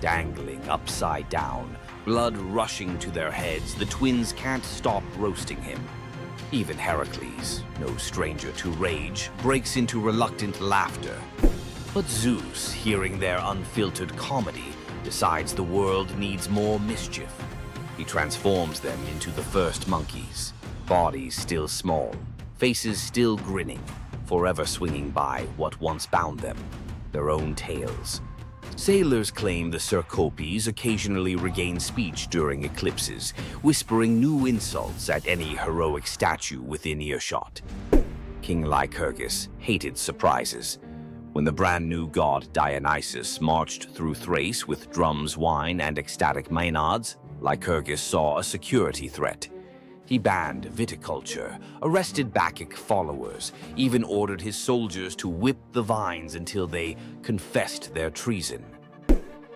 dangling upside down, blood rushing to their heads. The twins can't stop roasting him. Even Heracles, no stranger to rage, breaks into reluctant laughter. But Zeus, hearing their unfiltered comedy, decides the world needs more mischief. He transforms them into the first monkeys, bodies still small, faces still grinning, forever swinging by what once bound them, their own tails. Sailors claim the Cercopes occasionally regain speech during eclipses, whispering new insults at any heroic statue within earshot. King Lycurgus hated surprises. When the brand new god Dionysus marched through Thrace with drums, wine, and ecstatic maenads, Lycurgus saw a security threat. He banned viticulture, arrested Bacchic followers, even ordered his soldiers to whip the vines until they confessed their treason.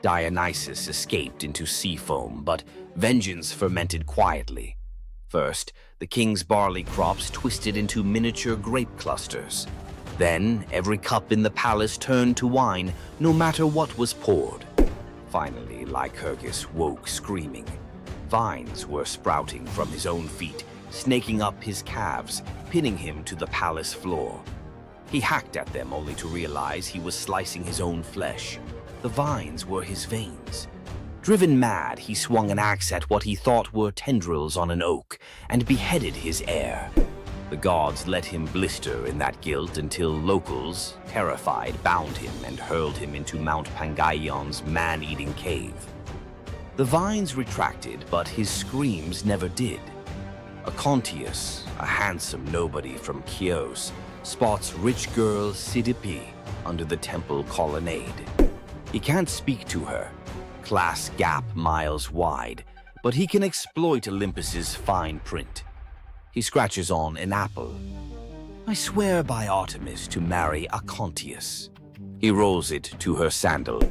Dionysus escaped into sea foam, but vengeance fermented quietly. First, the king's barley crops twisted into miniature grape clusters. Then, every cup in the palace turned to wine, no matter what was poured. Finally, Lycurgus woke screaming. Vines were sprouting from his own feet, snaking up his calves, pinning him to the palace floor. He hacked at them only to realize he was slicing his own flesh. The vines were his veins. Driven mad, he swung an axe at what he thought were tendrils on an oak and beheaded his heir. The gods let him blister in that guilt until locals, terrified, bound him and hurled him into Mount Pangaion's man-eating cave. The vines retracted, but his screams never did. Acontius, a handsome nobody from Chios, spots rich girl Cydippe under the temple colonnade. He can't speak to her, class gap miles wide, but he can exploit Olympus's fine print. He scratches on an apple. I swear by Artemis to marry Acontius. He rolls it to her sandal.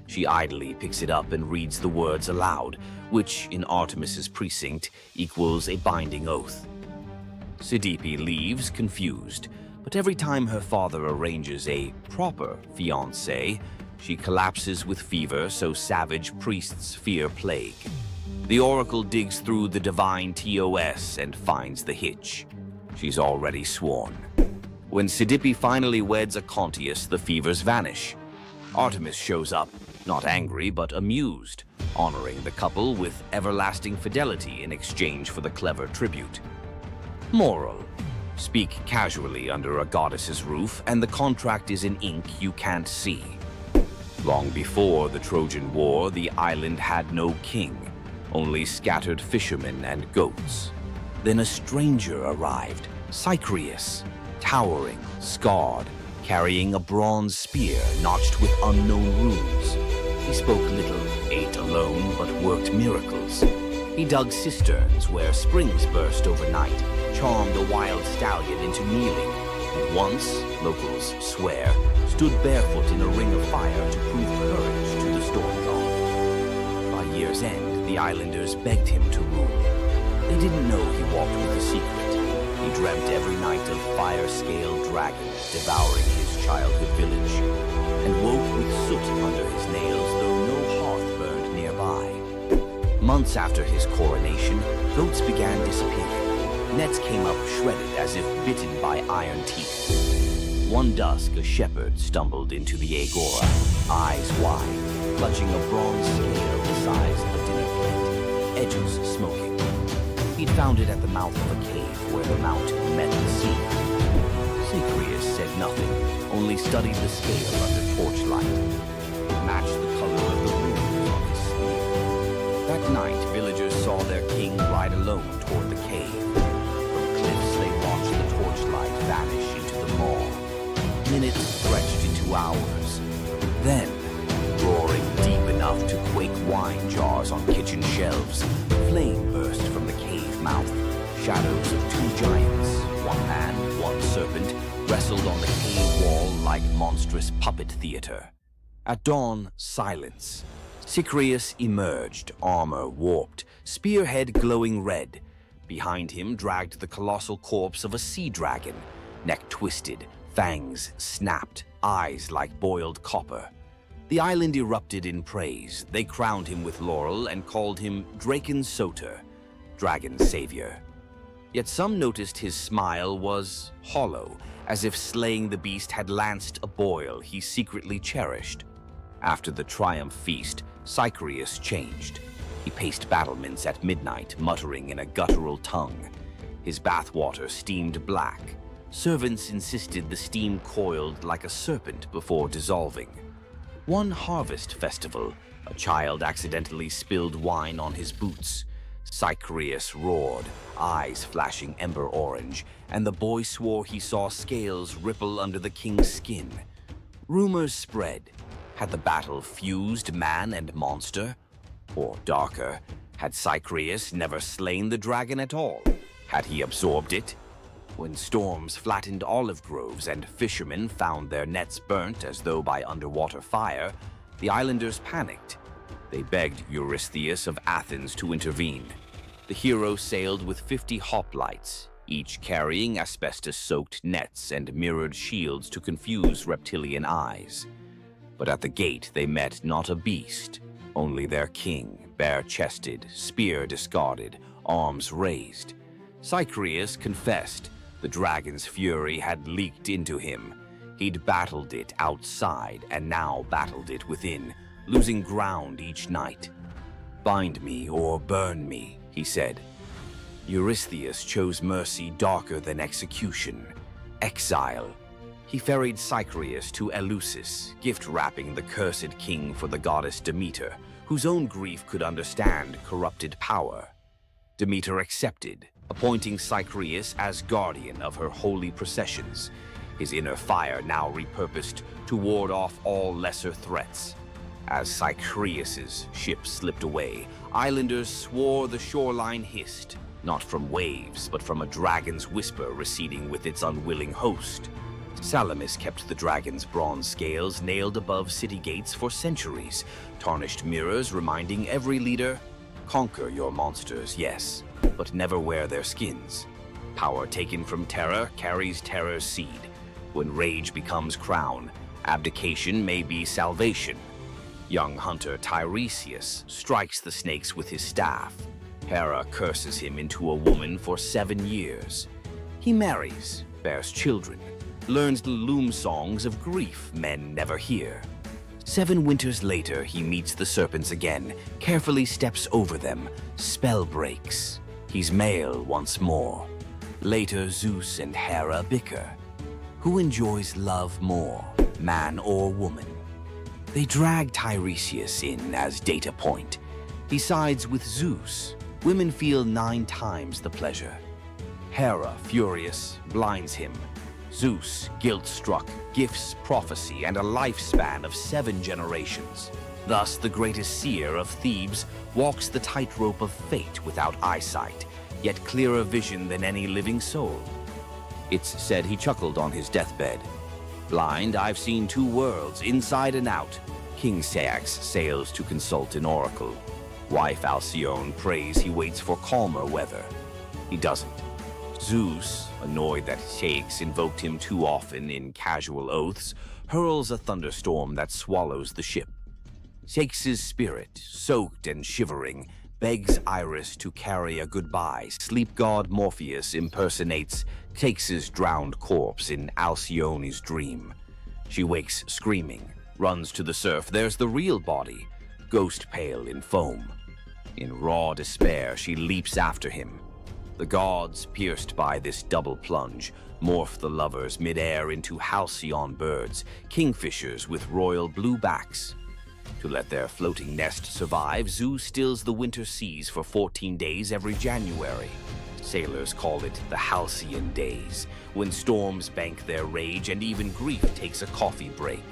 She idly picks it up and reads the words aloud, which in Artemis's precinct equals a binding oath. Cydippe leaves, confused, but every time her father arranges a proper fiancé, she collapses with fever, so savage priests fear plague. The oracle digs through the divine TOS and finds the hitch. She's already sworn. When Cydippe finally weds Acontius, the fevers vanish. Artemis shows up, not angry but amused, honoring the couple with everlasting fidelity in exchange for the clever tribute. Moral: speak casually under a goddess's roof and the contract is in ink you can't see. Long before the Trojan War, the island had no king, only scattered fishermen and goats. Then a stranger arrived, Cycreus, towering, scarred, carrying a bronze spear notched with unknown runes. He spoke little, ate alone, but worked miracles. He dug cisterns where springs burst overnight, charmed a wild stallion into kneeling, and once, locals swear, stood barefoot in a ring of fire to prove courage to the storm god. By year's end, the islanders begged him to rule. They didn't know he walked with a secret. He dreamt every night of fire-scaled dragons devouring his childhood village, and woke with soot under his nails, though no hearth burned nearby. Months after his coronation, goats began disappearing. Nets came up shredded as if bitten by iron teeth. One dusk, a shepherd stumbled into the agora, eyes wide, clutching a bronze scale the size of a dinner plate, edges smoking. He'd found it at the mouth of a cave where the mount met the sea. Cycreus said nothing, only studied the scale under torchlight. It matched the color of the runes on his sleeve. That night, villagers saw their king ride alone toward the cave. From cliffs, they watched the torchlight vanish into the maw. Minutes stretched into hours. Then, roaring deep enough to quake wine jars on kitchen shelves, flame burst from the cave mouth. Shadows of two giants, one man, one serpent, wrestled on the cave wall like monstrous puppet theater. At dawn, silence. Cycreus emerged, armor warped, spearhead glowing red. Behind him dragged the colossal corpse of a sea dragon, neck twisted, fangs snapped, eyes like boiled copper. The island erupted in praise. They crowned him with laurel and called him Draken Soter, Dragon's Savior. Yet some noticed his smile was hollow, as if slaying the beast had lanced a boil he secretly cherished. After the triumph feast, Cycreus changed. He paced battlements at midnight, muttering in a guttural tongue. His bathwater steamed black. Servants insisted the steam coiled like a serpent before dissolving. One harvest festival, a child accidentally spilled wine on his boots. Cycreus roared, eyes flashing ember orange, and the boy swore he saw scales ripple under the king's skin. Rumors spread. Had the battle fused man and monster? Or darker, had Cycreus never slain the dragon at all? Had he absorbed it? When storms flattened olive groves and fishermen found their nets burnt as though by underwater fire, the islanders panicked. They begged Eurystheus of Athens to intervene. The hero sailed with 50 hoplites, each carrying asbestos-soaked nets and mirrored shields to confuse reptilian eyes. But at the gate they met not a beast, only their king, bare-chested, spear discarded, arms raised. Cycreus confessed the dragon's fury had leaked into him. He'd battled it outside and now battled it within, losing ground each night. "Bind me or burn me," he said. Eurystheus chose mercy darker than execution, exile. He ferried Cycreus to Eleusis, gift-wrapping the cursed king for the goddess Demeter, whose own grief could understand corrupted power. Demeter accepted, appointing Cycreus as guardian of her holy processions, his inner fire now repurposed to ward off all lesser threats. As Cycreus's ship slipped away, islanders swore the shoreline hissed, not from waves, but from a dragon's whisper receding with its unwilling host. Salamis kept the dragon's bronze scales nailed above city gates for centuries, tarnished mirrors reminding every leader, "Conquer your monsters, yes, but never wear their skins." Power taken from terror carries terror's seed. When rage becomes crown, abdication may be salvation. Young hunter Tiresias strikes the snakes with his staff. Hera curses him into a woman for 7 years. He marries, bears children, learns the loom songs of grief men never hear. 7 winters later, he meets the serpents again, carefully steps over them, spell breaks. He's male once more. Later, Zeus and Hera bicker. Who enjoys love more, man or woman? They drag Tiresias in as data point. He sides with Zeus. Women feel 9 times the pleasure. Hera, furious, blinds him. Zeus, guilt-struck, gifts prophecy and a lifespan of 7 generations. Thus, the greatest seer of Thebes walks the tightrope of fate without eyesight, yet clearer vision than any living soul. It's said he chuckled on his deathbed. "Blind, I've seen 2 worlds, inside and out." King Ceyx sails to consult an oracle. Wife Alcyone prays he waits for calmer weather. He doesn't. Zeus, annoyed that Ceyx invoked him too often in casual oaths, hurls a thunderstorm that swallows the ship. Ceyx's spirit, soaked and shivering, begs Iris to carry a goodbye. Sleep god Morpheus impersonates Ceyx's drowned corpse in Alcyone's dream. She wakes screaming, runs to the surf. There's the real body, ghost pale in foam. In raw despair, she leaps after him. The gods, pierced by this double plunge, morph the lovers midair into halcyon birds, kingfishers with royal blue backs. To let their floating nest survive, Zeus stills the winter seas for 14 days every January. Sailors call it the halcyon days, when storms bank their rage and even grief takes a coffee break.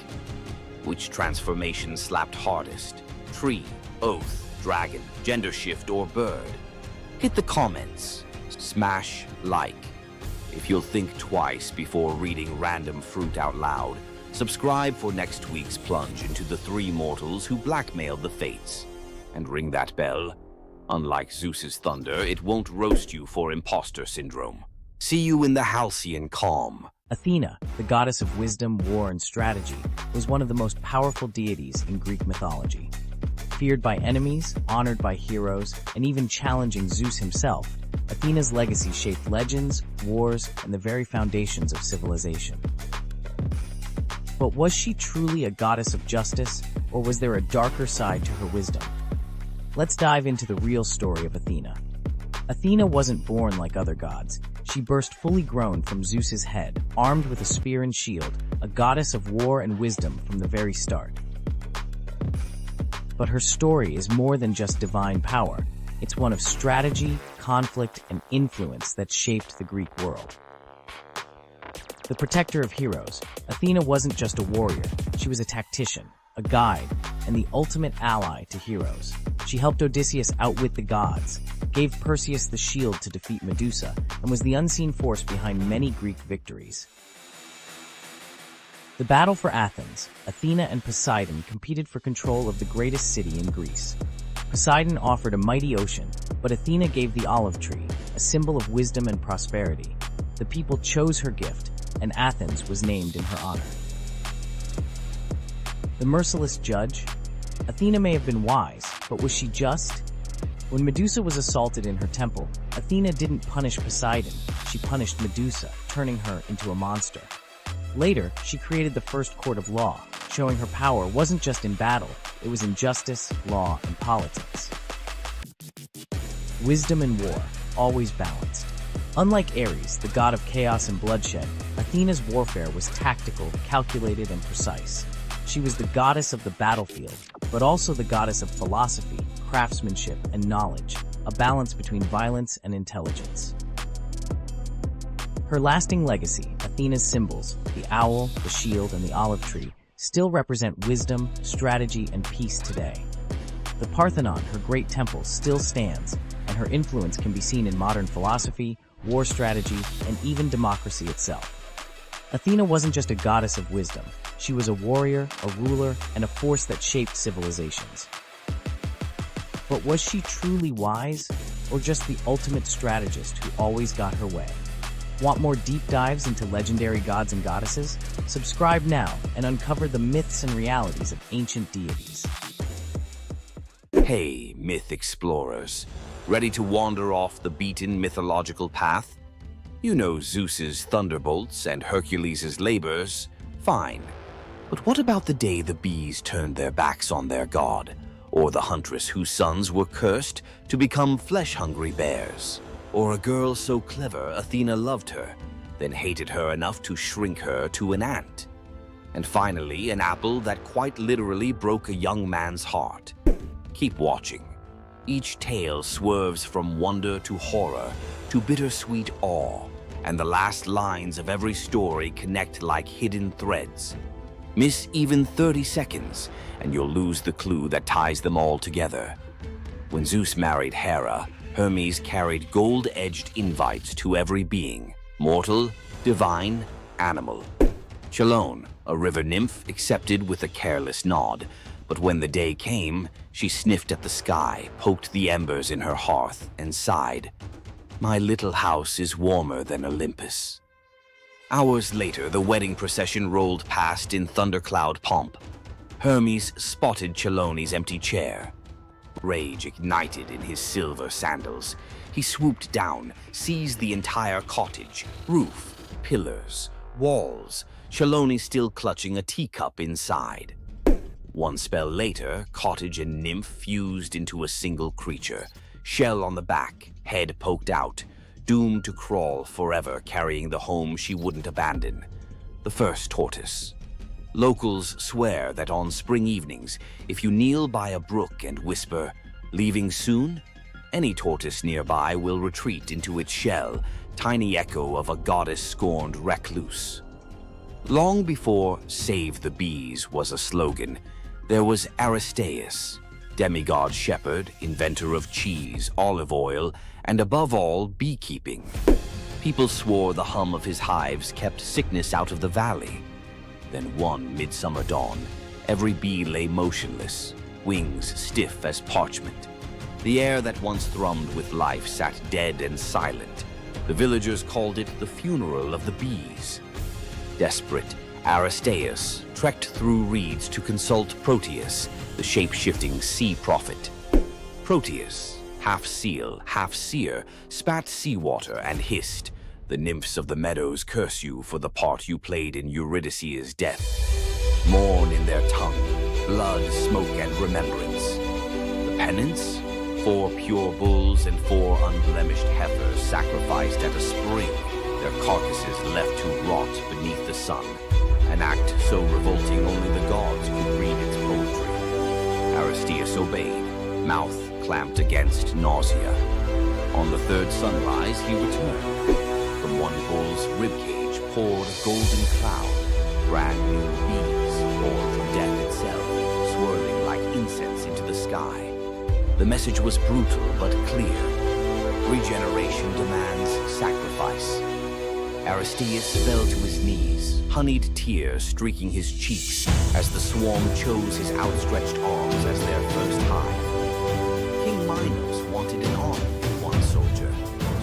Which transformation slapped hardest? Tree, oath, dragon, gender shift, or bird? Hit the comments. Smash like. If you'll think twice before reading random fruit out loud, subscribe for next week's plunge into the 3 mortals who blackmailed the fates. And ring that bell. Unlike Zeus's thunder, it won't roast you for imposter syndrome. See you in the halcyon calm. Athena, the goddess of wisdom, war, and strategy, was one of the most powerful deities in Greek mythology. Feared by enemies, honored by heroes, and even challenging Zeus himself, Athena's legacy shaped legends, wars, and the very foundations of civilization. But was she truly a goddess of justice, or was there a darker side to her wisdom? Let's dive into the real story of Athena. Athena wasn't born like other gods. She burst fully grown from Zeus's head, armed with a spear and shield, a goddess of war and wisdom from the very start. But her story is more than just divine power. It's one of strategy, conflict, and influence that shaped the Greek world. The protector of heroes, Athena wasn't just a warrior. She was a tactician, a guide, and the ultimate ally to heroes. She helped Odysseus outwit the gods, gave Perseus the shield to defeat Medusa, and was the unseen force behind many Greek victories. The battle for Athens, Athena and Poseidon competed for control of the greatest city in Greece. Poseidon offered a mighty ocean, but Athena gave the olive tree, a symbol of wisdom and prosperity. The people chose her gift, and Athens was named in her honor. The merciless judge? Athena may have been wise, but was she just? When Medusa was assaulted in her temple, Athena didn't punish Poseidon, she punished Medusa, turning her into a monster. Later, she created the first court of law, showing her power wasn't just in battle, it was in justice, law, and politics. Wisdom and war, always balanced. Unlike Ares, the god of chaos and bloodshed, Athena's warfare was tactical, calculated, and precise. She was the goddess of the battlefield, but also the goddess of philosophy, craftsmanship, and knowledge, a balance between violence and intelligence. Her lasting legacy, Athena's symbols, the owl, the shield, and the olive tree, still represent wisdom, strategy, and peace today. The Parthenon, her great temple, still stands, and her influence can be seen in modern philosophy, war strategy, and even democracy itself. Athena wasn't just a goddess of wisdom. She was a warrior, a ruler, and a force that shaped civilizations. But was she truly wise, or just the ultimate strategist who always got her way? Want more deep dives into legendary gods and goddesses? Subscribe now and uncover the myths and realities of ancient deities. Hey, myth explorers. Ready to wander off the beaten mythological path? You know Zeus's thunderbolts and Hercules' labors. Fine. But what about the day the bees turned their backs on their god? Or the huntress whose sons were cursed to become flesh-hungry bears? Or a girl so clever Athena loved her, then hated her enough to shrink her to an ant? And finally, an apple that quite literally broke a young man's heart. Keep watching. Each tale swerves from wonder to horror to bittersweet awe, and the last lines of every story connect like hidden threads. Miss even 30 seconds, and you'll lose the clue that ties them all together. When Zeus married Hera, Hermes carried gold-edged invites to every being, mortal, divine, animal. Chelone, a river nymph, accepted with a careless nod, but when the day came, she sniffed at the sky, poked the embers in her hearth, and sighed, "My little house is warmer than Olympus." Hours later, the wedding procession rolled past in thundercloud pomp. Hermes spotted Chelone's empty chair. Rage ignited in his silver sandals. He swooped down, seized the entire cottage, roof, pillars, walls, Chelone still clutching a teacup inside. One spell later, cottage and nymph fused into a single creature, shell on the back, head poked out, doomed to crawl forever carrying the home she wouldn't abandon. The first tortoise. Locals swear that on spring evenings, if you kneel by a brook and whisper, "Leaving soon?" any tortoise nearby will retreat into its shell, tiny echo of a goddess-scorned recluse. Long before "Save the Bees" was a slogan, there was Aristaeus, demigod shepherd, inventor of cheese, olive oil, and above all, beekeeping. People swore the hum of his hives kept sickness out of the valley. Then one midsummer dawn, every bee lay motionless, wings stiff as parchment. The air that once thrummed with life sat dead and silent. The villagers called it the funeral of the bees. Desperate, Aristeus trekked through reeds to consult Proteus, the shape-shifting sea prophet. Proteus, half seal, half seer, spat seawater and hissed, "The nymphs of the meadows curse you for the part you played in Eurydice's death. Mourn in their tongue, blood, smoke, and remembrance. The penance? 4 pure bulls and 4 unblemished heifers sacrificed at a spring, their carcasses left to rot beneath the sun. An act so revolting only the gods could read its poetry." Aristeus obeyed, mouth clamped against nausea. On the 3rd sunrise, he returned. From one bull's ribcage poured a golden cloud, brand new bees poured from death itself, swirling like incense into the sky. The message was brutal but clear. Regeneration demands sacrifice. Aristeus fell to his knees, honeyed tears streaking his cheeks as the swarm chose his outstretched arms as their first hive. King Minos wanted an arm with one soldier,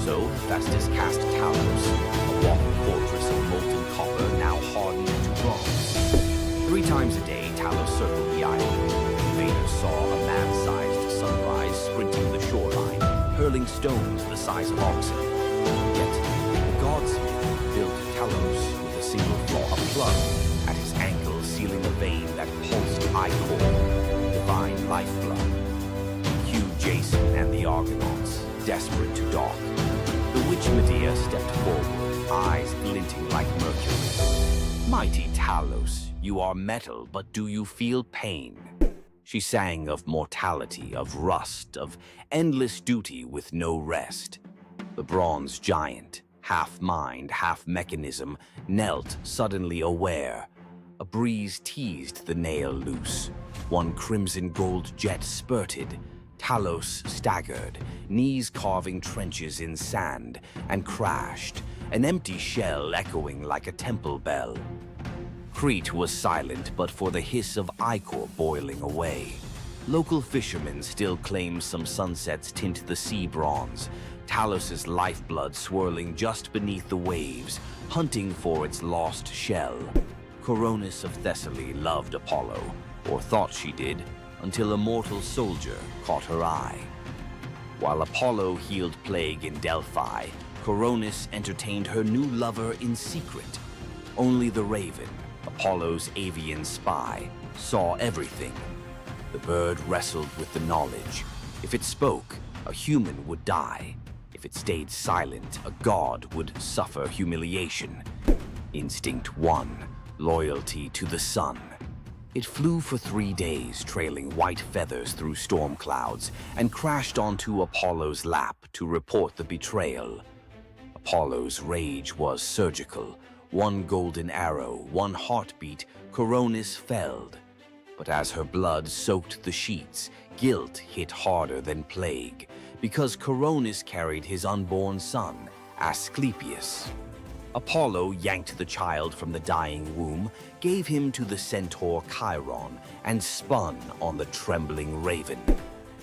so Festus cast Talos, a walking fortress of molten copper now hardened to bronze. 3 times a day, Talos circled the island. Invaders saw a man-sized sunrise sprinting the shoreline, hurling stones the size of oxen. Yet, the gods built Talos with a single flaw, a plug at his ankle sealing a vein that pulsed ichor, divine lifeblood. Cue Jason and the Argonauts, desperate to dock. The witch Medea stepped forward, eyes glinting like mercury. "Mighty Talos, you are metal, but do you feel pain?" She sang of mortality, of rust, of endless duty with no rest. The bronze giant, half mind, half mechanism, knelt suddenly aware. A breeze teased the nail loose. One crimson gold jet spurted. Talos staggered, knees carving trenches in sand, and crashed, an empty shell echoing like a temple bell. Crete was silent but for the hiss of ichor boiling away. Local fishermen still claim some sunsets tint the sea bronze, Talos's lifeblood swirling just beneath the waves, hunting for its lost shell. Coronis of Thessaly loved Apollo, or thought she did, until a mortal soldier caught her eye. While Apollo healed plague in Delphi, Coronis entertained her new lover in secret. Only the raven, Apollo's avian spy, saw everything. The bird wrestled with the knowledge. If it spoke, a human would die. If it stayed silent, a god would suffer humiliation. Instinct 1, loyalty to the sun. It flew for 3 days, trailing white feathers through storm clouds, and crashed onto Apollo's lap to report the betrayal. Apollo's rage was surgical. One golden arrow, one heartbeat, Coronis felled. But as her blood soaked the sheets, guilt hit harder than plague, because Coronis carried his unborn son, Asclepius. Apollo yanked the child from the dying womb, gave him to the centaur Chiron, and spun on the trembling raven.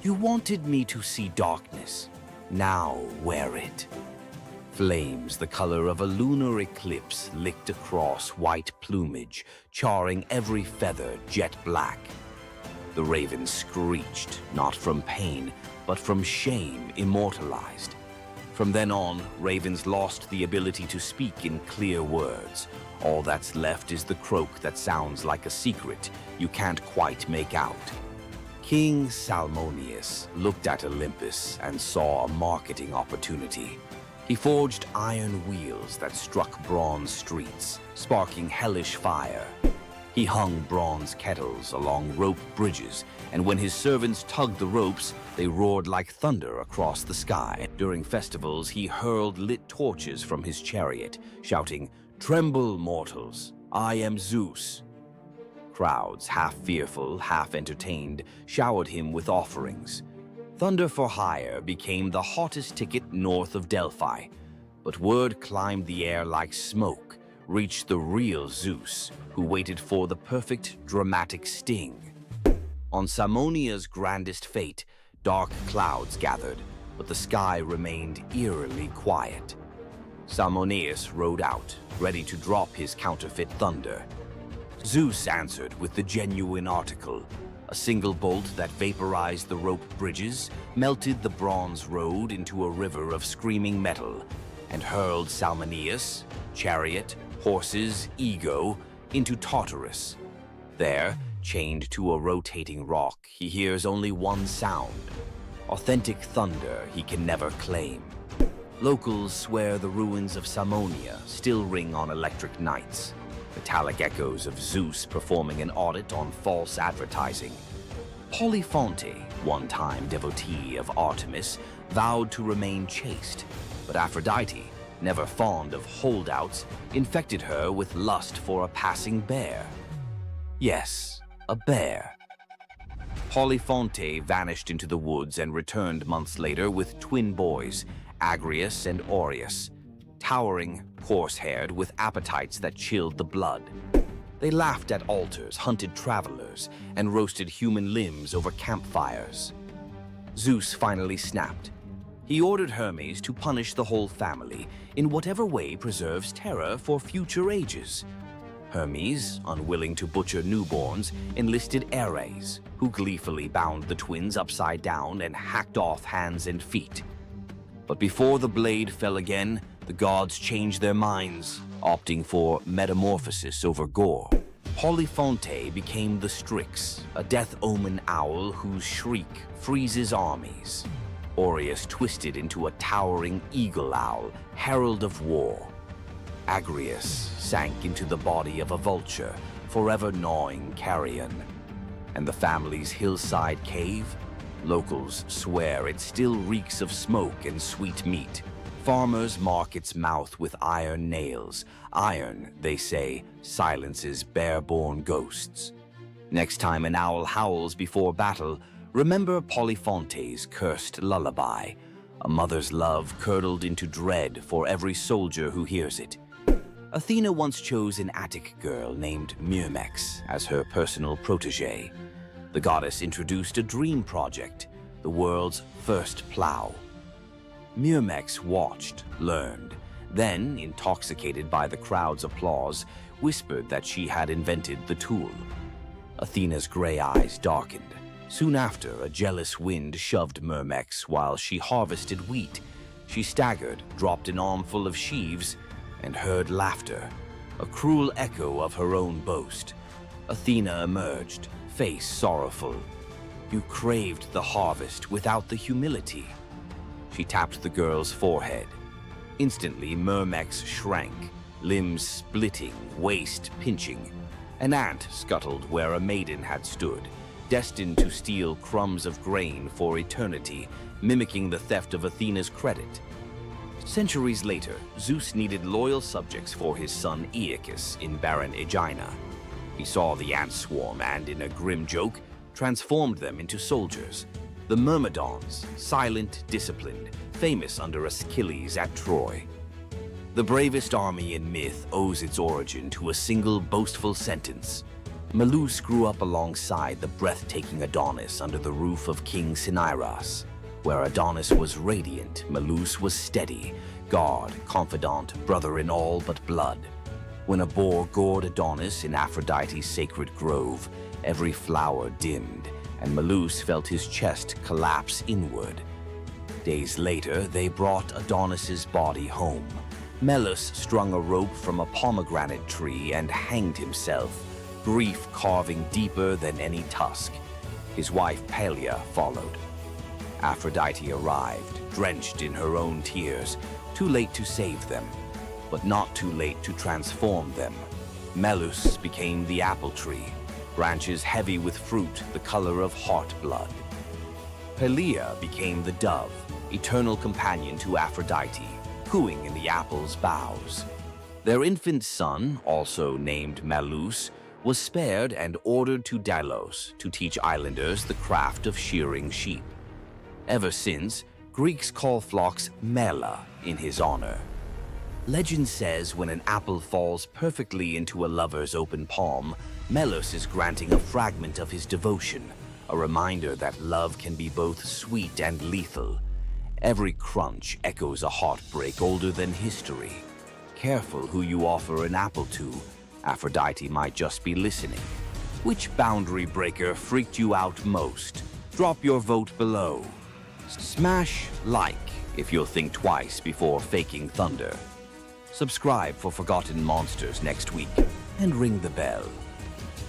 "You wanted me to see darkness. Now wear it." Flames the color of a lunar eclipse licked across white plumage, charring every feather jet black. The raven screeched, not from pain, but from shame immortalized. From then on, ravens lost the ability to speak in clear words. All that's left is the croak that sounds like a secret you can't quite make out. King Salmoneus looked at Olympus and saw a marketing opportunity. He forged iron wheels that struck bronze streets, sparking hellish fire. He hung bronze kettles along rope bridges, and when his servants tugged the ropes, they roared like thunder across the sky. During festivals, he hurled lit torches from his chariot, shouting, "Tremble, mortals! I am Zeus!" Crowds, half fearful, half entertained, showered him with offerings. Thunder for Hire became the hottest ticket north of Delphi, but word climbed the air like smoke, reached the real Zeus, who waited for the perfect dramatic sting. On Samonia's grandest fate, dark clouds gathered, but the sky remained eerily quiet. Salmoneus rode out, ready to drop his counterfeit thunder. Zeus answered with the genuine article, a single bolt that vaporized the rope bridges, melted the bronze road into a river of screaming metal, and hurled Salmoneus, chariot, horses, ego, into Tartarus. There, chained to a rotating rock, he hears only one sound. Authentic thunder he can never claim. Locals swear the ruins of Salmonia still ring on electric nights, metallic echoes of Zeus performing an audit on false advertising. Polyphonte, one-time devotee of Artemis, vowed to remain chaste, but Aphrodite, never fond of holdouts, infected her with lust for a passing bear. Yes, a bear. Polyphonte vanished into the woods and returned months later with twin boys, Agrius and Aureus, towering, coarse-haired, with appetites that chilled the blood. They laughed at altars, hunted travelers, and roasted human limbs over campfires. Zeus finally snapped. He ordered Hermes to punish the whole family in whatever way preserves terror for future ages. Hermes, unwilling to butcher newborns, enlisted Ares, who gleefully bound the twins upside down and hacked off hands and feet. But before the blade fell again, the gods changed their minds, opting for metamorphosis over gore. Polyphonte became the Strix, a death omen owl whose shriek freezes armies. Aureus twisted into a towering eagle owl, herald of war. Agrius sank into the body of a vulture, forever gnawing carrion. And the family's hillside cave? Locals swear it still reeks of smoke and sweet meat. Farmers mark its mouth with iron nails. Iron, they say, silences bare-born ghosts. Next time an owl howls before battle, remember Polyphonte's cursed lullaby, a mother's love curdled into dread for every soldier who hears it. Athena once chose an Attic girl named Myrmex as her personal protege. The goddess introduced a dream project, the world's first plow. Myrmex watched, learned, then, intoxicated by the crowd's applause, whispered that she had invented the tool. Athena's gray eyes darkened. Soon after, a jealous wind shoved Myrmex while she harvested wheat. She staggered, dropped an armful of sheaves, and heard laughter, a cruel echo of her own boast. Athena emerged, face sorrowful. You craved the harvest without the humility. She tapped the girl's forehead. Instantly, Myrmex shrank, limbs splitting, waist pinching. An ant scuttled where a maiden had stood, destined to steal crumbs of grain for eternity, mimicking the theft of Athena's credit. Centuries later, Zeus needed loyal subjects for his son Aeacus in barren Aegina. He saw the ant swarm and, in a grim joke, transformed them into soldiers. The Myrmidons, silent, disciplined, famous under Achilles at Troy. The bravest army in myth owes its origin to a single boastful sentence. Medusa grew up alongside the breathtaking Adonis under the roof of King Cinyras. Where Adonis was radiant, Medusa was steady, guard, confidant, brother in all but blood. When a boar gored Adonis in Aphrodite's sacred grove, every flower dimmed, and Medusa felt his chest collapse inward. Days later, they brought Adonis's body home. Melas strung a rope from a pomegranate tree and hanged himself, grief carving deeper than any tusk. His wife Pelia followed. Aphrodite arrived, drenched in her own tears, too late to save them, but not too late to transform them. Melas became the apple tree, branches heavy with fruit the color of heart blood. Pelia became the dove, eternal companion to Aphrodite, cooing in the apple's boughs. Their infant son, also named Melas, was spared and ordered to Delos to teach islanders the craft of shearing sheep. Ever since, Greeks call flocks mela in his honor. Legend says when an apple falls perfectly into a lover's open palm, Melas is granting a fragment of his devotion, a reminder that love can be both sweet and lethal. Every crunch echoes a heartbreak older than history. Careful who you offer an apple to. Aphrodite might just be listening. Which boundary breaker freaked you out most? Drop your vote below. Smash like if you'll think twice before faking thunder. Subscribe for Forgotten Monsters next week and ring the bell.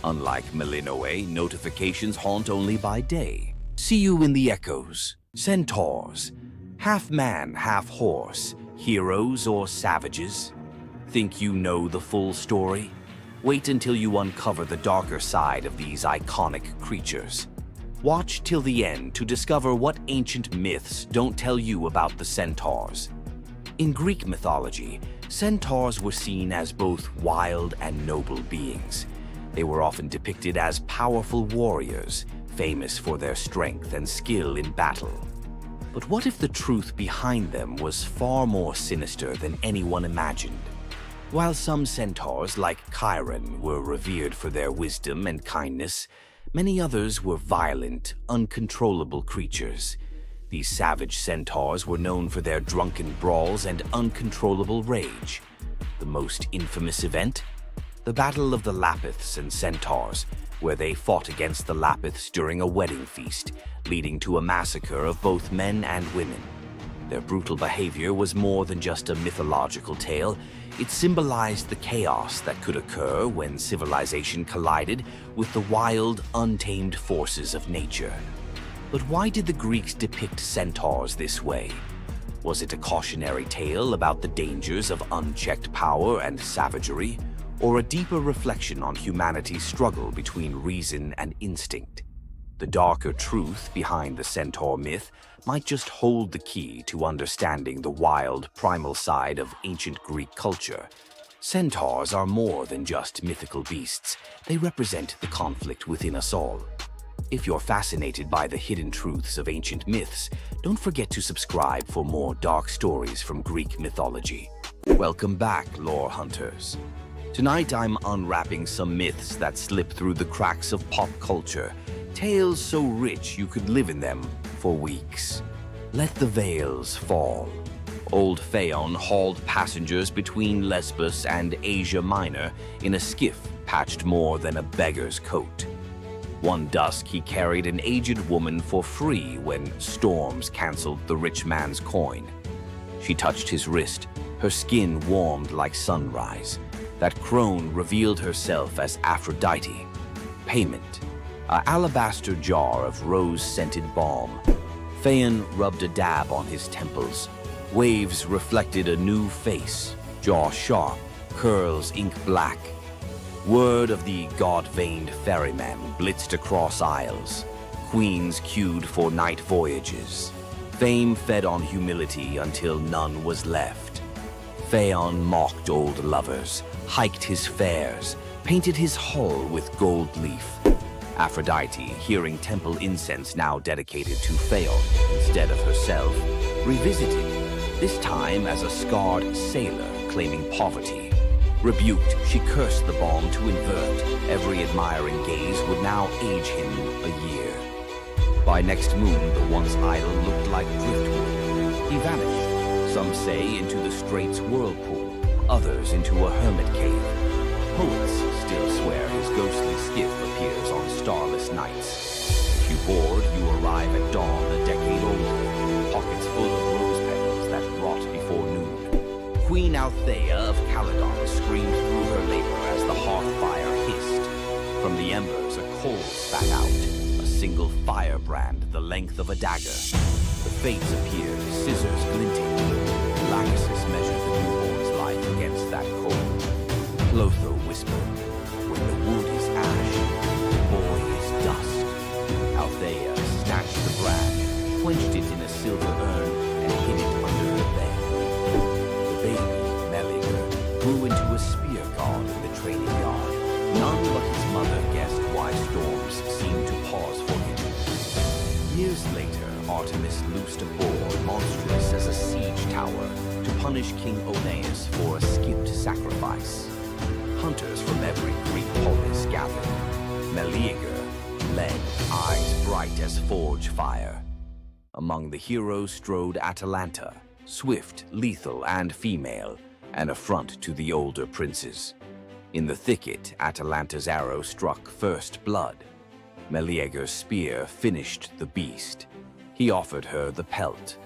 Unlike Malinoe, notifications haunt only by day. See you in the echoes. Centaurs. Half man, half horse. Heroes or savages? Think you know the full story? Wait until you uncover the darker side of these iconic creatures. Watch till the end to discover what ancient myths don't tell you about the Centaurs. In Greek mythology, Centaurs were seen as both wild and noble beings. They were often depicted as powerful warriors, famous for their strength and skill in battle. But what if the truth behind them was far more sinister than anyone imagined? While some centaurs, like Chiron, were revered for their wisdom and kindness, many others were violent, uncontrollable creatures. These savage centaurs were known for their drunken brawls and uncontrollable rage. The most infamous event? The Battle of the Lapiths and Centaurs, where they fought against the Lapiths during a wedding feast, leading to a massacre of both men and women. Their brutal behavior was more than just a mythological tale. It symbolized the chaos that could occur when civilization collided with the wild, untamed forces of nature. But why did the Greeks depict centaurs this way? Was it a cautionary tale about the dangers of unchecked power and savagery, or a deeper reflection on humanity's struggle between reason and instinct? The darker truth behind the centaur myth might just hold the key to understanding the wild, primal side of ancient Greek culture. Centaurs are more than just mythical beasts. They represent the conflict within us all. If you're fascinated by the hidden truths of ancient myths, don't forget to subscribe for more dark stories from Greek mythology. Welcome back, lore hunters. Tonight I'm unwrapping some myths that slip through the cracks of pop culture, tales so rich you could live in them for weeks. Let the veils fall. Old Phaon hauled passengers between Lesbos and Asia Minor in a skiff patched more than a beggar's coat. One dusk he carried an aged woman for free when storms canceled the rich man's coin. She touched his wrist, her skin warmed like sunrise. That crone revealed herself as Aphrodite. Payment: an alabaster jar of rose-scented balm. Phaon rubbed a dab on his temples. Waves reflected a new face, jaw sharp, curls ink black. Word of the god-veined ferryman blitzed across isles. Queens queued for night voyages. Fame fed on humility until none was left. Phaon mocked old lovers, hiked his fares, painted his hull with gold leaf. Aphrodite, hearing temple incense now dedicated to Phaon instead of herself, revisited, this time as a scarred sailor claiming poverty. Rebuked, she cursed the balm to invert. Every admiring gaze would now age him a year. By next moon, the once idol looked like driftwood. He vanished, some say into the strait's whirlpool, others into a hermit cave. Poets still swear his ghostly skiff appears on starless nights. If you board, you arrive at dawn a decade older, pockets full of rose petals that rot before noon. Queen Althea of Calydon screamed through her labor as the hearth fire hissed. From the embers, a coal spat out, a single firebrand the length of a dagger. The fates appeared, scissors glinting. Lachesis measured the newborn's life against that coal. Clotho whispered, "When the wood is ash, the boy is dust." Althea snatched the brand, quenched it in a silver urn, and hid it under her bed. The baby, Meleager, grew into a spear god in the training yard. None but his mother guessed why storms seemed to pause for him. Years later, Artemis loosed a boar monstrous as a siege tower to punish King Oeneus for a skipped sacrifice. Hunters from every Greek polis gathered. Meleager led, eyes bright as forge fire. Among the heroes strode Atalanta, swift, lethal, and female, an affront to the older princes. In the thicket, Atalanta's arrow struck first blood. Meleager's spear finished the beast. He offered her the pelt.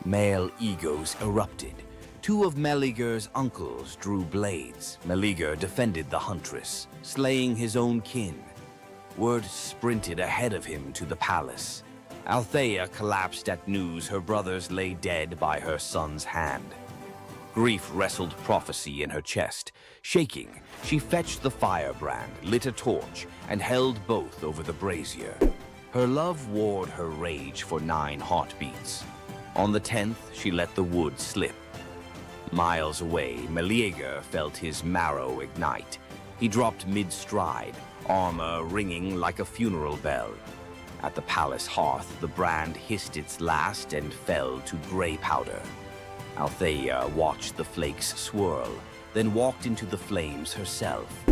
Male egos erupted. Two of Meleager's uncles drew blades. Meleager defended the huntress, slaying his own kin. Word sprinted ahead of him to the palace. Althea collapsed at news her brothers lay dead by her son's hand. Grief wrestled prophecy in her chest. Shaking, she fetched the firebrand, lit a torch, and held both over the brazier. Her love warred her rage for 9 heartbeats. On the 10th, she let the wood slip. Miles away, Meleager felt his marrow ignite. He dropped mid-stride, armor ringing like a funeral bell. At the palace hearth, the brand hissed its last and fell to gray powder. Althea watched the flakes swirl, then walked into the flames herself.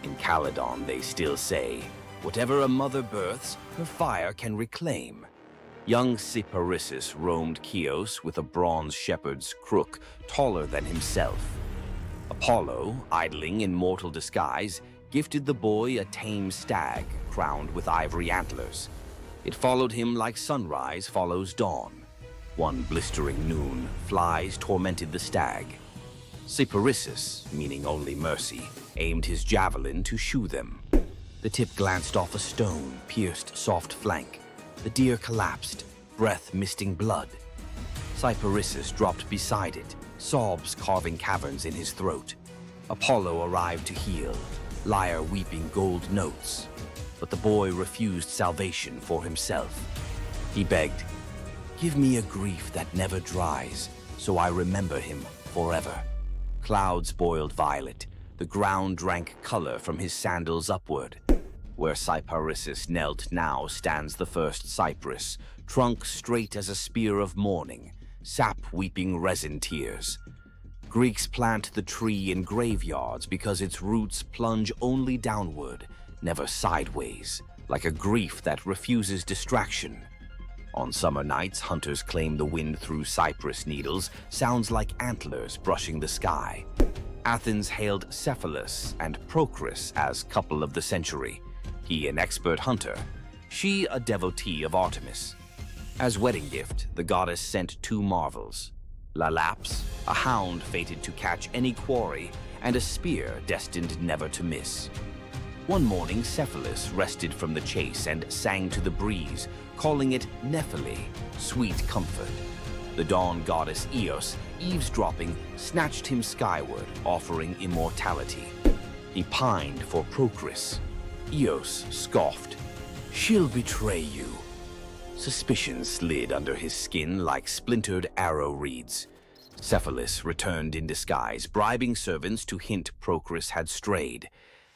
In Caledon, they still say, "Whatever a mother births, her fire can reclaim." Young Cyparissus roamed Chios with a bronze shepherd's crook taller than himself. Apollo, idling in mortal disguise, gifted the boy a tame stag crowned with ivory antlers. It followed him like sunrise follows dawn. One blistering noon, flies tormented the stag. Cyparissus, meaning only mercy, aimed his javelin to shoe them. The tip glanced off a stone, pierced soft flank. The deer collapsed, breath misting blood. Cyparissus dropped beside it, sobs carving caverns in his throat. Apollo arrived to heal, lyre weeping gold notes. But the boy refused salvation for himself. He begged, "Give me a grief that never dries, so I remember him forever." Clouds boiled violet. The ground drank color from his sandals upward. Where Cyparissus knelt now stands the first cypress, trunk straight as a spear of mourning, sap weeping resin tears. Greeks plant the tree in graveyards because its roots plunge only downward, never sideways, like a grief that refuses distraction. On summer nights, hunters claim the wind through cypress needles sounds like antlers brushing the sky. Athens hailed Cephalus and Procris as couple of the century. He an expert hunter, she a devotee of Artemis. As wedding gift, the goddess sent 2 marvels. Lalaps, a hound fated to catch any quarry, and a spear destined never to miss. One morning, Cephalus rested from the chase and sang to the breeze, calling it Nephele, sweet comfort. The dawn goddess Eos, eavesdropping, snatched him skyward, offering immortality. He pined for Procris. Eos scoffed, "She'll betray you." Suspicion slid under his skin like splintered arrow reeds. Cephalus returned in disguise, bribing servants to hint Procris had strayed.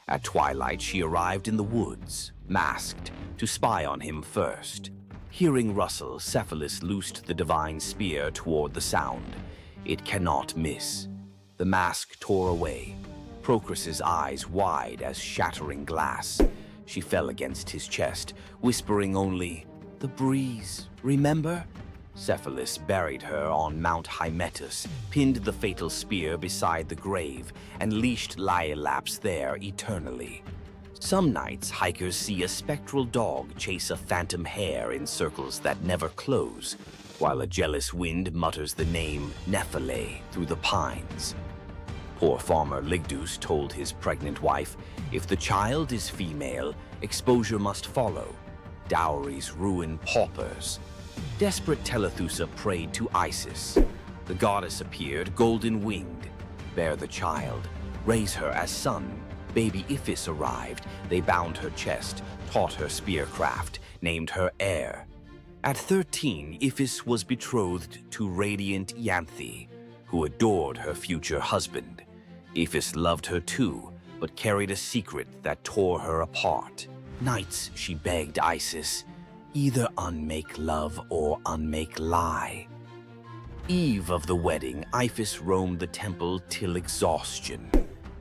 At twilight, she arrived in the woods, masked, to spy on him first. Hearing rustle, Cephalus loosed the divine spear toward the sound. It cannot miss. The mask tore away, Procris's eyes wide as shattering glass. She fell against his chest, whispering only, "The breeze, remember?" Cephalus buried her on Mount Hymettus, pinned the fatal spear beside the grave, and leashed Laiolaps there eternally. Some nights, hikers see a spectral dog chase a phantom hare in circles that never close, while a jealous wind mutters the name Nephele through the pines. Poor farmer Ligdus told his pregnant wife, if the child is female, exposure must follow. Dowries ruin paupers. Desperate Telethusa prayed to Isis. The goddess appeared, golden-winged. Bear the child, raise her as son. Baby Iphis arrived. They bound her chest, taught her spearcraft, named her heir. At 13, Iphis was betrothed to radiant Ianthe, who adored her future husband. Iphis loved her too, but carried a secret that tore her apart. Nights she begged Isis, either unmake love or unmake lie. Eve of the wedding, Iphis roamed the temple till exhaustion.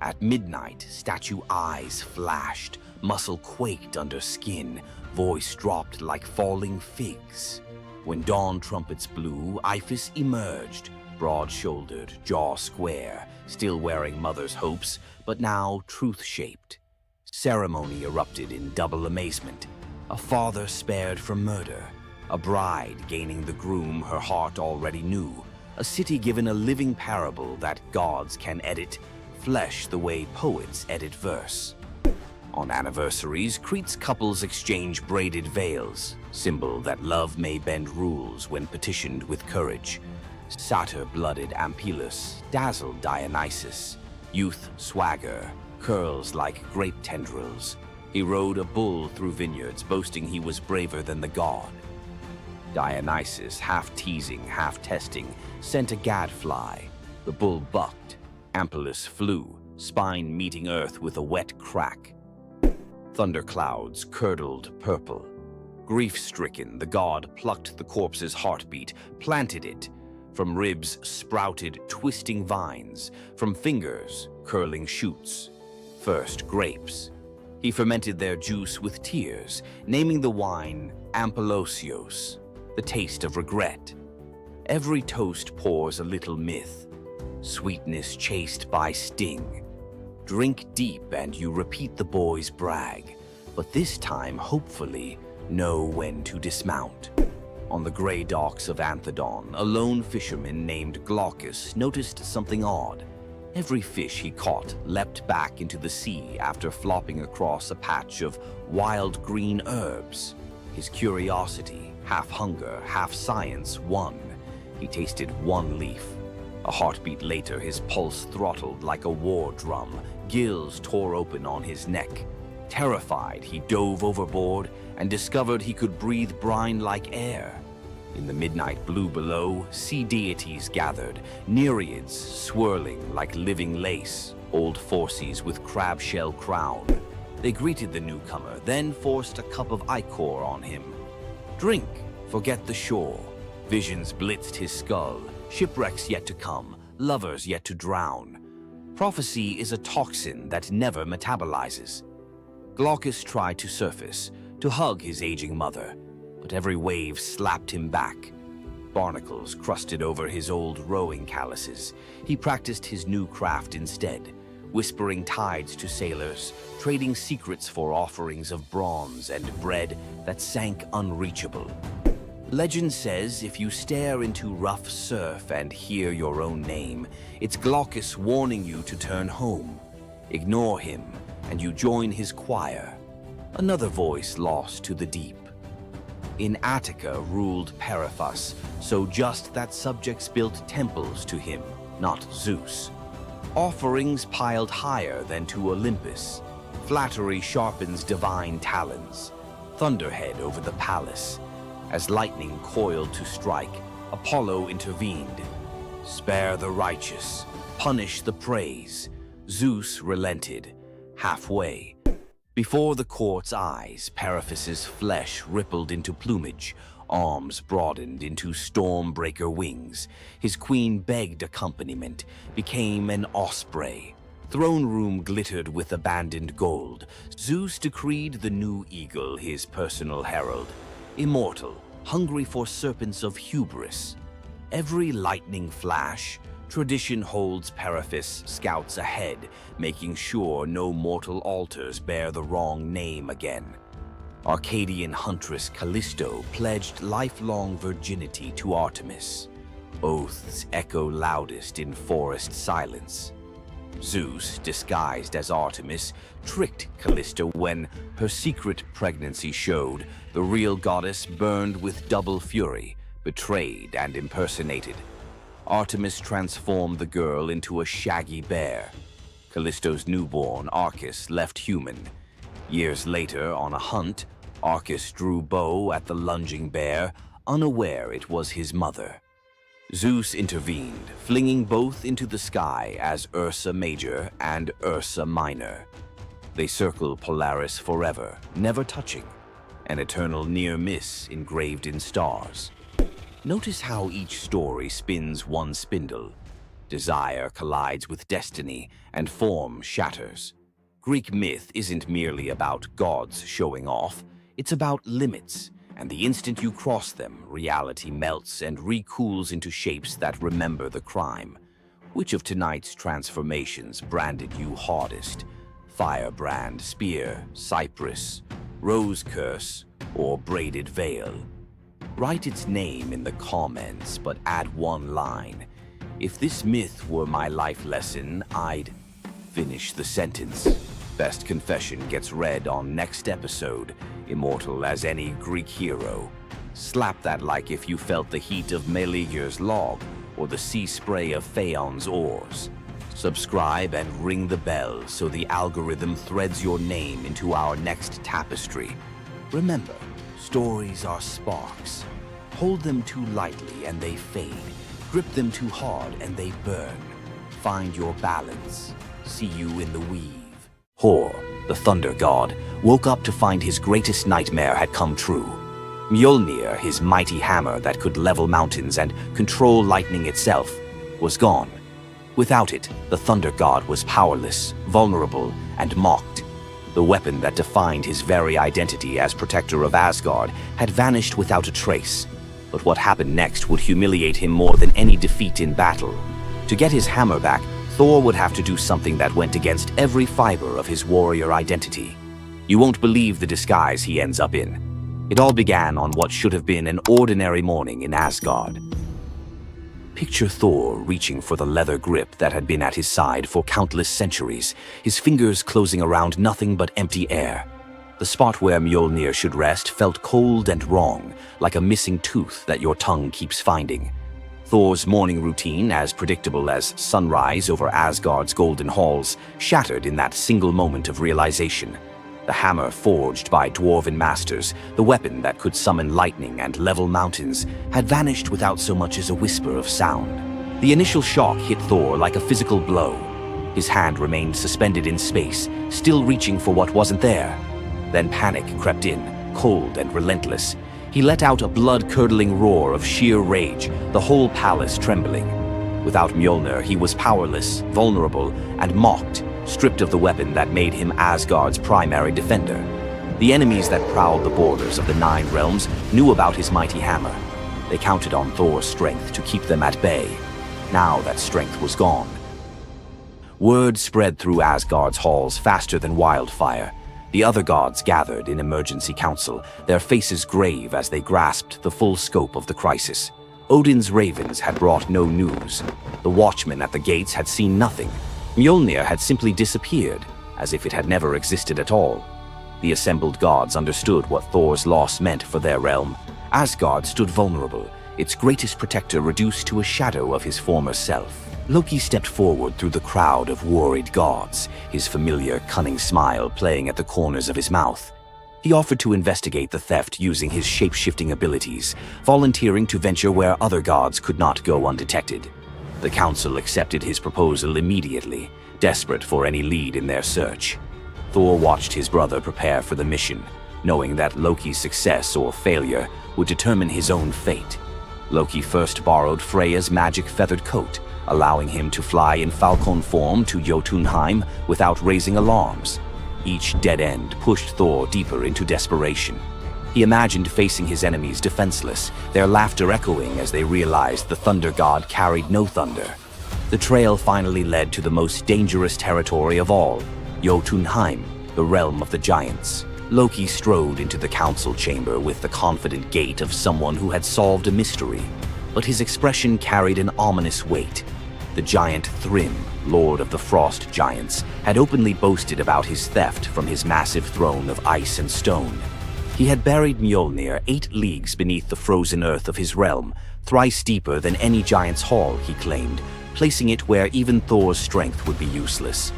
At midnight, statue eyes flashed, muscle quaked under skin, voice dropped like falling figs. When dawn trumpets blew, Iphis emerged, broad-shouldered, jaw square, still wearing mother's hopes, but now truth-shaped. Ceremony erupted in double amazement. A father spared from murder, a bride gaining the groom her heart already knew, a city given a living parable that gods can edit flesh the way poets edit verse. On anniversaries, Crete's couples exchange braided veils, symbol that love may bend rules when petitioned with courage. Satyr-blooded Ampelus dazzled Dionysus. Youth swagger, curls like grape tendrils. He rode a bull through vineyards, boasting he was braver than the god. Dionysus, half teasing, half testing, sent a gadfly. The bull bucked. Ampelus flew, spine meeting earth with a wet crack. Thunderclouds curdled purple. Grief-stricken, the god plucked the corpse's heartbeat, planted it. From ribs sprouted twisting vines, from fingers curling shoots. First grapes. He fermented their juice with tears, naming the wine Ampelosios, the taste of regret. Every toast pours a little myth, sweetness chased by sting. Drink deep and you repeat the boy's brag, but this time, hopefully, know when to dismount. On the gray docks of Anthedon, a lone fisherman named Glaucus noticed something odd. Every fish he caught leapt back into the sea after flopping across a patch of wild green herbs. His curiosity, half hunger, half science, won. He tasted one leaf. A heartbeat later, his pulse throttled like a war drum. Gills tore open on his neck. Terrified, he dove overboard and discovered he could breathe brine like air. In the midnight blue below, sea deities gathered, nereids swirling like living lace, old Phorcys with crab shell crown. They greeted the newcomer, then forced a cup of ichor on him. Drink, forget the shore. Visions blitzed his skull, shipwrecks yet to come, lovers yet to drown. Prophecy is a toxin that never metabolizes. Glaucus tried to surface, to hug his aging mother, but every wave slapped him back. Barnacles crusted over his old rowing calluses. He practiced his new craft instead, whispering tides to sailors, trading secrets for offerings of bronze and bread that sank unreachable. Legend says if you stare into rough surf and hear your own name, it's Glaucus warning you to turn home. Ignore him, and you join his choir. Another voice lost to the deep. In Attica ruled Periphas, so just that subjects built temples to him, not Zeus. Offerings piled higher than to Olympus. Flattery sharpens divine talons. Thunderhead over the palace. As lightning coiled to strike, Apollo intervened. Spare the righteous, punish the praise. Zeus relented, halfway. Before the court's eyes, Periphas's flesh rippled into plumage, arms broadened into storm-breaker wings. His queen begged accompaniment, became an osprey. Throne room glittered with abandoned gold. Zeus decreed the new eagle his personal herald. Immortal, hungry for serpents of hubris. Every lightning flash, tradition holds Periphas scouts ahead, making sure no mortal altars bear the wrong name again. Arcadian huntress Callisto pledged lifelong virginity to Artemis. Oaths echo loudest in forest silence. Zeus, disguised as Artemis, tricked Callisto when her secret pregnancy showed. The real goddess burned with double fury, betrayed and impersonated. Artemis transformed the girl into a shaggy bear. Callisto's newborn, Arcus, left human. Years later, on a hunt, Arcus drew bow at the lunging bear, unaware it was his mother. Zeus intervened, flinging both into the sky as Ursa Major and Ursa Minor. They circle Polaris forever, never touching, an eternal near miss engraved in stars. Notice how each story spins one spindle. Desire collides with destiny, and form shatters. Greek myth isn't merely about gods showing off, it's about limits, and the instant you cross them, reality melts and recools into shapes that remember the crime. Which of tonight's transformations branded you hardest? Firebrand, spear, cypress, rose curse, or braided veil? Write its name in the comments, but add one line. If this myth were my life lesson, I'd finish the sentence. Best confession gets read on next episode, immortal as any Greek hero. Slap that like if you felt the heat of Meleager's log or the sea spray of Phaon's oars. Subscribe and ring the bell so the algorithm threads your name into our next tapestry. Remember, stories are sparks. Hold them too lightly and they fade. Grip them too hard and they burn. Find your balance. See you in the weave. Hor, the thunder god, woke up to find his greatest nightmare had come true. Mjolnir, his mighty hammer that could level mountains and control lightning itself, was gone. Without it, the thunder god was powerless, vulnerable, and mocked. The weapon that defined his very identity as protector of Asgard had vanished without a trace. But what happened next would humiliate him more than any defeat in battle. To get his hammer back, Thor would have to do something that went against every fiber of his warrior identity. You won't believe the disguise he ends up in. It all began on what should have been an ordinary morning in Asgard. Picture Thor reaching for the leather grip that had been at his side for countless centuries, his fingers closing around nothing but empty air. The spot where Mjolnir should rest felt cold and wrong, like a missing tooth that your tongue keeps finding. Thor's morning routine, as predictable as sunrise over Asgard's golden halls, shattered in that single moment of realization. The hammer forged by dwarven masters, the weapon that could summon lightning and level mountains, had vanished without so much as a whisper of sound. The initial shock hit Thor like a physical blow. His hand remained suspended in space, still reaching for what wasn't there. Then panic crept in, cold and relentless. He let out a blood-curdling roar of sheer rage, the whole palace trembling. Without Mjolnir, he was powerless, vulnerable, and mocked, stripped of the weapon that made him Asgard's primary defender. The enemies that prowled the borders of the Nine Realms knew about his mighty hammer. They counted on Thor's strength to keep them at bay. Now that strength was gone. Word spread through Asgard's halls faster than wildfire. The other gods gathered in emergency council, their faces grave as they grasped the full scope of the crisis. Odin's ravens had brought no news. The watchmen at the gates had seen nothing. Mjolnir had simply disappeared, as if it had never existed at all. The assembled gods understood what Thor's loss meant for their realm. Asgard stood vulnerable, its greatest protector reduced to a shadow of his former self. Loki stepped forward through the crowd of worried gods, his familiar, cunning smile playing at the corners of his mouth. He offered to investigate the theft using his shape-shifting abilities, volunteering to venture where other gods could not go undetected. The council accepted his proposal immediately, desperate for any lead in their search. Thor watched his brother prepare for the mission, knowing that Loki's success or failure would determine his own fate. Loki first borrowed Freya's magic feathered coat, allowing him to fly in falcon form to Jotunheim without raising alarms. Each dead end pushed Thor deeper into desperation. He imagined facing his enemies defenseless, their laughter echoing as they realized the thunder god carried no thunder. The trail finally led to the most dangerous territory of all, Jotunheim, the realm of the giants. Loki strode into the council chamber with the confident gait of someone who had solved a mystery, but his expression carried an ominous weight. The giant Thrym, lord of the frost giants, had openly boasted about his theft from his massive throne of ice and stone. He had buried Mjolnir 8 leagues beneath the frozen earth of his realm, thrice deeper than any giant's hall, he claimed, placing it where even Thor's strength would be useless.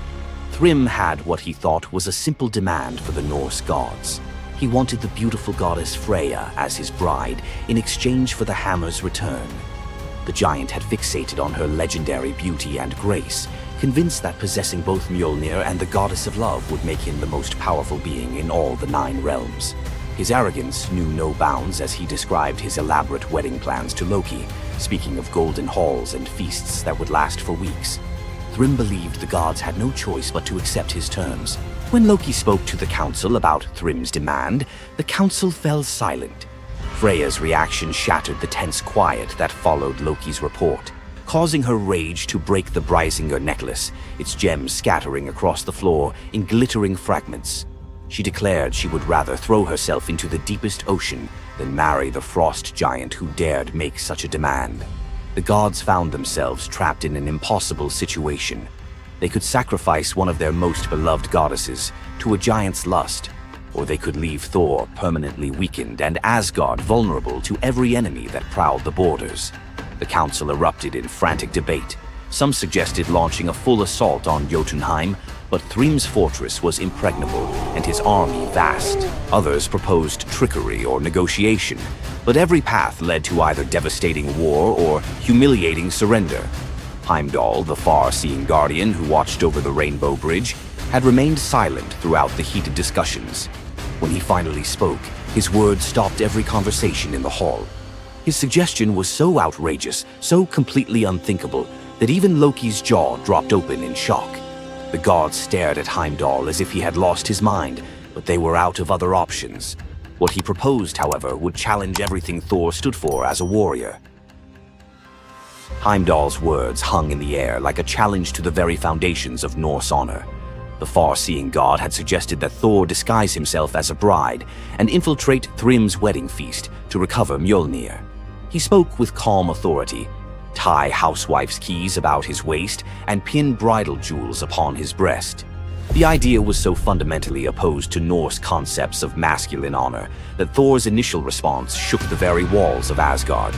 Thrym had what he thought was a simple demand for the Norse gods. He wanted the beautiful goddess Freya as his bride in exchange for the hammer's return. The giant had fixated on her legendary beauty and grace, convinced that possessing both Mjolnir and the goddess of love would make him the most powerful being in all the 9 realms. His arrogance knew no bounds as he described his elaborate wedding plans to Loki, speaking of golden halls and feasts that would last for weeks. Thrym believed the gods had no choice but to accept his terms. When Loki spoke to the council about Thrym's demand, the council fell silent. Freya's reaction shattered the tense quiet that followed Loki's report, causing her rage to break the Brysinger necklace, its gems scattering across the floor in glittering fragments. She declared she would rather throw herself into the deepest ocean than marry the frost giant who dared make such a demand. The gods found themselves trapped in an impossible situation. They could sacrifice one of their most beloved goddesses to a giant's lust, or they could leave Thor permanently weakened and Asgard vulnerable to every enemy that prowled the borders. The council erupted in frantic debate. Some suggested launching a full assault on Jotunheim, but Thrym's fortress was impregnable and his army vast. Others proposed trickery or negotiation, but every path led to either devastating war or humiliating surrender. Heimdall, the far-seeing guardian who watched over the Rainbow Bridge, had remained silent throughout the heated discussions. When he finally spoke, his words stopped every conversation in the hall. His suggestion was so outrageous, so completely unthinkable, that even Loki's jaw dropped open in shock. The gods stared at Heimdall as if he had lost his mind, but they were out of other options. What he proposed, however, would challenge everything Thor stood for as a warrior. Heimdall's words hung in the air like a challenge to the very foundations of Norse honor. The far-seeing god had suggested that Thor disguise himself as a bride and infiltrate Thrym's wedding feast to recover Mjolnir. He spoke with calm authority, tie housewife's keys about his waist, and pin bridal jewels upon his breast. The idea was so fundamentally opposed to Norse concepts of masculine honor that Thor's initial response shook the very walls of Asgard.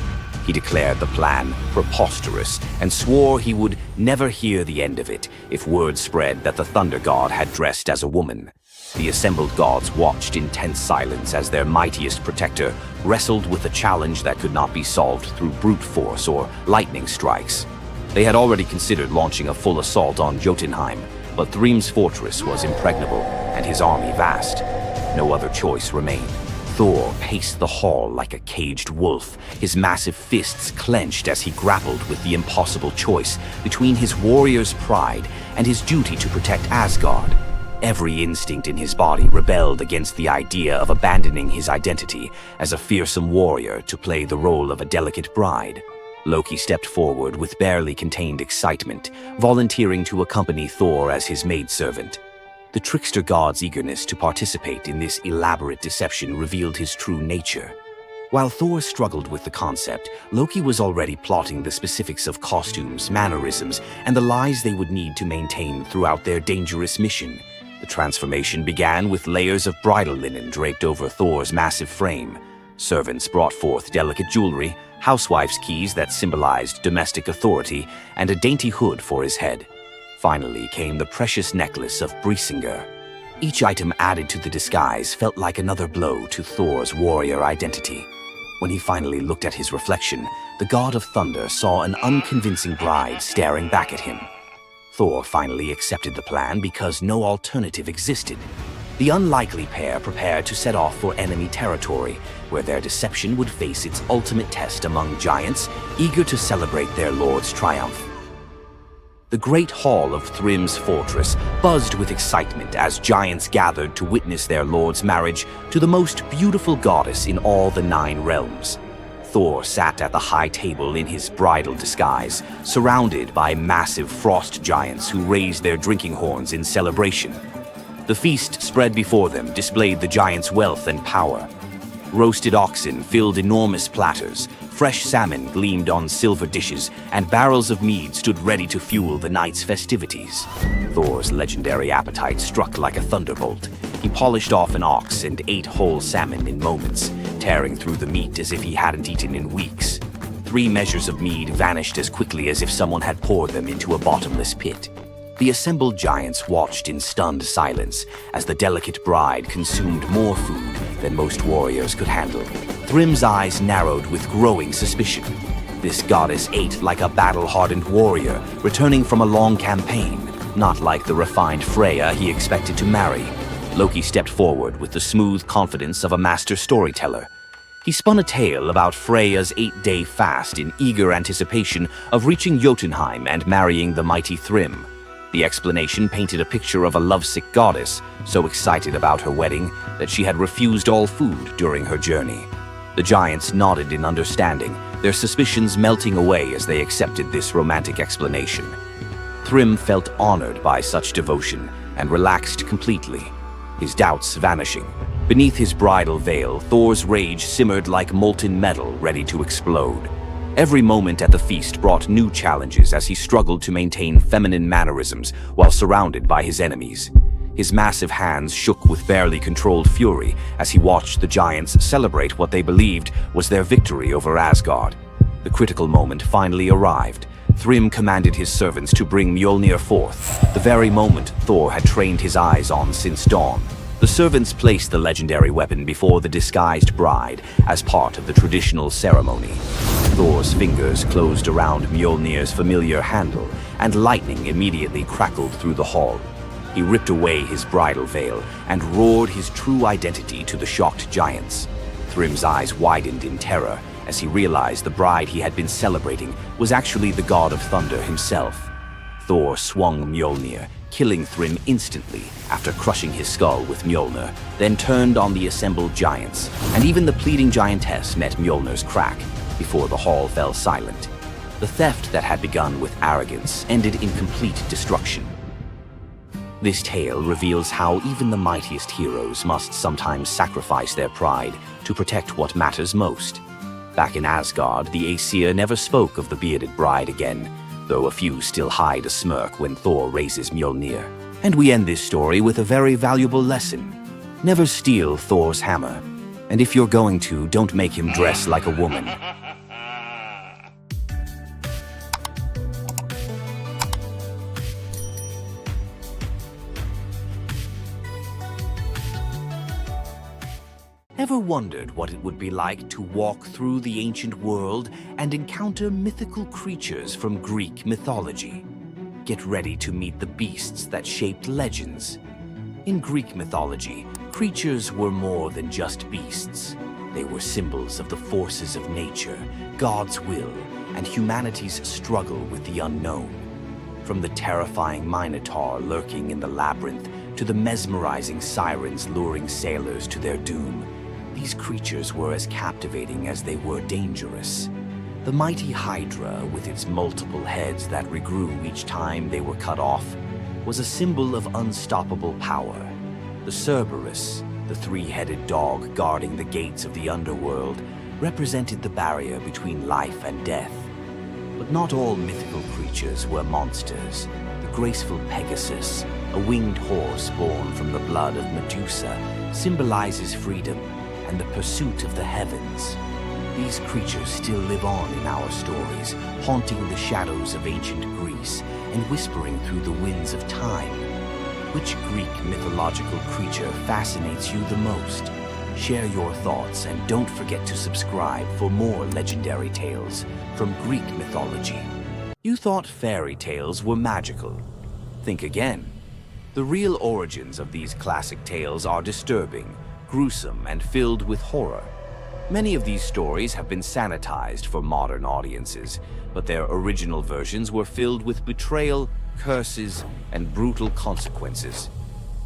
He declared the plan preposterous and swore he would never hear the end of it if word spread that the Thunder God had dressed as a woman. The assembled gods watched in tense silence as their mightiest protector wrestled with a challenge that could not be solved through brute force or lightning strikes. They had already considered launching a full assault on Jotunheim, but Thrym's fortress was impregnable and his army vast. No other choice remained. Thor paced the hall like a caged wolf, his massive fists clenched as he grappled with the impossible choice between his warrior's pride and his duty to protect Asgard. Every instinct in his body rebelled against the idea of abandoning his identity as a fearsome warrior to play the role of a delicate bride. Loki stepped forward with barely contained excitement, volunteering to accompany Thor as his maidservant. The trickster god's eagerness to participate in this elaborate deception revealed his true nature. While Thor struggled with the concept, Loki was already plotting the specifics of costumes, mannerisms, and the lies they would need to maintain throughout their dangerous mission. The transformation began with layers of bridal linen draped over Thor's massive frame. Servants brought forth delicate jewelry, housewife's keys that symbolized domestic authority, and a dainty hood for his head. Finally came the precious necklace of Brysinger. Each item added to the disguise felt like another blow to Thor's warrior identity. When he finally looked at his reflection, the god of thunder saw an unconvincing bride staring back at him. Thor finally accepted the plan because no alternative existed. The unlikely pair prepared to set off for enemy territory, where their deception would face its ultimate test among giants, eager to celebrate their lord's triumph. The great hall of Thrym's fortress buzzed with excitement as giants gathered to witness their lord's marriage to the most beautiful goddess in all the 9 realms. Thor sat at the high table in his bridal disguise, surrounded by massive frost giants who raised their drinking horns in celebration. The feast spread before them displayed the giants' wealth and power. Roasted oxen filled enormous platters, fresh salmon gleamed on silver dishes, and barrels of mead stood ready to fuel the night's festivities. Thor's legendary appetite struck like a thunderbolt. He polished off an ox and ate whole salmon in moments, tearing through the meat as if he hadn't eaten in weeks. 3 measures of mead vanished as quickly as if someone had poured them into a bottomless pit. The assembled giants watched in stunned silence as the delicate bride consumed more food than most warriors could handle. Thrym's eyes narrowed with growing suspicion. This goddess ate like a battle-hardened warrior, returning from a long campaign, not like the refined Freya he expected to marry. Loki stepped forward with the smooth confidence of a master storyteller. He spun a tale about Freya's 8-day fast in eager anticipation of reaching Jotunheim and marrying the mighty Thrym. The explanation painted a picture of a lovesick goddess, so excited about her wedding that she had refused all food during her journey. The giants nodded in understanding, their suspicions melting away as they accepted this romantic explanation. Thrym felt honored by such devotion and relaxed completely, his doubts vanishing. Beneath his bridal veil, Thor's rage simmered like molten metal ready to explode. Every moment at the feast brought new challenges as he struggled to maintain feminine mannerisms while surrounded by his enemies. His massive hands shook with barely controlled fury as he watched the giants celebrate what they believed was their victory over Asgard. The critical moment finally arrived. Thrym commanded his servants to bring Mjolnir forth, the very moment Thor had trained his eyes on since dawn. The servants placed the legendary weapon before the disguised bride as part of the traditional ceremony. Thor's fingers closed around Mjolnir's familiar handle, and lightning immediately crackled through the hall. He ripped away his bridal veil and roared his true identity to the shocked giants. Thrym's eyes widened in terror as he realized the bride he had been celebrating was actually the god of thunder himself. Thor swung Mjolnir, killing Thrym instantly after crushing his skull with Mjolnir, then turned on the assembled giants, and even the pleading giantess met Mjolnir's crack before the hall fell silent. The theft that had begun with arrogance ended in complete destruction. This tale reveals how even the mightiest heroes must sometimes sacrifice their pride to protect what matters most. Back in Asgard, the Aesir never spoke of the bearded bride again, though a few still hide a smirk when Thor raises Mjolnir. And we end this story with a very valuable lesson. Never steal Thor's hammer. And if you're going to, don't make him dress like a woman. Ever wondered what it would be like to walk through the ancient world and encounter mythical creatures from Greek mythology? Get ready to meet the beasts that shaped legends. In Greek mythology, creatures were more than just beasts. They were symbols of the forces of nature, God's will, and humanity's struggle with the unknown. From the terrifying Minotaur lurking in the labyrinth to the mesmerizing sirens luring sailors to their doom, these creatures were as captivating as they were dangerous. The mighty Hydra, with its multiple heads that regrew each time they were cut off, was a symbol of unstoppable power. The Cerberus, the three-headed dog guarding the gates of the underworld, represented the barrier between life and death. But not all mythical creatures were monsters. The graceful Pegasus, a winged horse born from the blood of Medusa, symbolizes freedom and the pursuit of the heavens. These creatures still live on in our stories, haunting the shadows of ancient Greece and whispering through the winds of time. Which Greek mythological creature fascinates you the most? Share your thoughts and don't forget to subscribe for more legendary tales from Greek mythology. You thought fairy tales were magical. Think again. The real origins of these classic tales are disturbing, gruesome, and filled with horror. Many of these stories have been sanitized for modern audiences, but their original versions were filled with betrayal, curses, and brutal consequences.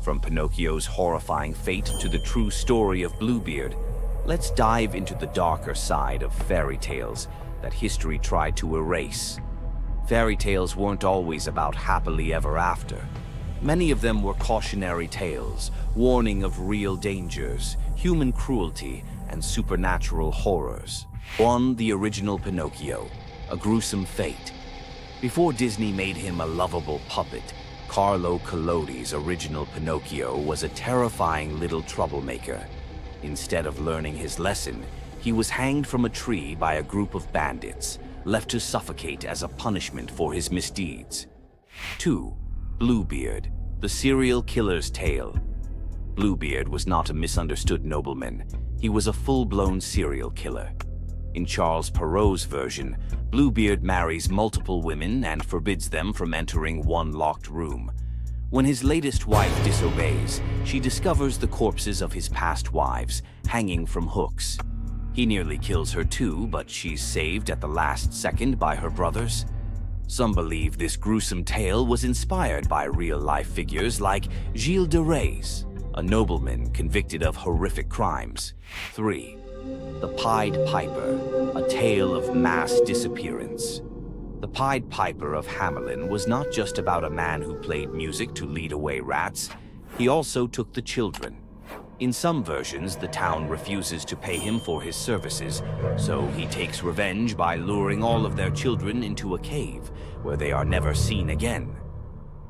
From Pinocchio's horrifying fate to the true story of Bluebeard, let's dive into the darker side of fairy tales that history tried to erase. Fairy tales weren't always about happily ever after. Many of them were cautionary tales, warning of real dangers, human cruelty, and supernatural horrors. One, the original Pinocchio, a gruesome fate. Before Disney made him a lovable puppet, Carlo Collodi's original Pinocchio was a terrifying little troublemaker. Instead of learning his lesson, he was hanged from a tree by a group of bandits, left to suffocate as a punishment for his misdeeds. 2. Bluebeard, the serial killer's tale. Bluebeard was not a misunderstood nobleman. He was a full-blown serial killer. In Charles Perrault's version, Bluebeard marries multiple women and forbids them from entering one locked room. When his latest wife disobeys, she discovers the corpses of his past wives hanging from hooks. He nearly kills her too, but she's saved at the last second by her brothers. Some believe this gruesome tale was inspired by real-life figures like Gilles de Rais, a nobleman convicted of horrific crimes. 3. The Pied Piper, a tale of mass disappearance. The Pied Piper of Hamelin was not just about a man who played music to lead away rats, he also took the children. In some versions, the town refuses to pay him for his services, so he takes revenge by luring all of their children into a cave, where they are never seen again.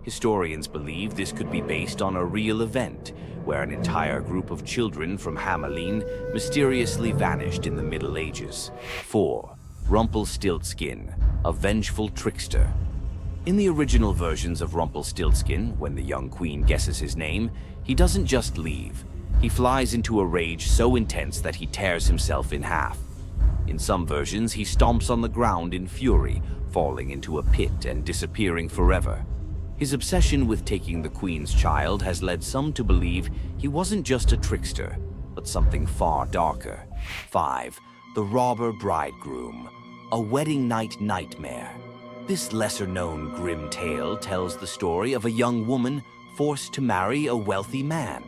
Historians believe this could be based on a real event, where an entire group of children from Hamelin mysteriously vanished in the Middle Ages. 4. Rumpelstiltskin, a vengeful trickster. In the original versions of Rumpelstiltskin, when the young queen guesses his name, he doesn't just leave. He flies into a rage so intense that he tears himself in half. In some versions, he stomps on the ground in fury, falling into a pit and disappearing forever. His obsession with taking the queen's child has led some to believe he wasn't just a trickster, but something far darker. 5. The Robber Bridegroom, a wedding night nightmare. This lesser-known grim tale tells the story of a young woman forced to marry a wealthy man.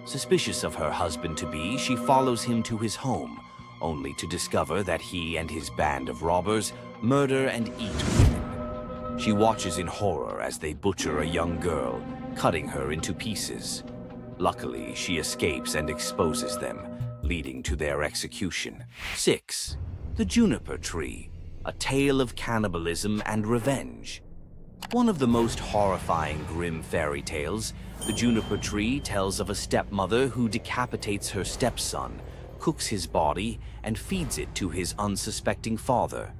Suspicious of her husband-to-be, she follows him to his home, only to discover that he and his band of robbers murder and eat women. She watches in horror as they butcher a young girl, cutting her into pieces. Luckily, she escapes and exposes them, leading to their execution. 6. The Juniper Tree, a tale of cannibalism and revenge. One of the most horrifying grim fairy tales, The Juniper Tree tells of a stepmother who decapitates her stepson, cooks his body, and feeds it to his unsuspecting father.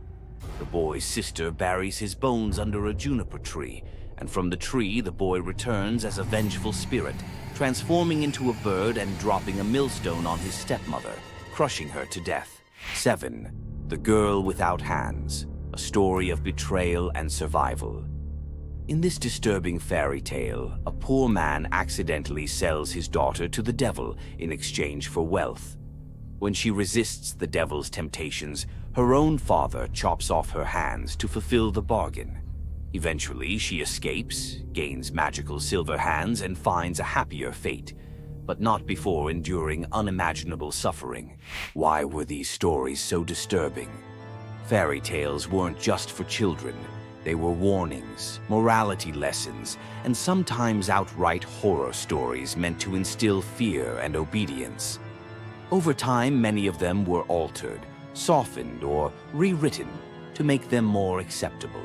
The boy's sister buries his bones under a juniper tree, and from the tree the boy returns as a vengeful spirit, transforming into a bird and dropping a millstone on his stepmother, crushing her to death. 7. The Girl Without Hands, a story of betrayal and survival. In this disturbing fairy tale, a poor man accidentally sells his daughter to the devil in exchange for wealth. When she resists the devil's temptations, her own father chops off her hands to fulfill the bargain. Eventually, she escapes, gains magical silver hands, and finds a happier fate, but not before enduring unimaginable suffering. Why were these stories so disturbing? Fairy tales weren't just for children. They were warnings, morality lessons, and sometimes outright horror stories meant to instill fear and obedience. Over time, many of them were altered, softened, or rewritten to make them more acceptable.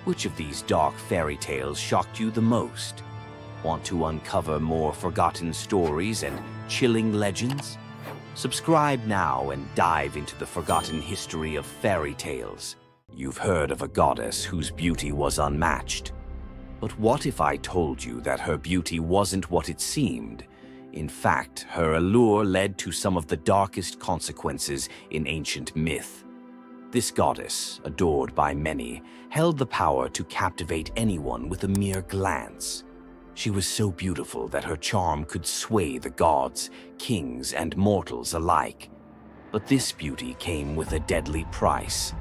Which of these dark fairy tales shocked you the most? Want to uncover more forgotten stories and chilling legends? Subscribe now and dive into the forgotten history of fairy tales. You've heard of a goddess whose beauty was unmatched. But what if I told you that her beauty wasn't what it seemed? In fact, her allure led to some of the darkest consequences in ancient myth. This goddess, adored by many, held the power to captivate anyone with a mere glance. She was so beautiful that her charm could sway the gods, kings, and mortals alike. But this beauty came with a deadly price.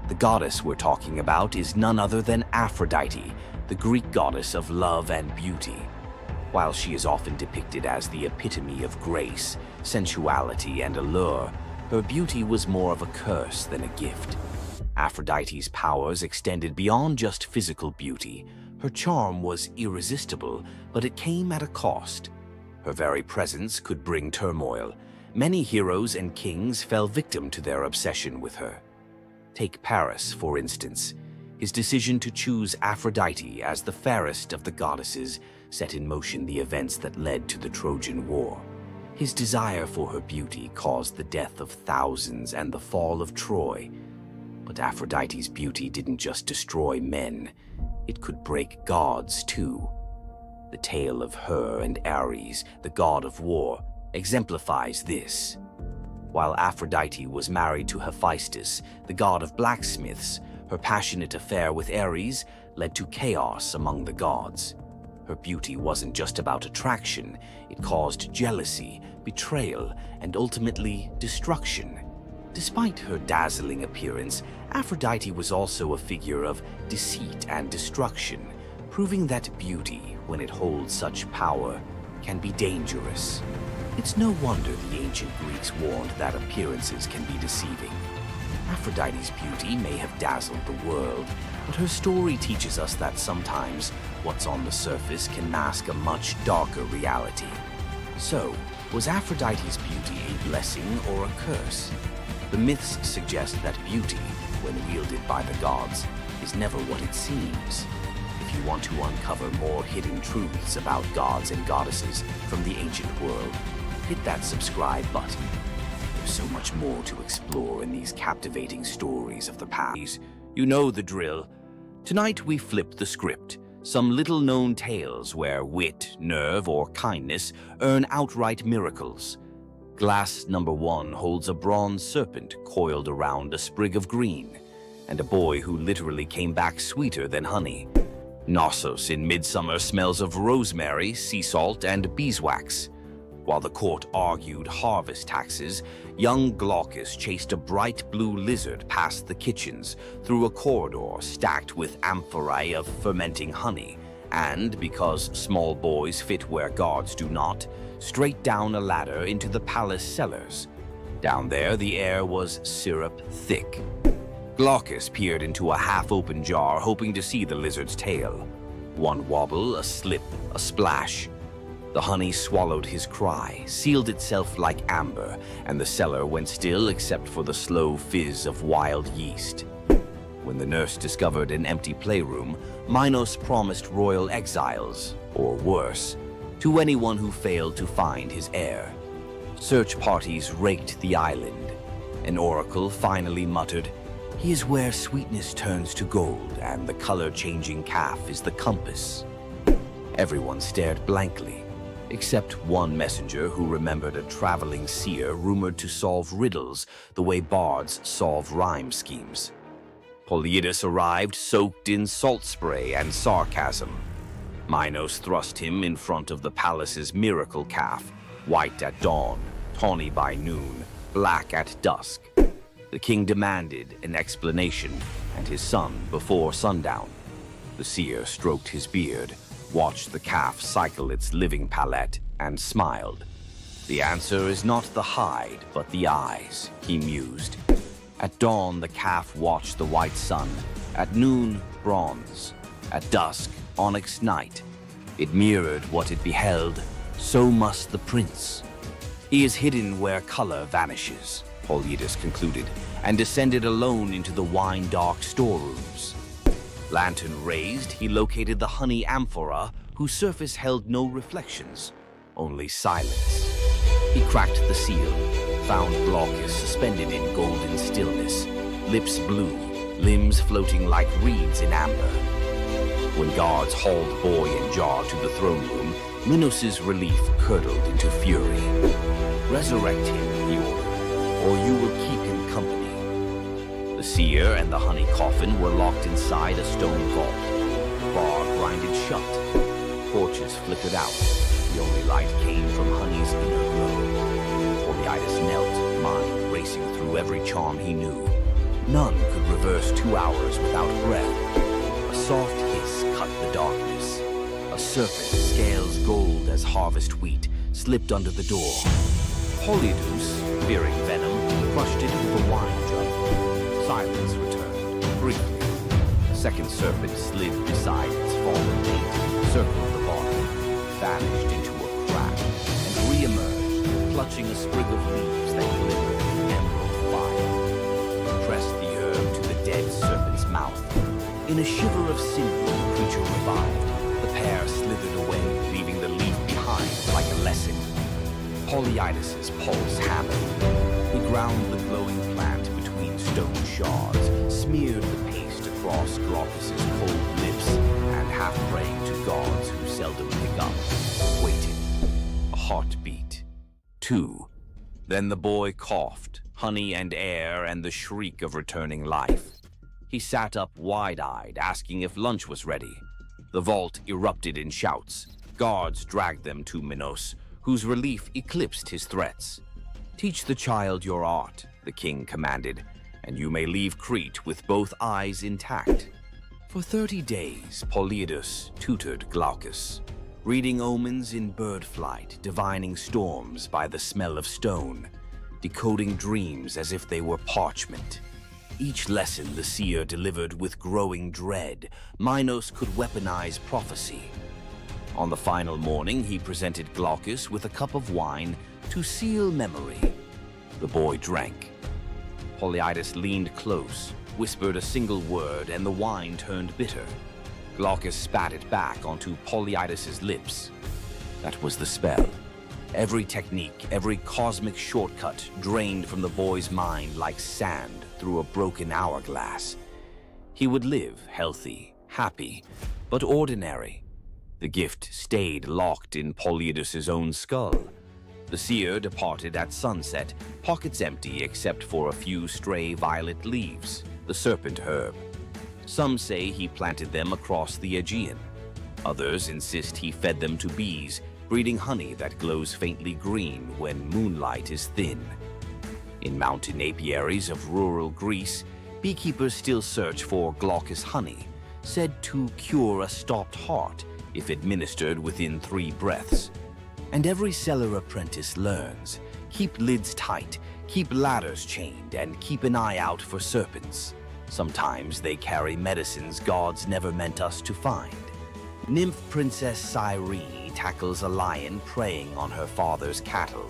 The goddess we're talking about is none other than Aphrodite, the Greek goddess of love and beauty. While she is often depicted as the epitome of grace, sensuality, and allure, her beauty was more of a curse than a gift. Aphrodite's powers extended beyond just physical beauty. Her charm was irresistible, but it came at a cost. Her very presence could bring turmoil. Many heroes and kings fell victim to their obsession with her. Take Paris, for instance. His decision to choose Aphrodite as the fairest of the goddesses set in motion the events that led to the Trojan War. His desire for her beauty caused the death of thousands and the fall of Troy. But Aphrodite's beauty didn't just destroy men, it could break gods too. The tale of her and Ares, the god of war, exemplifies this. While Aphrodite was married to Hephaestus, the god of blacksmiths, her passionate affair with Ares led to chaos among the gods. Her beauty wasn't just about attraction, it caused jealousy, betrayal, and ultimately destruction. Despite her dazzling appearance, Aphrodite was also a figure of deceit and destruction, proving that beauty, when it holds such power, can be dangerous. It's no wonder the ancient Greeks warned that appearances can be deceiving. Aphrodite's beauty may have dazzled the world, but her story teaches us that sometimes what's on the surface can mask a much darker reality. So, was Aphrodite's beauty a blessing or a curse? The myths suggest that beauty, when wielded by the gods, is never what it seems. If you want to uncover more hidden truths about gods and goddesses from the ancient world, hit that subscribe button. There's so much more to explore in these captivating stories of the past. You know the drill. Tonight we flip the script. Some little-known tales where wit, nerve, or kindness earn outright miracles. Glass number 1 holds a bronze serpent coiled around a sprig of green, and a boy who literally came back sweeter than honey. Knossos in Midsummer smells of rosemary, sea salt, and beeswax. While the court argued harvest taxes, young Glaucus chased a bright blue lizard past the kitchens through a corridor stacked with amphorae of fermenting honey, and, because small boys fit where gods do not, straight down a ladder into the palace cellars. Down there, the air was syrup thick. Glaucus peered into a half-open jar, hoping to see the lizard's tail. One wobble, a slip, a splash. The honey swallowed his cry, sealed itself like amber, and the cellar went still except for the slow fizz of wild yeast. When the nurse discovered an empty playroom, Minos promised royal exiles, or worse, to anyone who failed to find his heir. Search parties raked the island. An oracle finally muttered, "He is where sweetness turns to gold, and the color-changing calf is the compass." Everyone stared blankly, except one messenger who remembered a traveling seer rumored to solve riddles the way bards solve rhyme schemes. Polyidus arrived soaked in salt spray and sarcasm. Minos thrust him in front of the palace's miracle calf, white at dawn, tawny by noon, black at dusk. The king demanded an explanation, and his son before sundown. The seer stroked his beard, watched the calf cycle its living palette, and smiled. "The answer is not the hide, but the eyes," he mused. At dawn, the calf watched the white sun. At noon, bronze. At dusk, onyx night. It mirrored what it beheld. So must the prince. "He is hidden where color vanishes," Polyidus concluded, and descended alone into the wine-dark storerooms. Lantern raised, he located the honey amphora, whose surface held no reflections, only silence. He cracked the seal, found Glaucus suspended in golden stillness, lips blue, limbs floating like reeds in amber. When guards hauled boy and jar to the throne room, Minos' relief curdled into fury. "Resurrect him," he ordered, "or you will keep him company." The seer and the honey coffin were locked inside a stone vault. Bar grinded shut. Torches flickered out. The only light came from honey's inner glow. Polyidus knelt, mind racing through every charm he knew. None could reverse 2 hours without breath. A soft hiss cut the darkness. A serpent, scales gold as harvest wheat, slipped under the door. Polyidus, fearing venom, crushed it with a wine jug. Silence returned, briefly. A second serpent slid beside its fallen mate, circled the bottom, vanished into a crack, and re-emerged, clutching a sprig of leaves that glimmered in emerald fire. Pressed the herb to the dead serpent's mouth. In a shiver of sinew, the creature revived. The pair slithered away, leaving the leaf behind like a lesson. Polyidus' pulse hammered. He ground the glowing plant between stone shards, smeared the paste across Glaucus' cold lips, and half praying to gods who seldom pick up, waited. A heartbeat. 2. Then the boy coughed, honey and air and the shriek of returning life. He sat up wide-eyed, asking if lunch was ready. The vault erupted in shouts. Guards dragged them to Minos, whose relief eclipsed his threats. "Teach the child your art," the king commanded, "and you may leave Crete with both eyes intact." For 30 days, Polyidus tutored Glaucus. reading omens in bird flight, divining storms by the smell of stone, decoding dreams as if they were parchment. Each lesson the seer delivered with growing dread, Minos could weaponize prophecy. On the final morning, he presented Glaucus with a cup of wine to seal memory. The boy drank. Polyidus leaned close, whispered a single word, and the wine turned bitter. Glaucus spat it back onto Polyidus's lips. That was the spell. Every technique, every cosmic shortcut drained from the boy's mind like sand through a broken hourglass. He would live healthy, happy, but ordinary. The gift stayed locked in Polyidus's own skull. The seer departed at sunset, pockets empty except for a few stray violet leaves, the serpent herb. Some say he planted them across the Aegean. Others insist he fed them to bees, breeding honey that glows faintly green when moonlight is thin. In mountain apiaries of rural Greece, beekeepers still search for Glaucus honey, said to cure a stopped heart if administered within 3 breaths. And every cellar apprentice learns, keep lids tight, keep ladders chained, and keep an eye out for serpents. Sometimes they carry medicines gods never meant us to find. Nymph Princess Cyrene tackles a lion preying on her father's cattle.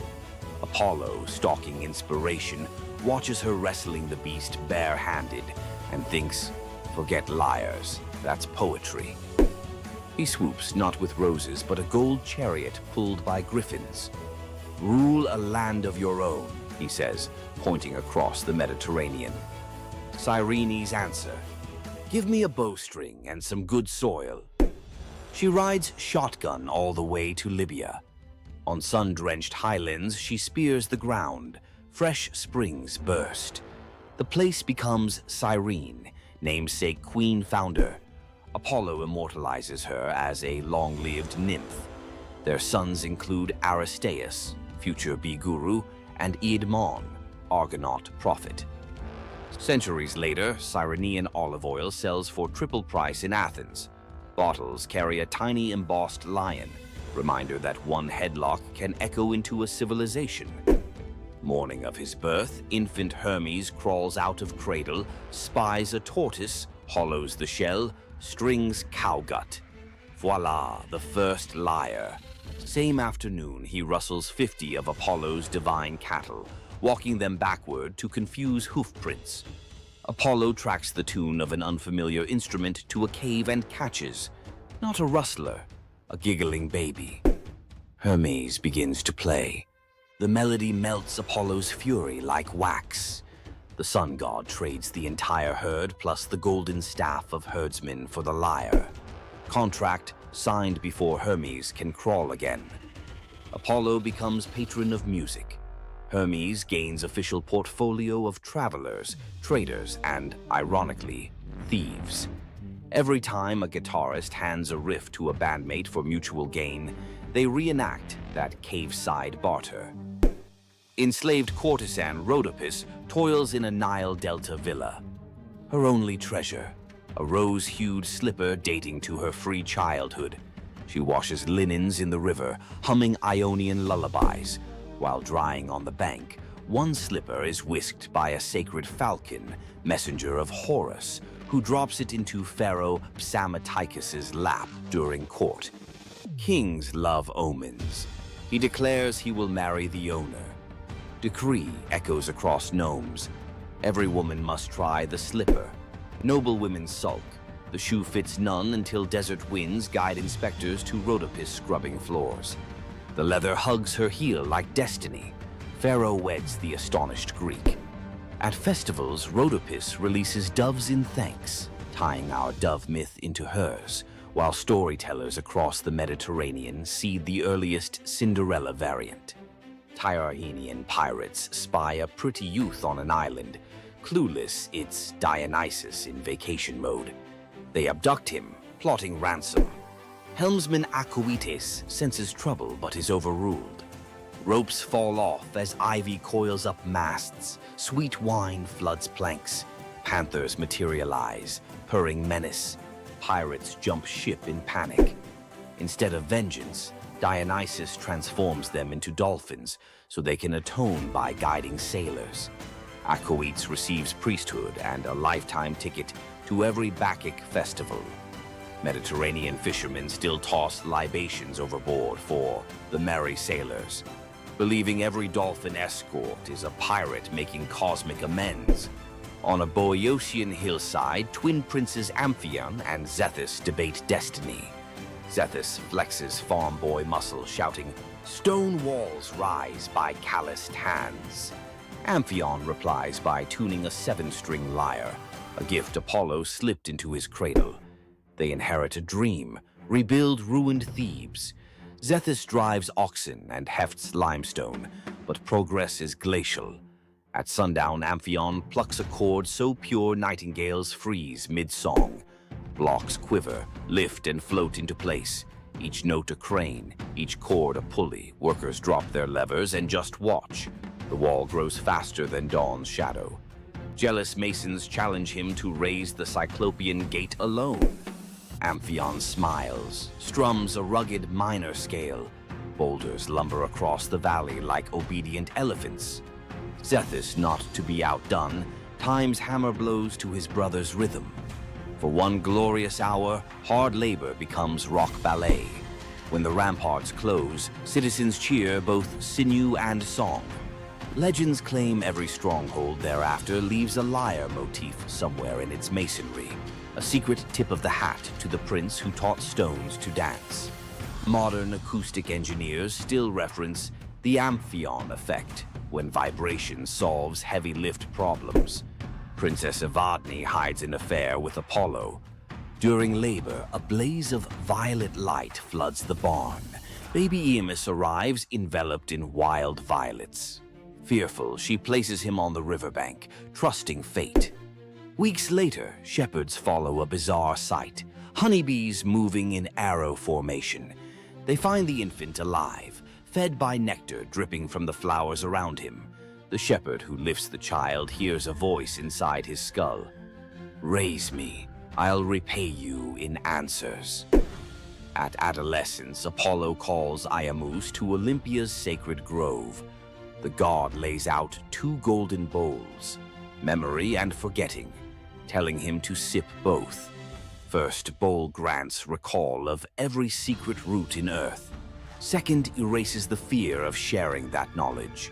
Apollo, stalking inspiration, watches her wrestling the beast bare-handed and thinks, forget liars, that's poetry. He swoops not with roses but a gold chariot pulled by griffins. Rule a land of your own, he says, pointing across the Mediterranean. Cyrene's answer, give me a bowstring and some good soil. She rides shotgun all the way to Libya. On sun-drenched highlands, she spears the ground. Fresh springs burst. The place becomes Cyrene, namesake queen founder. Apollo immortalizes her as a long-lived nymph. Their sons include Aristaeus, future bee guru, and Eadmon, Argonaut prophet. Centuries later, Cyrenean olive oil sells for triple price in Athens. Bottles carry a tiny embossed lion, reminder that one headlock can echo into a civilization. Morning of his birth, infant Hermes crawls out of cradle, spies a tortoise, hollows the shell, strings cowgut. Voila, the first lyre. Same afternoon, he rustles 50 of Apollo's divine cattle, walking them backward to confuse hoofprints. Apollo tracks the tune of an unfamiliar instrument to a cave and catches, not a rustler, a giggling baby. Hermes begins to play. The melody melts Apollo's fury like wax. The sun god trades the entire herd plus the golden staff of herdsmen for the lyre. Contract signed before Hermes can crawl again. Apollo becomes patron of music. Hermes gains official portfolio of travelers, traders, and, ironically, thieves. Every time a guitarist hands a riff to a bandmate for mutual gain, they reenact that cave-side barter. Enslaved courtesan Rhodopis toils in a Nile Delta villa. Her only treasure, a rose-hued slipper dating to her free childhood. She washes linens in the river, humming Ionian lullabies. While drying on the bank, one slipper is whisked by a sacred falcon, messenger of Horus, who drops it into Pharaoh Psamatechus's lap during court. Kings love omens. He declares he will marry the owner. Decree echoes across gnomes. Every woman must try the slipper. Noble women sulk. The shoe fits none until desert winds guide inspectors to Rhodopis scrubbing floors. The leather hugs her heel like destiny. Pharaoh weds the astonished Greek. At festivals, Rhodopis releases doves in thanks, tying our dove myth into hers, while storytellers across the Mediterranean seed the earliest Cinderella variant. Tyrrhenian pirates spy a pretty youth on an island. Clueless, it's Dionysus in vacation mode. They abduct him, plotting ransom. Helmsman Acoetes senses trouble but is overruled. Ropes fall off as ivy coils up masts. Sweet wine floods planks. Panthers materialize, purring menace. Pirates jump ship in panic. Instead of vengeance, Dionysus transforms them into dolphins so they can atone by guiding sailors. Acoetes receives priesthood and a lifetime ticket to every Bacchic festival. Mediterranean fishermen still toss libations overboard for the merry sailors, believing every dolphin escort is a pirate making cosmic amends. On a Boeotian hillside, twin princes Amphion and Zethus debate destiny. Zethus flexes farm boy muscle, shouting, "Stone walls rise by calloused hands." Amphion replies by tuning a 7-string lyre, a gift Apollo slipped into his cradle. They inherit a dream, rebuild ruined Thebes. Zethus drives oxen and hefts limestone, but progress is glacial. At sundown, Amphion plucks a chord so pure nightingales freeze mid-song. Blocks quiver, lift and float into place. Each note a crane, each chord a pulley. Workers drop their levers and just watch. The wall grows faster than dawn's shadow. Jealous masons challenge him to raise the Cyclopean gate alone. Amphion smiles, strums a rugged minor scale. Boulders lumber across the valley like obedient elephants. Zethus, not to be outdone, times hammer blows to his brother's rhythm. For one glorious hour, hard labor becomes rock ballet. When the ramparts close, citizens cheer both sinew and song. Legends claim every stronghold thereafter leaves a lyre motif somewhere in its masonry, a secret tip of the hat to the prince who taught stones to dance. Modern acoustic engineers still reference the Amphion effect when vibration solves heavy lift problems. Princess Evadne hides an affair with Apollo. During labor, a blaze of violet light floods the barn. Baby Eamus arrives enveloped in wild violets. Fearful, she places him on the riverbank, trusting fate. Weeks later, shepherds follow a bizarre sight. Honeybees moving in arrow formation. They find the infant alive, fed by nectar dripping from the flowers around him. The shepherd who lifts the child hears a voice inside his skull. "Raise me, I'll repay you in answers." At adolescence, Apollo calls Iamus to Olympia's sacred grove. The god lays out 2 golden bowls, memory and forgetting, telling him to sip both. First bowl grants recall of every secret root in earth. Second erases the fear of sharing that knowledge.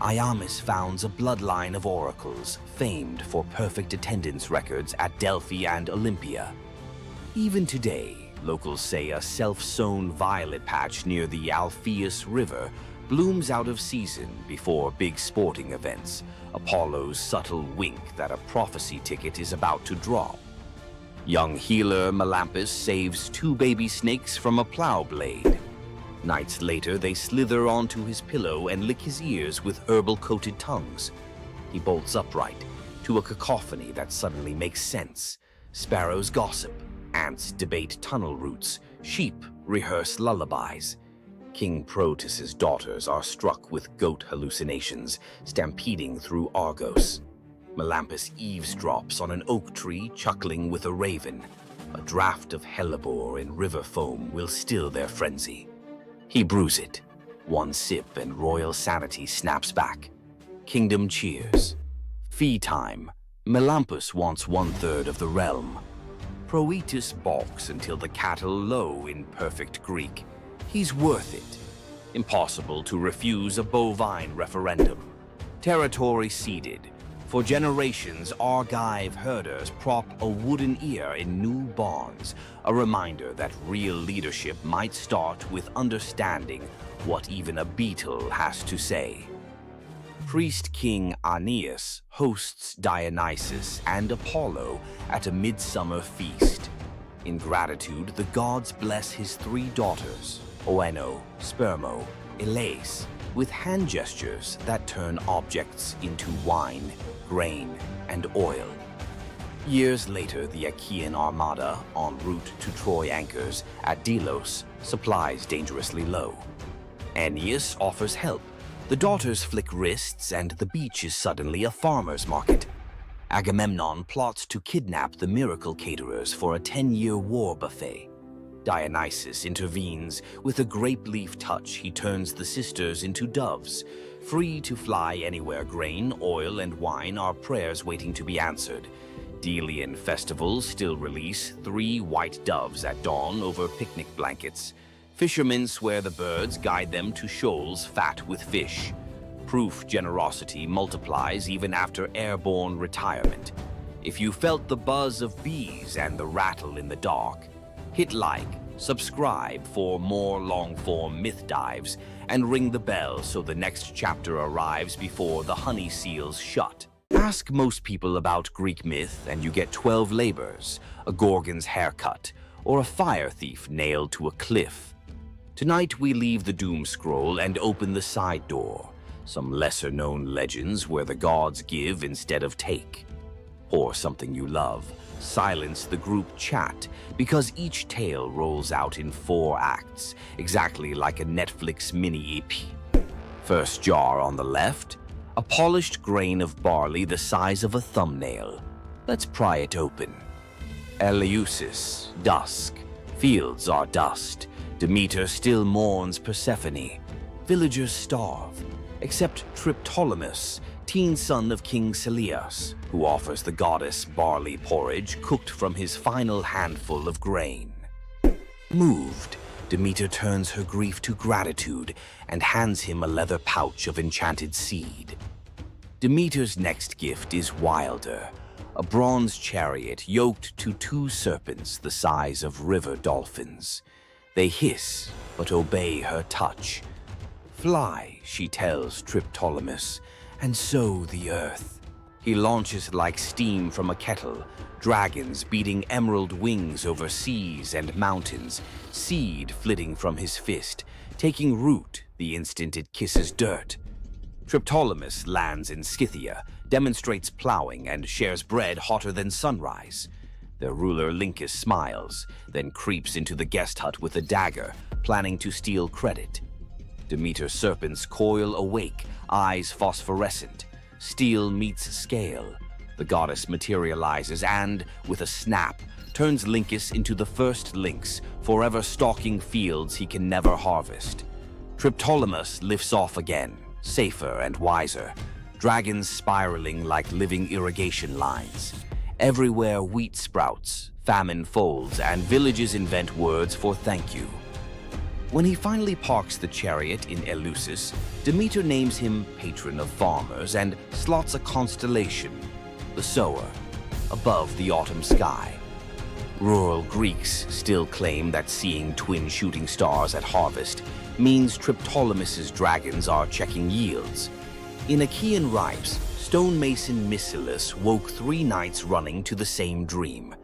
Iamus founds a bloodline of oracles, famed for perfect attendance records at Delphi and Olympia. Even today, locals say a self-sown violet patch near the Alpheus River blooms out of season before big sporting events, Apollo's subtle wink that a prophecy ticket is about to drop. Young healer Melampus saves 2 baby snakes from a plow blade. Nights later, they slither onto his pillow and lick his ears with herbal-coated tongues. He bolts upright to a cacophony that suddenly makes sense. Sparrows gossip, ants debate tunnel routes, sheep rehearse lullabies. King Protus's daughters are struck with goat hallucinations, stampeding through Argos. Melampus eavesdrops on an oak tree, chuckling with a raven. A draught of hellebore in river foam will still their frenzy. He brews it. 1 sip and royal sanity snaps back. Kingdom cheers. Fee time. Melampus wants 1/3 of the realm. Proetus balks until the cattle low in perfect Greek. He's worth it. Impossible to refuse a bovine referendum. Territory ceded. For generations, Argive herders prop a wooden ear in new barns, a reminder that real leadership might start with understanding what even a beetle has to say. Priest King Aeneas hosts Dionysus and Apollo at a midsummer feast. In gratitude, the gods bless his 3 daughters, Oeno, Spermo, Elais, with hand gestures that turn objects into wine, grain, and oil. Years later, the Achaean armada, en route to Troy anchors at Delos, supplies dangerously low. Aeneas offers help. The daughters flick wrists, and the beach is suddenly a farmer's market. Agamemnon plots to kidnap the miracle caterers for a 10-year war buffet. Dionysus intervenes. With a grape leaf touch, he turns the sisters into doves, free to fly anywhere. Grain, oil, and wine are prayers waiting to be answered. Delian festivals still release 3 white doves at dawn over picnic blankets. Fishermen swear the birds guide them to shoals fat with fish. Proof generosity multiplies even after airborne retirement. If you felt the buzz of bees and the rattle in the dark, hit like, subscribe for more long-form myth dives, and ring the bell so the next chapter arrives before the honey seals shut. Ask most people about Greek myth and you get 12 labors, a Gorgon's haircut, or a fire thief nailed to a cliff. Tonight we leave the doom scroll and open the side door. Some lesser-known legends where the gods give instead of take. Or something you love. Silence the group chat, because each tale rolls out in 4 acts, exactly like a Netflix mini-EP. First jar on the left, a polished grain of barley the size of a thumbnail. Let's pry it open. Eleusis, dusk. Fields are dust. Demeter still mourns Persephone. Villagers starve, except Triptolemus, teen son of King Celeus, who offers the goddess barley porridge cooked from his final handful of grain. Moved, Demeter turns her grief to gratitude and hands him a leather pouch of enchanted seed. Demeter's next gift is wilder, a bronze chariot yoked to 2 serpents the size of river dolphins. They hiss, but obey her touch. Fly, she tells Triptolemus, and sow the earth. He launches like steam from a kettle, dragons beating emerald wings over seas and mountains, seed flitting from his fist, taking root the instant it kisses dirt. Triptolemus lands in Scythia, demonstrates plowing, and shares bread hotter than sunrise. Their ruler Lincus smiles, then creeps into the guest hut with a dagger, planning to steal credit. Demeter's serpents coil awake, eyes phosphorescent. Steel meets scale. The goddess materializes and, with a snap, turns Lincus into the first lynx, forever stalking fields he can never harvest. Triptolemus lifts off again, safer and wiser. Dragons spiraling like living irrigation lines. Everywhere wheat sprouts, famine folds, and villages invent words for thank you. When he finally parks the chariot in Eleusis, Demeter names him patron of farmers and slots a constellation, the sower, above the autumn sky. Rural Greeks still claim that seeing twin shooting stars at harvest means Triptolemus's dragons are checking yields. In Achaean ripes, stonemason Mycilus woke 3 nights running to the same dream.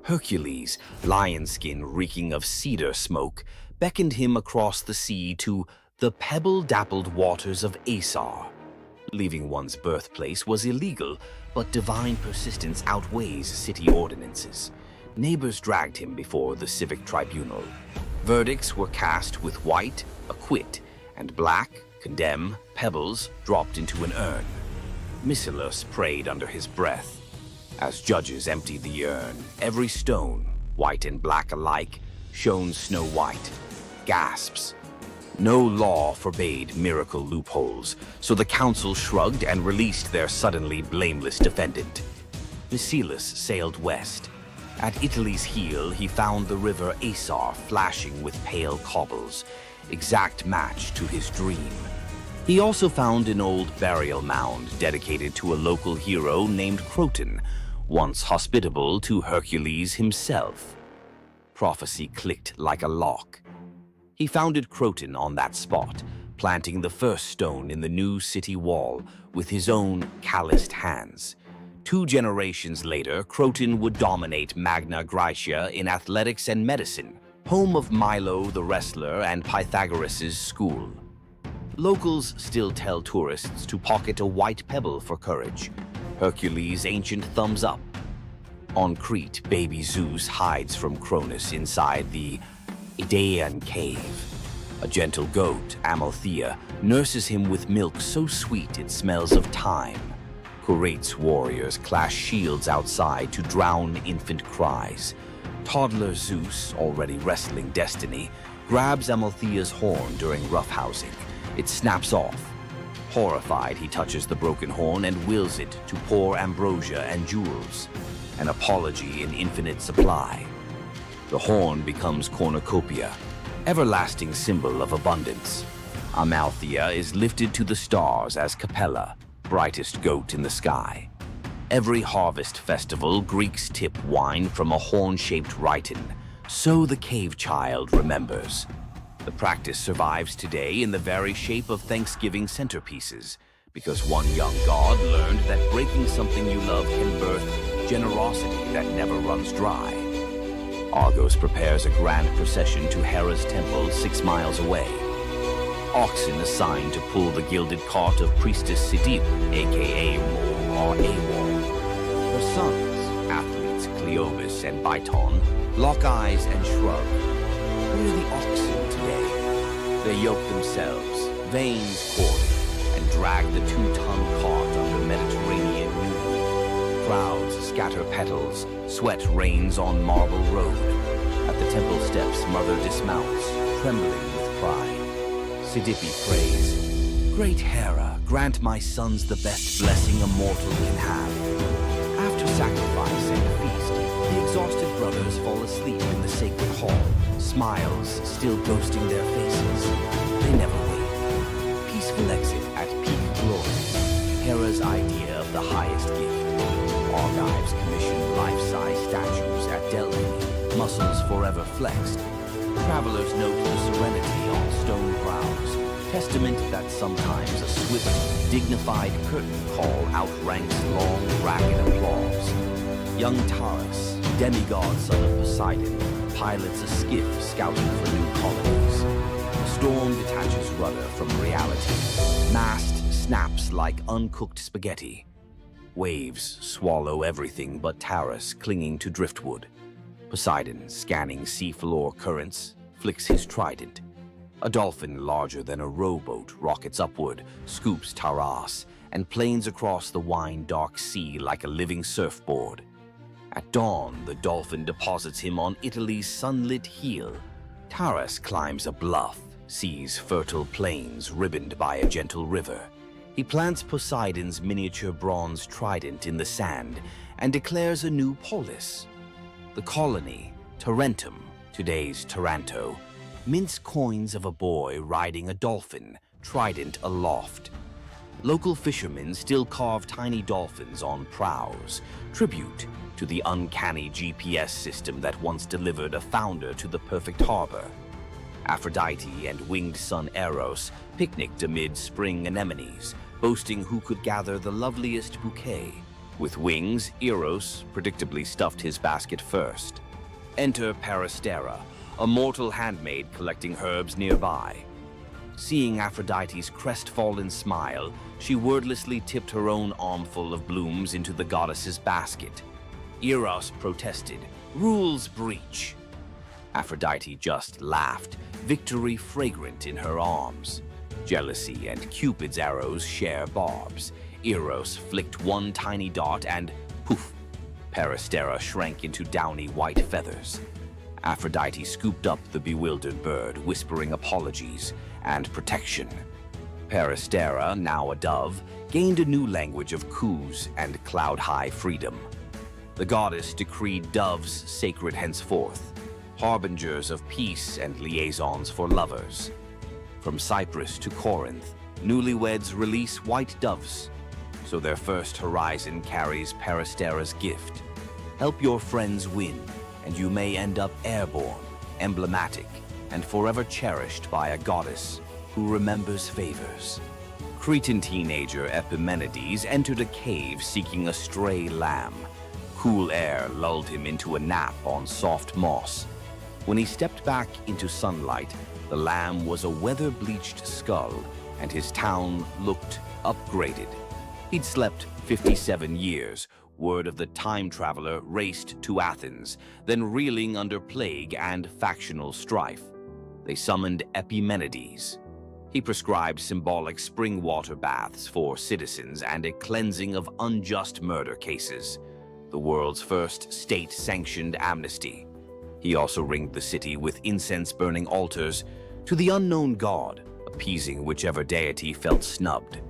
Hercules, lion skin reeking of cedar smoke, beckoned him across the sea to the pebble-dappled waters of Asar. Leaving one's birthplace was illegal, but divine persistence outweighs city ordinances. Neighbors dragged him before the civic tribunal. Verdicts were cast with white, acquit, and black, condemn, pebbles dropped into an urn. Mycilus prayed under his breath. As judges emptied the urn, every stone, white and black alike, shone snow white. Gasps. No law forbade miracle loopholes, so the council shrugged and released their suddenly blameless defendant. Mycilus sailed west. At Italy's heel, he found the river Asar flashing with pale cobbles, exact match to his dream. He also found an old burial mound dedicated to a local hero named Croton, once hospitable to Hercules himself. Prophecy clicked like a lock. He founded Croton on that spot, planting the first stone in the new city wall with his own calloused hands. 2 generations later, Croton would dominate Magna Graecia in athletics and medicine, home of Milo the wrestler and Pythagoras' school. Locals still tell tourists to pocket a white pebble for courage, Hercules' ancient thumbs up. On Crete, baby Zeus hides from Cronus inside the Idaean cave. A gentle goat, Amalthea, nurses him with milk so sweet it smells of thyme. Curate's warriors clash shields outside to drown infant cries. Toddler Zeus, already wrestling destiny, grabs Amalthea's horn during roughhousing. It snaps off. Horrified, he touches the broken horn and wills it to pour ambrosia and jewels, an apology in infinite supply. The horn becomes cornucopia, everlasting symbol of abundance. Amalthea is lifted to the stars as Capella, brightest goat in the sky. Every harvest festival, Greeks tip wine from a horn-shaped rhyton, so the cave child remembers. The practice survives today in the very shape of Thanksgiving centerpieces, because one young god learned that breaking something you love can birth generosity that never runs dry. Argos prepares a grand procession to Hera's temple 6 miles away. Oxen assigned to pull the gilded cart of priestess Sidip, aka Mol or Awol. Her sons, athletes Cleobis and Biton, lock eyes and shrug. Where are the oxen today? They yoke themselves, veins corded, and drag the 2-ton cart under Mediterranean noon. Crowds scatter petals, sweat rains on marble road. At the temple steps, mother dismounts, trembling with pride. Sidippe prays, "Great Hera, grant my sons the best blessing a mortal can have." After sacrifice and feast, the exhausted brothers fall asleep in the sacred hall, smiles still ghosting their faces. They never wake. Peaceful exit at peak glory, Hera's idea of the highest gift. Argives commission life-size statues at Delphi, muscles forever flexed. Travelers note the serenity on stone brows, testament that sometimes a swift, dignified curtain call outranks long, ragged applause. Young Taurus, demigod son of Poseidon, pilots a skiff scouting for new colonies. The storm detaches rudder from reality. Mast snaps like uncooked spaghetti. Waves swallow everything but Taurus clinging to driftwood. Poseidon, scanning seafloor currents, flicks his trident. A dolphin larger than a rowboat rockets upward, scoops Taras, and planes across the wine-dark sea like a living surfboard. At dawn, the dolphin deposits him on Italy's sunlit heel. Taras climbs a bluff, sees fertile plains ribboned by a gentle river. He plants Poseidon's miniature bronze trident in the sand and declares a new polis. The colony, Tarentum, today's Taranto, mints coins of a boy riding a dolphin, trident aloft. Local fishermen still carve tiny dolphins on prows, tribute to the uncanny GPS system that once delivered a founder to the perfect harbor. Aphrodite and winged son Eros picnicked amid spring anemones, boasting who could gather the loveliest bouquet. With wings, Eros predictably stuffed his basket first. Enter Peristera, a mortal handmaid collecting herbs nearby. Seeing Aphrodite's crestfallen smile, she wordlessly tipped her own armful of blooms into the goddess's basket. Eros protested, "Rules breach." Aphrodite just laughed, victory fragrant in her arms. Jealousy and Cupid's arrows share barbs. Eros flicked one tiny dart and poof, Peristera shrank into downy white feathers. Aphrodite scooped up the bewildered bird, whispering apologies and protection. Peristera, now a dove, gained a new language of coos and cloud-high freedom. The goddess decreed doves sacred henceforth, harbingers of peace and liaisons for lovers. From Cyprus to Corinth, newlyweds release white doves, so their first horizon carries Peristera's gift. Help your friends win, and you may end up airborne, emblematic, and forever cherished by a goddess who remembers favors. Cretan teenager Epimenides entered a cave seeking a stray lamb. Cool air lulled him into a nap on soft moss. When he stepped back into sunlight, the lamb was a weather-bleached skull, and his town looked upgraded. He'd slept 57 years. Word of the time traveler raced to Athens, then reeling under plague and factional strife. They summoned Epimenides. He prescribed symbolic spring water baths for citizens and a cleansing of unjust murder cases. The world's first state-sanctioned amnesty. He also ringed the city with incense-burning altars to the unknown god, appeasing whichever deity felt snubbed.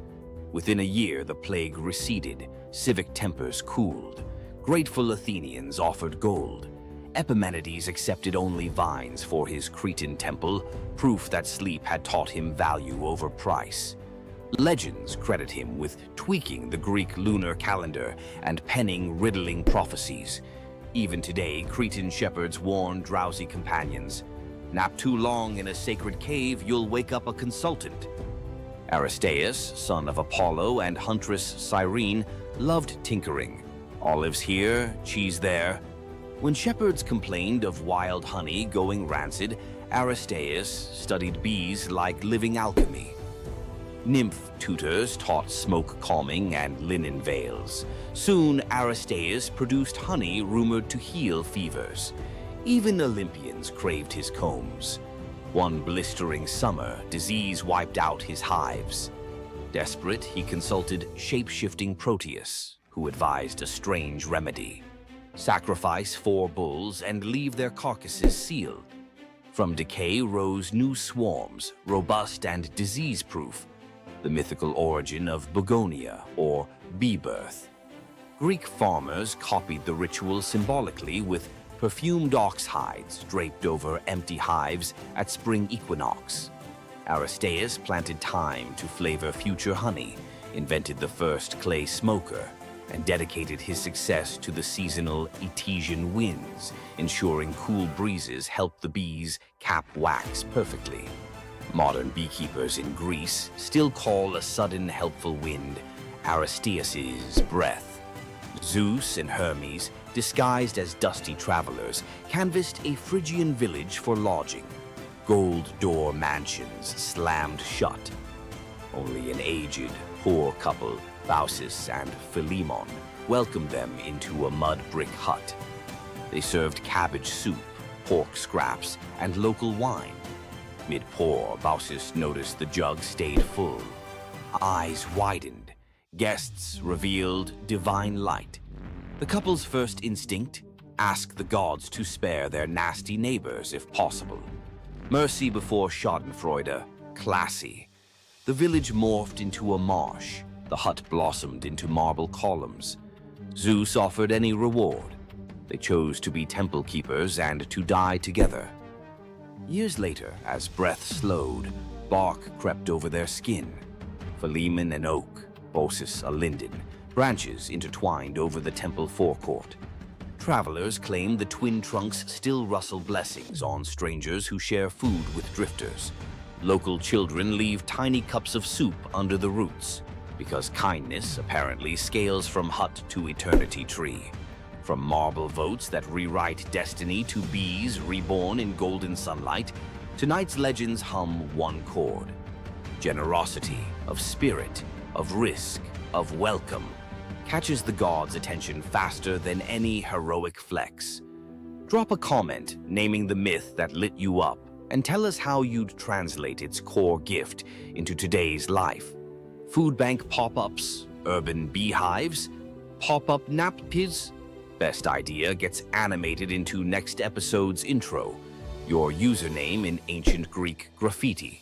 Within a year, the plague receded, civic tempers cooled. Grateful Athenians offered gold. Epimenides accepted only vines for his Cretan temple, proof that sleep had taught him value over price. Legends credit him with tweaking the Greek lunar calendar and penning riddling prophecies. Even today, Cretan shepherds warn drowsy companions. Nap too long in a sacred cave, you'll wake up a consultant. Aristaeus, son of Apollo and huntress Cyrene, loved tinkering. Olives here, cheese there. When shepherds complained of wild honey going rancid, Aristaeus studied bees like living alchemy. Nymph tutors taught smoke calming and linen veils. Soon, Aristaeus produced honey rumored to heal fevers. Even Olympians craved his combs. One blistering summer, disease wiped out his hives. Desperate, he consulted shape-shifting Proteus, who advised a strange remedy. Sacrifice 4 bulls and leave their carcasses sealed. From decay rose new swarms, robust and disease-proof, the mythical origin of begonia, or bee birth. Greek farmers copied the ritual symbolically with perfumed ox hides draped over empty hives at spring equinox. Aristaeus planted thyme to flavor future honey, invented the first clay smoker, and dedicated his success to the seasonal Etesian winds, ensuring cool breezes helped the bees cap wax perfectly. Modern beekeepers in Greece still call a sudden helpful wind Aristaeus's breath. Zeus and Hermes, disguised as dusty travelers, canvassed a Phrygian village for lodging. Gold door mansions slammed shut. Only an aged, poor couple, Baucis and Philemon, welcomed them into a mud brick hut. They served cabbage soup, pork scraps, and local wine. Mid-pour, Baucis noticed the jug stayed full. Eyes widened. Guests revealed divine light. The couple's first instinct? Ask the gods to spare their nasty neighbors if possible. Mercy before schadenfreude, classy. The village morphed into a marsh. The hut blossomed into marble columns. Zeus offered any reward. They chose to be temple keepers and to die together. Years later, as breath slowed, bark crept over their skin. Philemon an oak, Baucis a linden, branches intertwined over the temple forecourt. Travelers claim the twin trunks still rustle blessings on strangers who share food with drifters. Local children leave tiny cups of soup under the roots, because kindness apparently scales from hut to eternity tree. From marble votes that rewrite destiny to bees reborn in golden sunlight, tonight's legends hum one chord. Generosity, of spirit, of risk, of welcome, catches the gods' attention faster than any heroic flex. Drop a comment naming the myth that lit you up and tell us how you'd translate its core gift into today's life. Food bank pop-ups, urban beehives, pop-up nappies. Best idea gets animated into next episode's intro, your username in ancient Greek graffiti.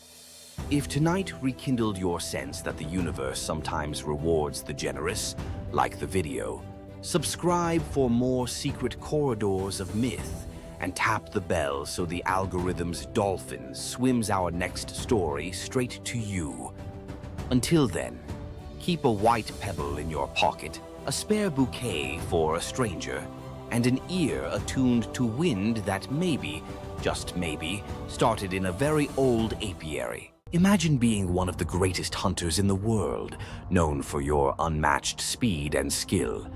If tonight rekindled your sense that the universe sometimes rewards the generous, like the video, subscribe for more secret corridors of myth and tap the bell so the algorithm's dolphin swims our next story straight to you. Until then, keep a white pebble in your pocket, a spare bouquet for a stranger, and an ear attuned to wind that maybe, just maybe, started in a very old apiary. Imagine being one of the greatest hunters in the world, known for your unmatched speed and skill.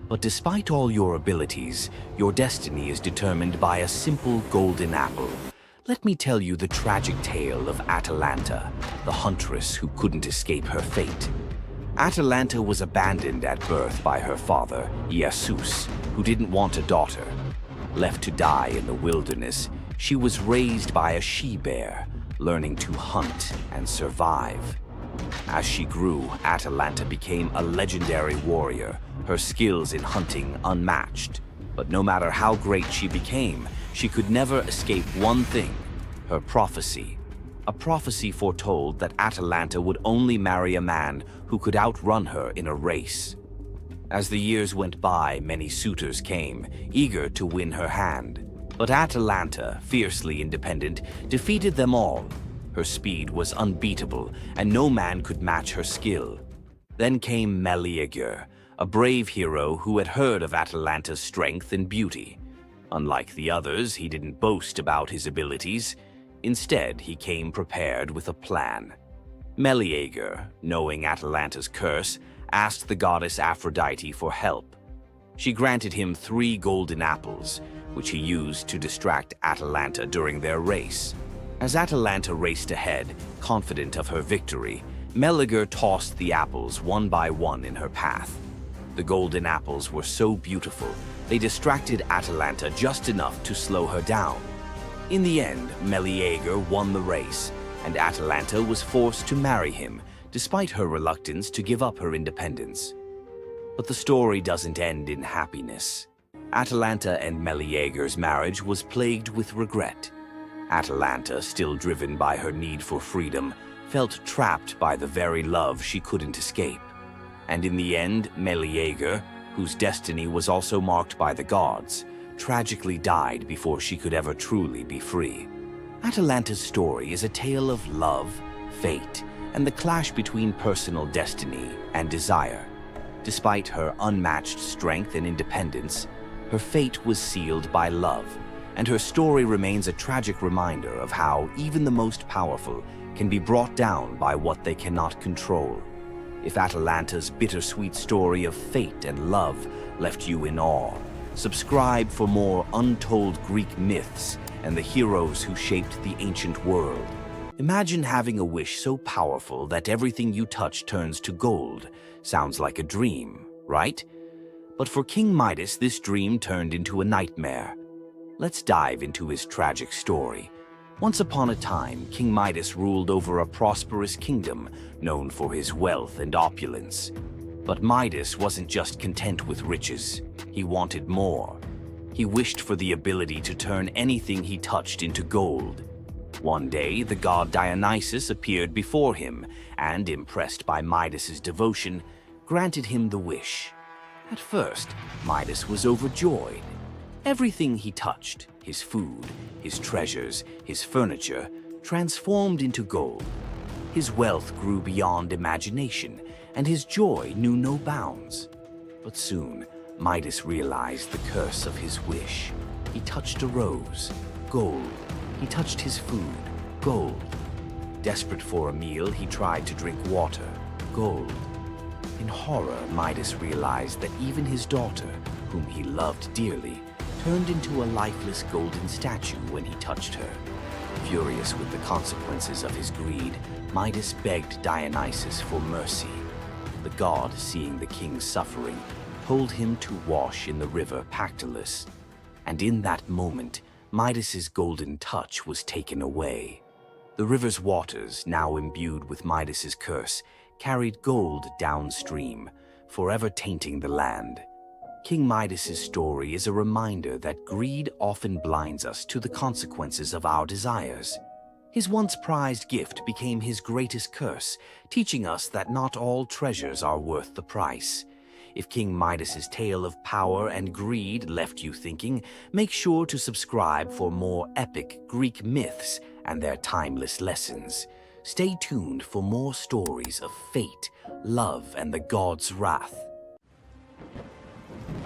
But despite all your abilities, your destiny is determined by a simple golden apple. Let me tell you the tragic tale of Atalanta, the huntress who couldn't escape her fate. Atalanta was abandoned at birth by her father, Zeus, who didn't want a daughter. Left to die in the wilderness, she was raised by a she-bear, learning to hunt and survive. As she grew, Atalanta became a legendary warrior, her skills in hunting unmatched. But no matter how great she became, she could never escape one thing: her prophecy. A prophecy foretold that Atalanta would only marry a man who could outrun her in a race. As the years went by, many suitors came, eager to win her hand. But Atalanta, fiercely independent, defeated them all. Her speed was unbeatable, and no man could match her skill. Then came Meleager, a brave hero who had heard of Atalanta's strength and beauty. Unlike the others, he didn't boast about his abilities. Instead, he came prepared with a plan. Meleager, knowing Atalanta's curse, asked the goddess Aphrodite for help. She granted him 3 golden apples, which he used to distract Atalanta during their race. As Atalanta raced ahead, confident of her victory, Meleager tossed the apples one by one in her path. The golden apples were so beautiful, they distracted Atalanta just enough to slow her down. In the end, Meleager won the race, and Atalanta was forced to marry him, despite her reluctance to give up her independence. But the story doesn't end in happiness. Atalanta and Meleager's marriage was plagued with regret. Atalanta, still driven by her need for freedom, felt trapped by the very love she couldn't escape. And in the end, Meleager, whose destiny was also marked by the gods, tragically died before she could ever truly be free. Atalanta's story is a tale of love, fate, and the clash between personal destiny and desire. Despite her unmatched strength and independence, her fate was sealed by love, and her story remains a tragic reminder of how even the most powerful can be brought down by what they cannot control. If Atalanta's bittersweet story of fate and love left you in awe, subscribe for more untold Greek myths and the heroes who shaped the ancient world. Imagine having a wish so powerful that everything you touch turns to gold. Sounds like a dream, right? But for King Midas, this dream turned into a nightmare. Let's dive into his tragic story. Once upon a time, King Midas ruled over a prosperous kingdom known for his wealth and opulence. But Midas wasn't just content with riches. He wanted more. He wished for the ability to turn anything he touched into gold. One day, the god Dionysus appeared before him and, impressed by Midas's devotion, granted him the wish. At first, Midas was overjoyed. Everything he touched, his food, his treasures, his furniture, transformed into gold. His wealth grew beyond imagination, and his joy knew no bounds. But soon, Midas realized the curse of his wish. He touched a rose, gold. He touched his food, gold. Desperate for a meal, he tried to drink water, gold. In horror, Midas realized that even his daughter, whom he loved dearly, turned into a lifeless golden statue when he touched her. Furious with the consequences of his greed, Midas begged Dionysus for mercy. The god, seeing the king's suffering, told him to wash in the river Pactolus. And in that moment, Midas's golden touch was taken away. The river's waters, now imbued with Midas's curse, carried gold downstream, forever tainting the land. King Midas's story is a reminder that greed often blinds us to the consequences of our desires. His once prized gift became his greatest curse, teaching us that not all treasures are worth the price. If King Midas's tale of power and greed left you thinking, make sure to subscribe for more epic Greek myths and their timeless lessons. Stay tuned for more stories of fate, love, and the gods' wrath.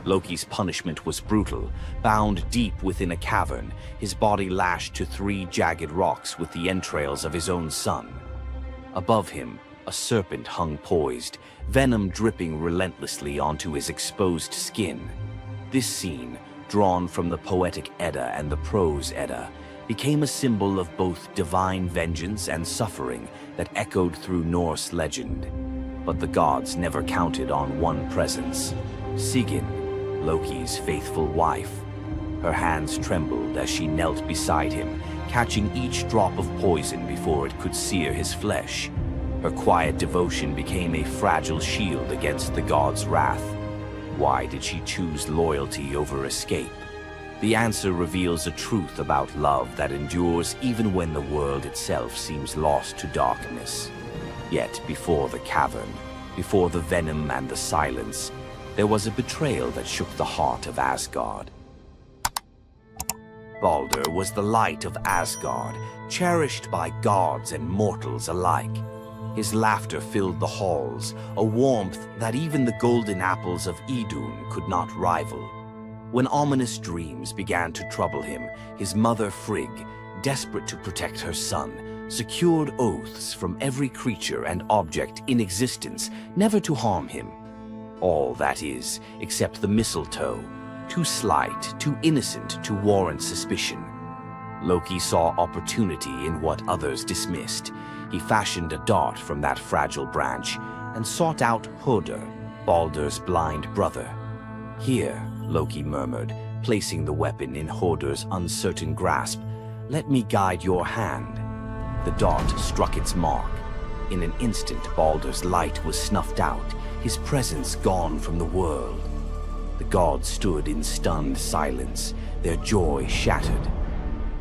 Loki's punishment was brutal. Bound deep within a cavern, his body lashed to 3 jagged rocks with the entrails of his own son. Above him, a serpent hung poised, venom dripping relentlessly onto his exposed skin. This scene, drawn from the poetic Edda and the prose Edda, became a symbol of both divine vengeance and suffering that echoed through Norse legend. But the gods never counted on one presence: Sigyn, Loki's faithful wife. Her hands trembled as she knelt beside him, catching each drop of poison before it could sear his flesh. Her quiet devotion became a fragile shield against the god's wrath. Why did she choose loyalty over escape? The answer reveals a truth about love that endures even when the world itself seems lost to darkness. Yet before the cavern, before the venom and the silence, there was a betrayal that shook the heart of Asgard. Balder was the light of Asgard, cherished by gods and mortals alike. His laughter filled the halls, a warmth that even the golden apples of Idun could not rival. When ominous dreams began to trouble him, his mother Frigg, desperate to protect her son, secured oaths from every creature and object in existence never to harm him. All, that is, except the mistletoe, too slight, too innocent to warrant suspicion. Loki saw opportunity in what others dismissed. He fashioned a dart from that fragile branch and sought out Hoder, Balder's blind brother. "Here," Loki murmured, placing the weapon in Hoder's uncertain grasp, "let me guide your hand." The dart struck its mark. In an instant, Balder's light was snuffed out, his presence gone from the world. The gods stood in stunned silence, their joy shattered.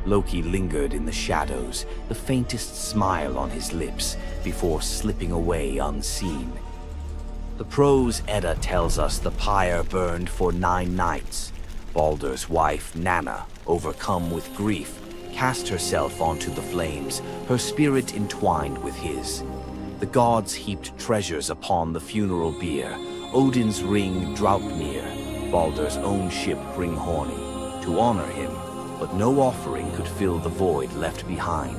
Loki lingered in the shadows, the faintest smile on his lips, before slipping away unseen. The prose Edda tells us the pyre burned for 9 nights. Balder's wife, Nanna, overcome with grief, cast herself onto the flames, her spirit entwined with his. The gods heaped treasures upon the funeral bier, Odin's ring Draupnir, Balder's own ship Hringhorni, to honor him, but no offering could fill the void left behind.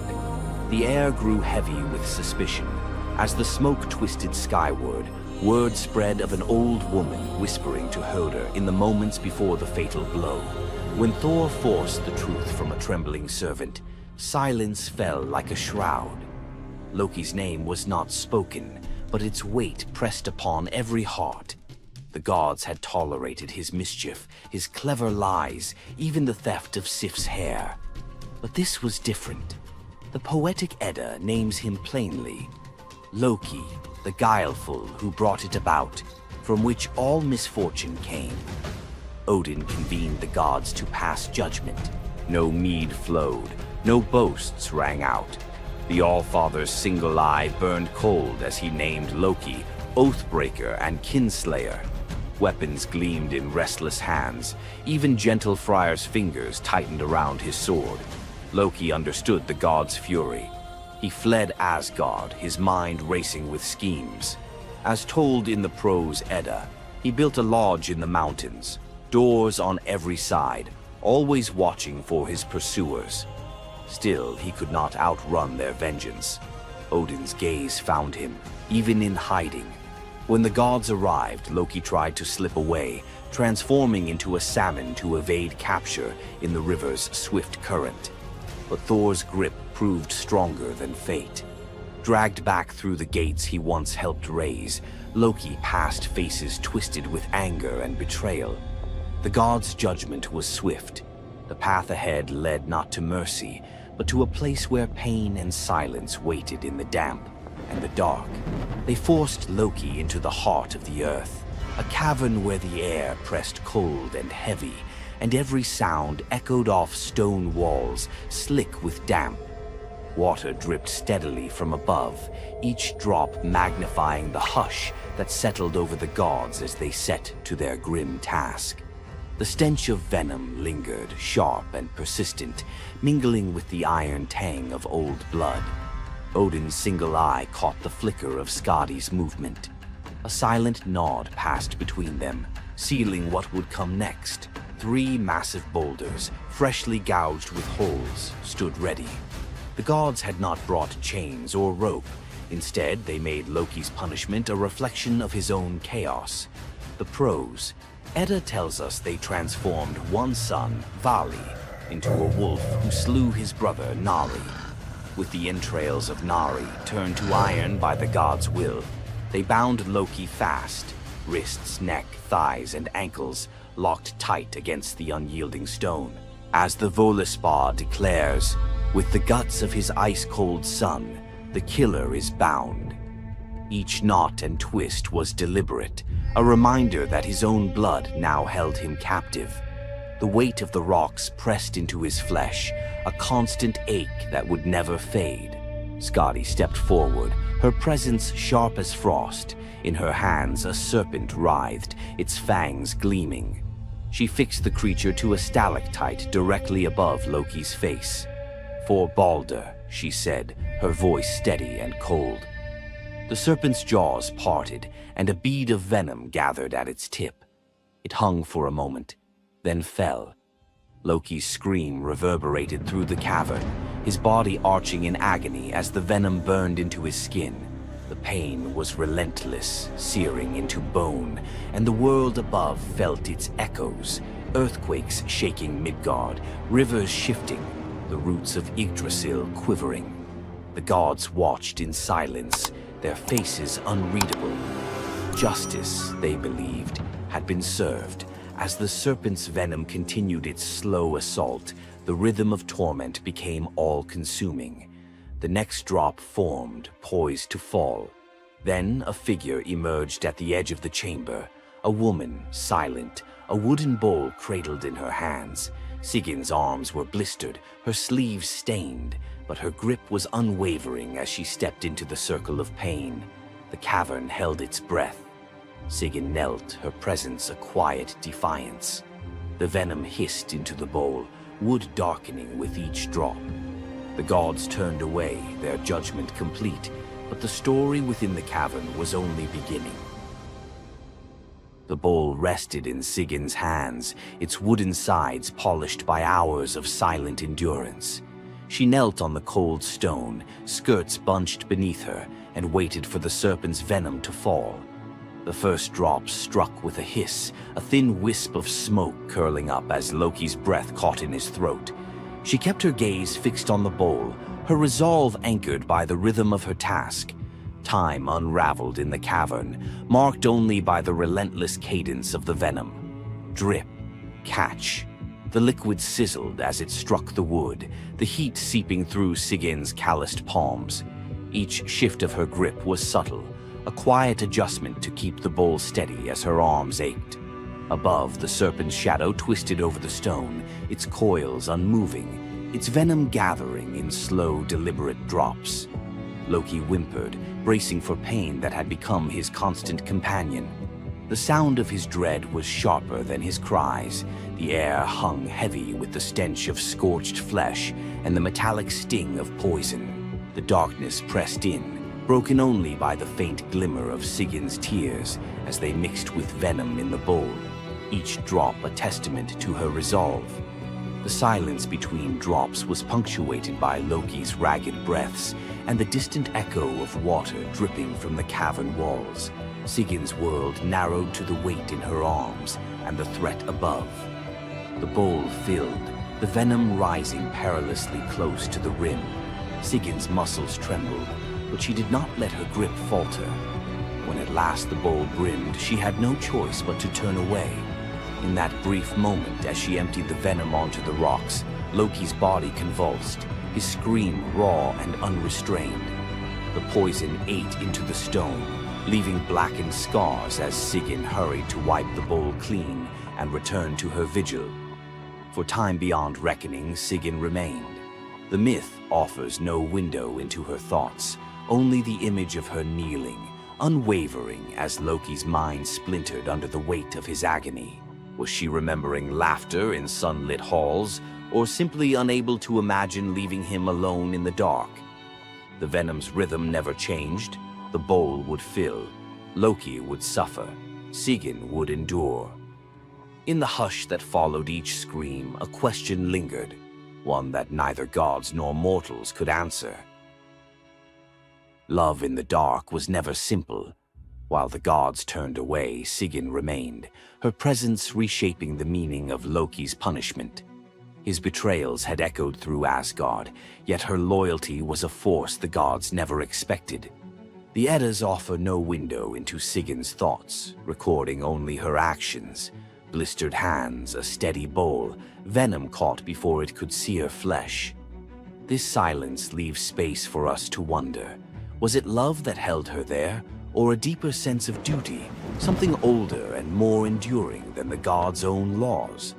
The air grew heavy with suspicion. As the smoke twisted skyward, word spread of an old woman whispering to Hoder in the moments before the fatal blow. When Thor forced the truth from a trembling servant, silence fell like a shroud. Loki's name was not spoken, but its weight pressed upon every heart. The gods had tolerated his mischief, his clever lies, even the theft of Sif's hair. But this was different. The poetic Edda names him plainly: Loki, the guileful who brought it about, from which all misfortune came. Odin convened the gods to pass judgment. No mead flowed, no boasts rang out. The Allfather's single eye burned cold as he named Loki Oathbreaker and Kinslayer. Weapons gleamed in restless hands. Even gentle Friar's fingers tightened around his sword. Loki understood the god's fury. He fled Asgard, his mind racing with schemes. As told in the prose Edda, he built a lodge in the mountains, doors on every side, always watching for his pursuers. Still, he could not outrun their vengeance. Odin's gaze found him, even in hiding. When the gods arrived, Loki tried to slip away, transforming into a salmon to evade capture in the river's swift current. But Thor's grip proved stronger than fate. Dragged back through the gates he once helped raise, Loki passed faces twisted with anger and betrayal. The gods' judgment was swift. The path ahead led not to mercy, but to a place where pain and silence waited in the damp and the dark. They forced Loki into the heart of the earth, a cavern where the air pressed cold and heavy, and every sound echoed off stone walls, slick with damp. Water dripped steadily from above, each drop magnifying the hush that settled over the gods as they set to their grim task. The stench of venom lingered, sharp and persistent, mingling with the iron tang of old blood. Odin's single eye caught the flicker of Skadi's movement. A silent nod passed between them, sealing what would come next. 3 massive boulders, freshly gouged with holes, stood ready. The gods had not brought chains or rope. Instead, they made Loki's punishment a reflection of his own chaos. The prose: Edda tells us they transformed one son, Vali, into a wolf who slew his brother, Nari. With the entrails of Nari turned to iron by the god's will, they bound Loki fast, wrists, neck, thighs, and ankles locked tight against the unyielding stone. As the Völuspá declares, with the guts of his ice-cold son, the killer is bound. Each knot and twist was deliberate, a reminder that his own blood now held him captive. The weight of the rocks pressed into his flesh, a constant ache that would never fade. Scotty stepped forward, her presence sharp as frost. In her hands, a serpent writhed, its fangs gleaming. She fixed the creature to a stalactite directly above Loki's face. "For Balder," she said, her voice steady and cold. The serpent's jaws parted, and a bead of venom gathered at its tip. It hung for a moment, then fell. Loki's scream reverberated through the cavern, his body arching in agony as the venom burned into his skin. The pain was relentless, searing into bone, and the world above felt its echoes, earthquakes shaking Midgard, rivers shifting, the roots of Yggdrasil quivering. The gods watched in silence, their faces unreadable. Justice, they believed, had been served. As the serpent's venom continued its slow assault, the rhythm of torment became all-consuming. The next drop formed, poised to fall. Then a figure emerged at the edge of the chamber, a woman, silent, a wooden bowl cradled in her hands. Sigin's arms were blistered, her sleeves stained, but her grip was unwavering as she stepped into the circle of pain. The cavern held its breath. Sigyn knelt, her presence a quiet defiance. The venom hissed into the bowl, wood darkening with each drop. The gods turned away, their judgment complete, but the story within the cavern was only beginning. The bowl rested in Sigyn's hands, its wooden sides polished by hours of silent endurance. She knelt on the cold stone, skirts bunched beneath her, and waited for the serpent's venom to fall. The first drop struck with a hiss, a thin wisp of smoke curling up as Loki's breath caught in his throat. She kept her gaze fixed on the bowl, her resolve anchored by the rhythm of her task. Time unraveled in the cavern, marked only by the relentless cadence of the venom. Drip, catch. The liquid sizzled as it struck the wood, the heat seeping through Sigyn's calloused palms. Each shift of her grip was subtle, a quiet adjustment to keep the bowl steady as her arms ached. Above, the serpent's shadow twisted over the stone, its coils unmoving, its venom gathering in slow, deliberate drops. Loki whimpered, bracing for pain that had become his constant companion. The sound of his dread was sharper than his cries. The air hung heavy with the stench of scorched flesh and the metallic sting of poison. The darkness pressed in, broken only by the faint glimmer of Sigyn's tears as they mixed with venom in the bowl, each drop a testament to her resolve. The silence between drops was punctuated by Loki's ragged breaths and the distant echo of water dripping from the cavern walls. Sigyn's world narrowed to the weight in her arms and the threat above. The bowl filled, the venom rising perilously close to the rim. Sigyn's muscles trembled, but she did not let her grip falter. When at last the bowl brimmed, she had no choice but to turn away. In that brief moment, as she emptied the venom onto the rocks, Loki's body convulsed, his scream raw and unrestrained. The poison ate into the stone, leaving blackened scars as Sigyn hurried to wipe the bowl clean and return to her vigil. For time beyond reckoning, Sigyn remained. The myth offers no window into her thoughts, only the image of her kneeling, unwavering as Loki's mind splintered under the weight of his agony. Was she remembering laughter in sunlit halls, or simply unable to imagine leaving him alone in the dark? The venom's rhythm never changed. The bowl would fill. Loki would suffer. Sigyn would endure. In the hush that followed each scream, a question lingered, one that neither gods nor mortals could answer. Love in the dark was never simple. While the gods turned away, Sigyn remained, her presence reshaping the meaning of Loki's punishment. His betrayals had echoed through Asgard, yet her loyalty was a force the gods never expected. The Eddas offer no window into Sigyn's thoughts, recording only her actions. Blistered hands, a steady bowl, venom caught before it could sear flesh. This silence leaves space for us to wonder. Was it love that held her there, or a deeper sense of duty, something older and more enduring than the gods' own laws?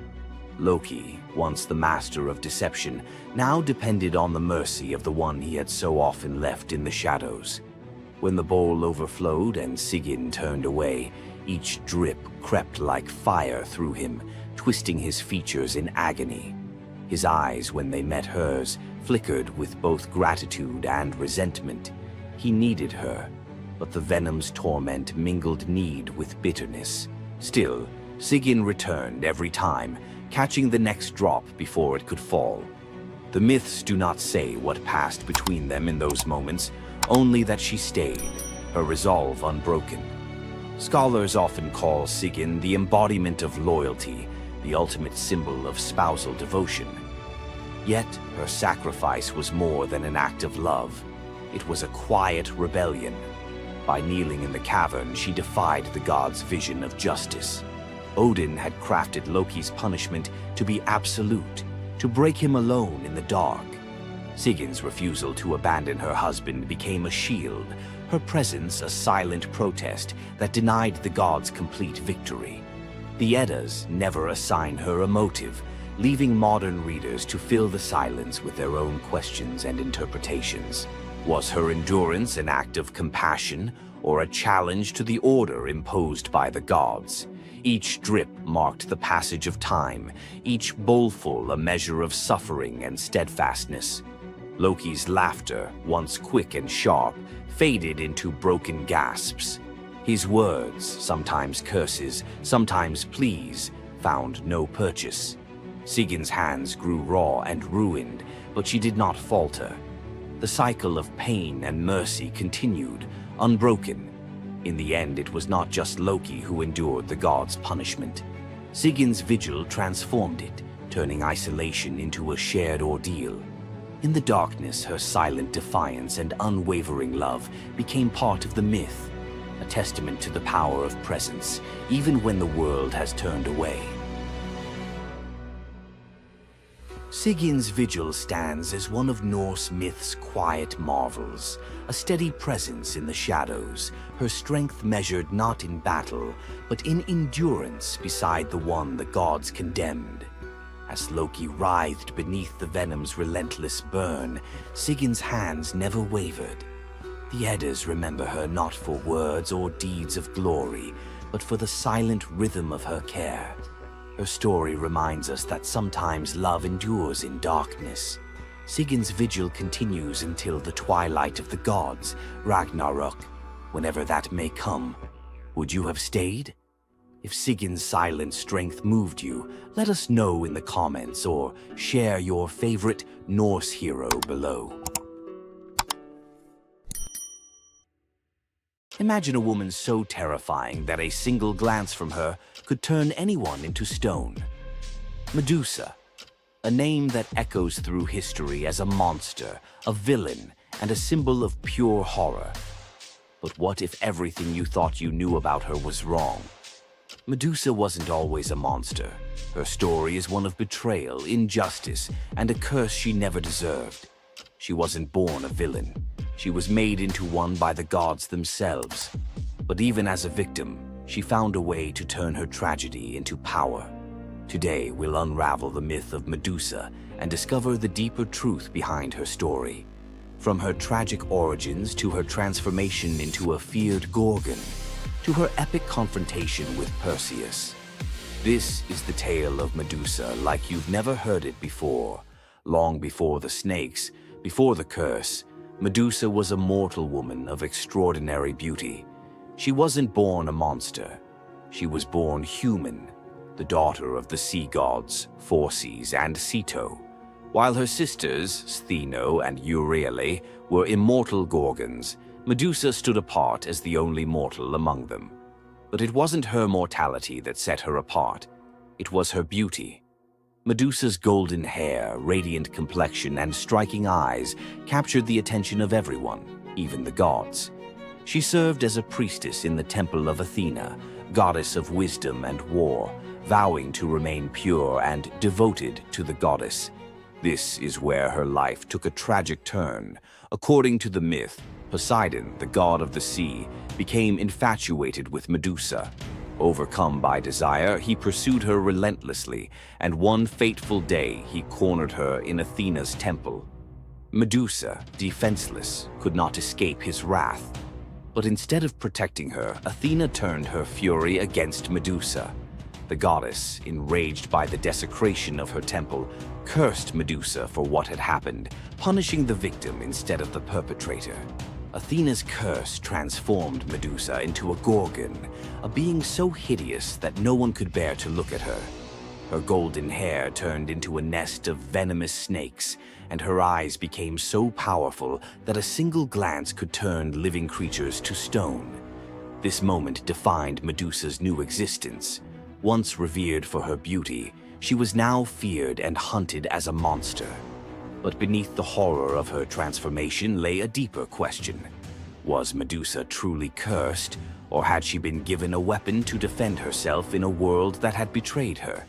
Loki, once the master of deception, now depended on the mercy of the one he had so often left in the shadows. When the bowl overflowed and Sigyn turned away, each drip crept like fire through him, twisting his features in agony. His eyes, when they met hers, flickered with both gratitude and resentment. He needed her, but the venom's torment mingled need with bitterness. Still, Sigyn returned every time, catching the next drop before it could fall. The myths do not say what passed between them in those moments, only that she stayed, her resolve unbroken. Scholars often call Sigyn the embodiment of loyalty, the ultimate symbol of spousal devotion. Yet, her sacrifice was more than an act of love. It was a quiet rebellion. By kneeling in the cavern, she defied the gods' vision of justice. Odin had crafted Loki's punishment to be absolute, to break him alone in the dark. Sigyn's refusal to abandon her husband became a shield, her presence a silent protest that denied the gods complete victory. The Eddas never assign her a motive, leaving modern readers to fill the silence with their own questions and interpretations. Was her endurance an act of compassion or a challenge to the order imposed by the gods? Each drip marked the passage of time, each bowlful a measure of suffering and steadfastness. Loki's laughter, once quick and sharp, faded into broken gasps. His words, sometimes curses, sometimes pleas, found no purchase. Sigyn's hands grew raw and ruined, but she did not falter. The cycle of pain and mercy continued, unbroken. In the end, it was not just Loki who endured the gods' punishment. Sigyn's vigil transformed it, turning isolation into a shared ordeal. In the darkness, her silent defiance and unwavering love became part of the myth, a testament to the power of presence, even when the world has turned away. Sigyn's vigil stands as one of Norse myth's quiet marvels, a steady presence in the shadows, her strength measured not in battle, but in endurance beside the one the gods condemned. As Loki writhed beneath the venom's relentless burn, Sigyn's hands never wavered. The Eddas remember her not for words or deeds of glory, but for the silent rhythm of her care. Her story reminds us that sometimes love endures in darkness. Sigyn's vigil continues until the twilight of the gods, Ragnarok, whenever that may come. Would you have stayed? If Sigyn's silent strength moved you, let us know in the comments or share your favorite Norse hero below. Imagine a woman so terrifying that a single glance from her could turn anyone into stone. Medusa, a name that echoes through history as a monster, a villain, and a symbol of pure horror. But what if everything you thought you knew about her was wrong? Medusa wasn't always a monster. Her story is one of betrayal, injustice, and a curse she never deserved. She wasn't born a villain. She was made into one by the gods themselves. But even as a victim, she found a way to turn her tragedy into power. Today, we'll unravel the myth of Medusa and discover the deeper truth behind her story. From her tragic origins to her transformation into a feared Gorgon, to her epic confrontation with Perseus. This is the tale of Medusa like you've never heard it before. Long before the snakes, before the curse, Medusa was a mortal woman of extraordinary beauty. She wasn't born a monster. She was born human, the daughter of the sea gods, Phorcys and Ceto. While her sisters, Stheno and Euryale, were immortal Gorgons, Medusa stood apart as the only mortal among them. But it wasn't her mortality that set her apart. It was her beauty. Medusa's golden hair, radiant complexion, and striking eyes captured the attention of everyone, even the gods. She served as a priestess in the temple of Athena, goddess of wisdom and war, vowing to remain pure and devoted to the goddess. This is where her life took a tragic turn. According to the myth, Poseidon, the god of the sea, became infatuated with Medusa. Overcome by desire, he pursued her relentlessly, and one fateful day he cornered her in Athena's temple. Medusa, defenseless, could not escape his wrath. But instead of protecting her, Athena turned her fury against Medusa. The goddess, enraged by the desecration of her temple, cursed Medusa for what had happened, punishing the victim instead of the perpetrator. Athena's curse transformed Medusa into a gorgon, a being so hideous that no one could bear to look at her. Her golden hair turned into a nest of venomous snakes, and her eyes became so powerful that a single glance could turn living creatures to stone. This moment defined Medusa's new existence. Once revered for her beauty, she was now feared and hunted as a monster. But beneath the horror of her transformation lay a deeper question. Was Medusa truly cursed, or had she been given a weapon to defend herself in a world that had betrayed her?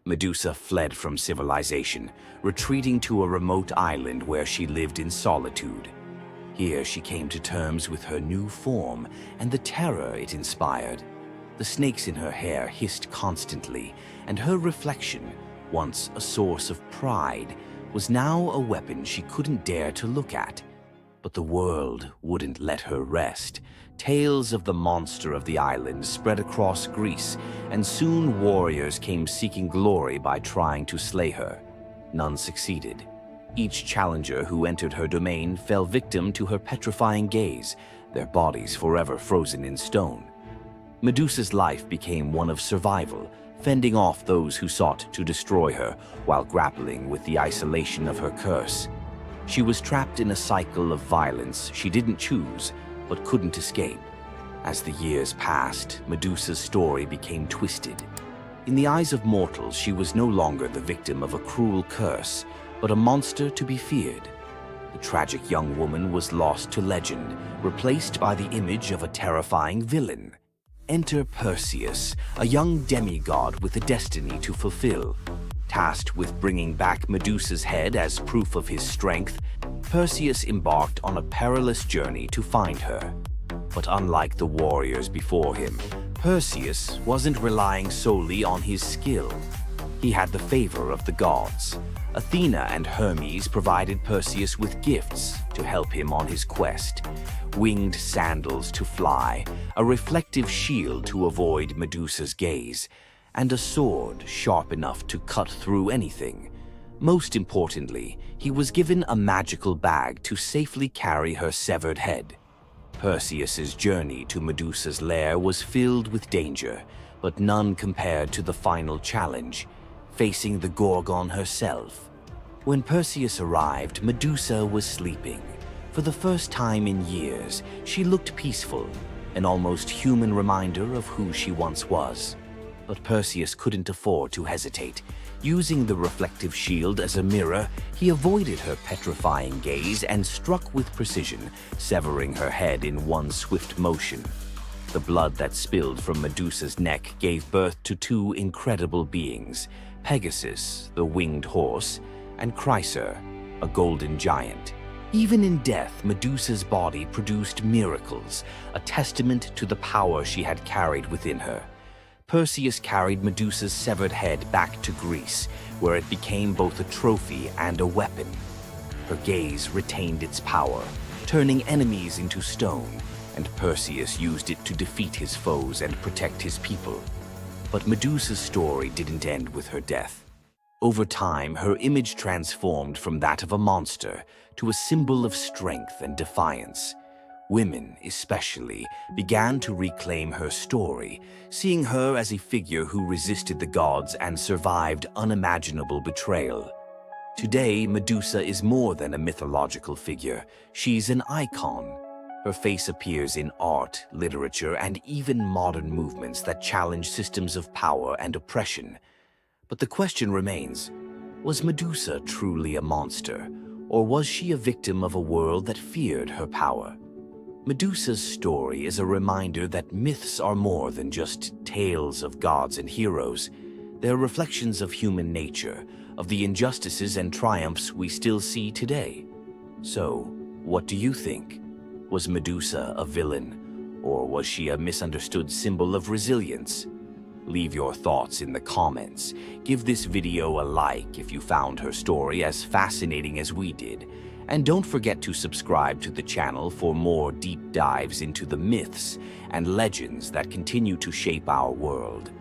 Medusa fled from civilization, retreating to a remote island where she lived in solitude. Here she came to terms with her new form and the terror it inspired. The snakes in her hair hissed constantly, and her reflection, once a source of pride, was now a weapon she couldn't dare to look at. But the world wouldn't let her rest. Tales of the monster of the island spread across Greece, and soon warriors came seeking glory by trying to slay her. None succeeded. Each challenger who entered her domain fell victim to her petrifying gaze, their bodies forever frozen in stone. Medusa's life became one of survival, fending off those who sought to destroy her while grappling with the isolation of her curse. She was trapped in a cycle of violence she didn't choose, but couldn't escape. As the years passed, Medusa's story became twisted. In the eyes of mortals, she was no longer the victim of a cruel curse, but a monster to be feared. The tragic young woman was lost to legend, replaced by the image of a terrifying villain. Enter Perseus, a young demigod with a destiny to fulfill. Tasked with bringing back Medusa's head as proof of his strength, Perseus embarked on a perilous journey to find her. But unlike the warriors before him, Perseus wasn't relying solely on his skill. He had the favor of the gods. Athena and Hermes provided Perseus with gifts to help him on his quest. Winged sandals to fly, a reflective shield to avoid Medusa's gaze, and a sword sharp enough to cut through anything. Most importantly, he was given a magical bag to safely carry her severed head. Perseus's journey to Medusa's lair was filled with danger, but none compared to the final challenge, facing the Gorgon herself. When Perseus arrived, Medusa was sleeping. For the first time in years, she looked peaceful, an almost human reminder of who she once was. But Perseus couldn't afford to hesitate. Using the reflective shield as a mirror, he avoided her petrifying gaze and struck with precision, severing her head in one swift motion. The blood that spilled from Medusa's neck gave birth to two incredible beings, Pegasus, the winged horse, and Chryser, a golden giant. Even in death, Medusa's body produced miracles, a testament to the power she had carried within her. Perseus carried Medusa's severed head back to Greece, where it became both a trophy and a weapon. Her gaze retained its power, turning enemies into stone, and Perseus used it to defeat his foes and protect his people. But Medusa's story didn't end with her death. Over time, her image transformed from that of a monster to a symbol of strength and defiance. Women, especially, began to reclaim her story, seeing her as a figure who resisted the gods and survived unimaginable betrayal. Today, Medusa is more than a mythological figure. She's an icon. Her face appears in art, literature, and even modern movements that challenge systems of power and oppression. But the question remains, was Medusa truly a monster, or was she a victim of a world that feared her power? Medusa's story is a reminder that myths are more than just tales of gods and heroes. They're reflections of human nature, of the injustices and triumphs we still see today. So, what do you think? Was Medusa a villain, or was she a misunderstood symbol of resilience? Leave your thoughts in the comments. Give this video a like if you found her story as fascinating as we did. And don't forget to subscribe to the channel for more deep dives into the myths and legends that continue to shape our world.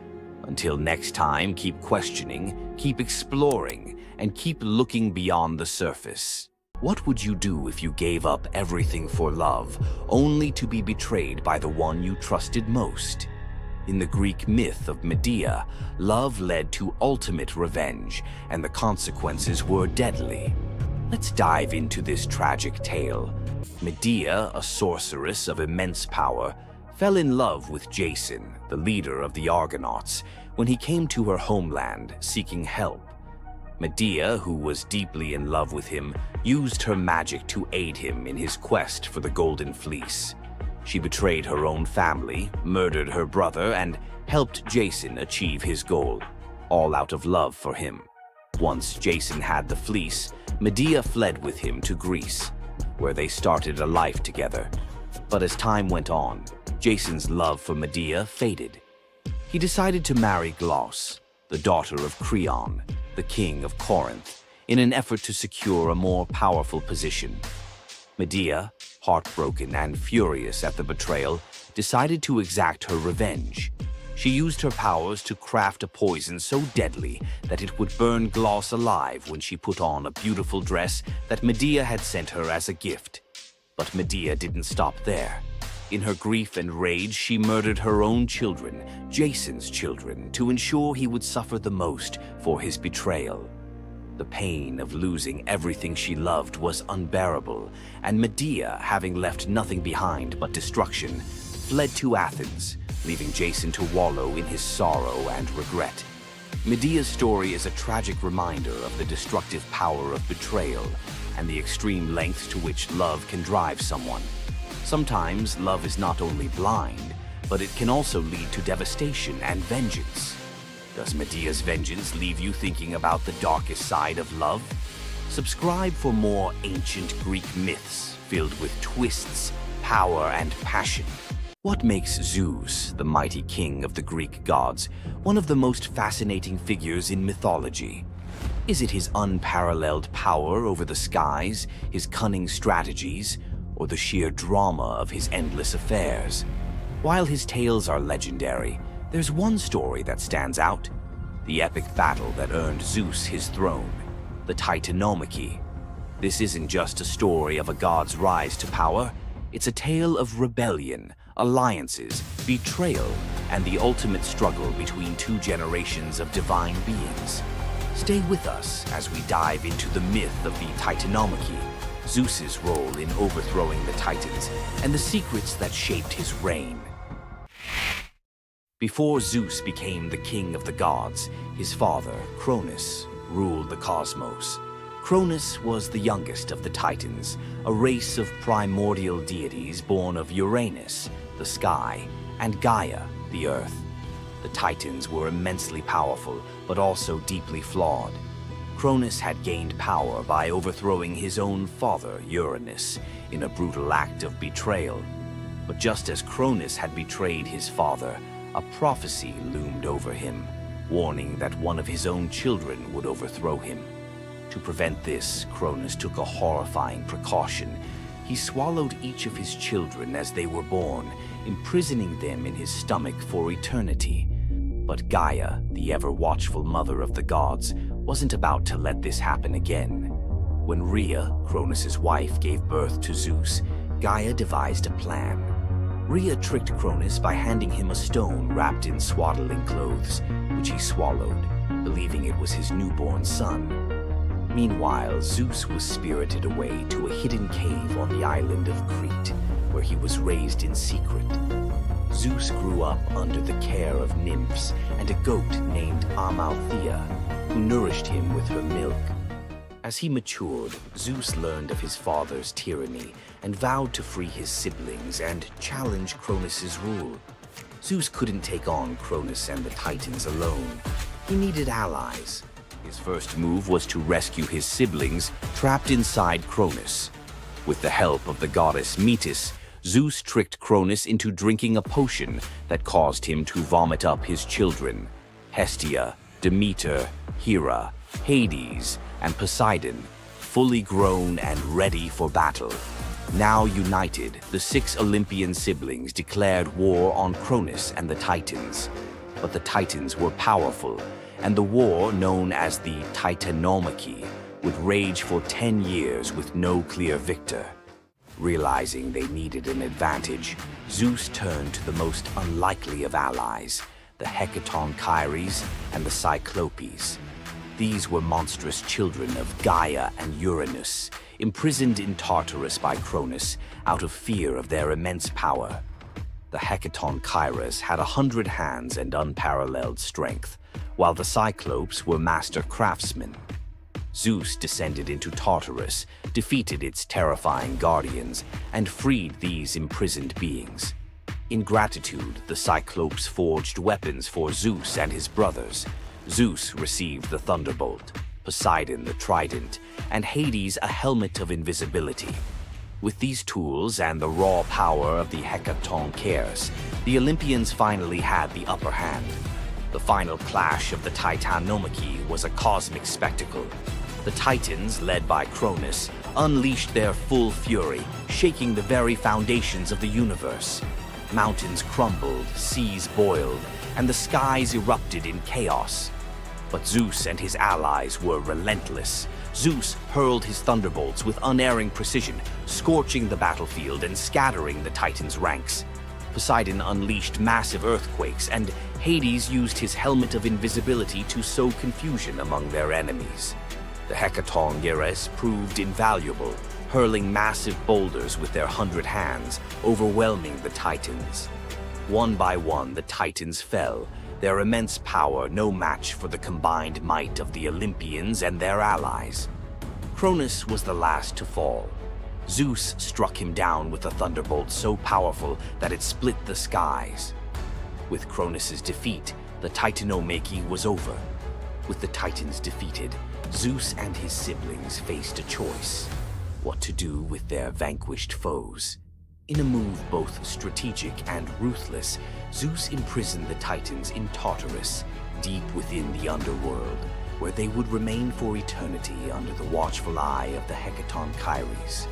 Until next time, keep questioning, keep exploring, and keep looking beyond the surface. What would you do if you gave up everything for love, only to be betrayed by the one you trusted most? In the Greek myth of Medea, love led to ultimate revenge, and the consequences were deadly. Let's dive into this tragic tale. Medea, a sorceress of immense power, fell in love with Jason, the leader of the Argonauts, when he came to her homeland seeking help. Medea, who was deeply in love with him, used her magic to aid him in his quest for the Golden Fleece. She betrayed her own family, murdered her brother, and helped Jason achieve his goal, all out of love for him. Once Jason had the fleece, Medea fled with him to Greece, where they started a life together. But as time went on, Jason's love for Medea faded. He decided to marry Glauce, the daughter of Creon, the king of Corinth, in an effort to secure a more powerful position. Medea, heartbroken and furious at the betrayal, decided to exact her revenge. She used her powers to craft a poison so deadly that it would burn Glauce alive when she put on a beautiful dress that Medea had sent her as a gift. But Medea didn't stop there. In her grief and rage, she murdered her own children, Jason's children, to ensure he would suffer the most for his betrayal. The pain of losing everything she loved was unbearable, and Medea, having left nothing behind but destruction, fled to Athens, leaving Jason to wallow in his sorrow and regret. Medea's story is a tragic reminder of the destructive power of betrayal and the extreme lengths to which love can drive someone. Sometimes love is not only blind, but it can also lead to devastation and vengeance. Does Medea's vengeance leave you thinking about the darkest side of love? Subscribe for more ancient Greek myths filled with twists, power, and passion. What makes Zeus, the mighty king of the Greek gods, one of the most fascinating figures in mythology? Is it his unparalleled power over the skies, his cunning strategies, or the sheer drama of his endless affairs? While his tales are legendary, there's one story that stands out: the epic battle that earned Zeus his throne, the Titanomachy. This isn't just a story of a god's rise to power, it's a tale of rebellion, alliances, betrayal, and the ultimate struggle between two generations of divine beings. Stay with us as we dive into the myth of the Titanomachy, Zeus's role in overthrowing the Titans, and the secrets that shaped his reign. Before Zeus became the king of the gods, his father, Cronus, ruled the cosmos. Cronus was the youngest of the Titans, a race of primordial deities born of Uranus, the sky, and Gaia, the earth. The Titans were immensely powerful, but also deeply flawed. Cronus had gained power by overthrowing his own father, Uranus, in a brutal act of betrayal. But just as Cronus had betrayed his father, a prophecy loomed over him, warning that one of his own children would overthrow him. To prevent this, Cronus took a horrifying precaution. He swallowed each of his children as they were born, imprisoning them in his stomach for eternity. But Gaia, the ever-watchful mother of the gods, wasn't about to let this happen again. When Rhea, Cronus's wife, gave birth to Zeus, Gaia devised a plan. Rhea tricked Cronus by handing him a stone wrapped in swaddling clothes, which he swallowed, believing it was his newborn son. Meanwhile, Zeus was spirited away to a hidden cave on the island of Crete, where he was raised in secret. Zeus grew up under the care of nymphs and a goat named Amalthea, who nourished him with her milk. As he matured, Zeus learned of his father's tyranny and vowed to free his siblings and challenge Cronus's rule. Zeus couldn't take on Cronus and the Titans alone. He needed allies. His first move was to rescue his siblings trapped inside Cronus. With the help of the goddess Metis, Zeus tricked Cronus into drinking a potion that caused him to vomit up his children, Hestia, Demeter, Hera, Hades, and Poseidon, fully grown and ready for battle. Now united, the 6 Olympian siblings declared war on Cronus and the Titans. But the Titans were powerful, and the war, known as the Titanomachy, would rage for 10 years with no clear victor. Realizing they needed an advantage, Zeus turned to the most unlikely of allies, the Hecatonchires and the Cyclopes. These were monstrous children of Gaia and Uranus, imprisoned in Tartarus by Cronus out of fear of their immense power. The Hecatonchires had 100 hands and unparalleled strength, while the Cyclopes were master craftsmen. Zeus descended into Tartarus, defeated its terrifying guardians, and freed these imprisoned beings. In gratitude, the Cyclopes forged weapons for Zeus and his brothers. Zeus received the thunderbolt, Poseidon the trident, and Hades a helmet of invisibility. With these tools and the raw power of the Hecatonchires, the Olympians finally had the upper hand. The final clash of the Titanomachy was a cosmic spectacle. The Titans, led by Cronus, unleashed their full fury, shaking the very foundations of the universe. Mountains crumbled, seas boiled, and the skies erupted in chaos. But Zeus and his allies were relentless. Zeus hurled his thunderbolts with unerring precision, scorching the battlefield and scattering the Titans' ranks. Poseidon unleashed massive earthquakes, and Hades used his helmet of invisibility to sow confusion among their enemies. The Hecatonchires proved invaluable, hurling massive boulders with their 100 hands, overwhelming the Titans. One by one, the Titans fell, their immense power no match for the combined might of the Olympians and their allies. Cronus was the last to fall. Zeus struck him down with a thunderbolt so powerful that it split the skies. With Cronus's defeat, the Titanomachy was over. With the Titans defeated, Zeus and his siblings faced a choice: what to do with their vanquished foes. In a move both strategic and ruthless, Zeus imprisoned the Titans in Tartarus, deep within the underworld, where they would remain for eternity under the watchful eye of the Hecatonchires.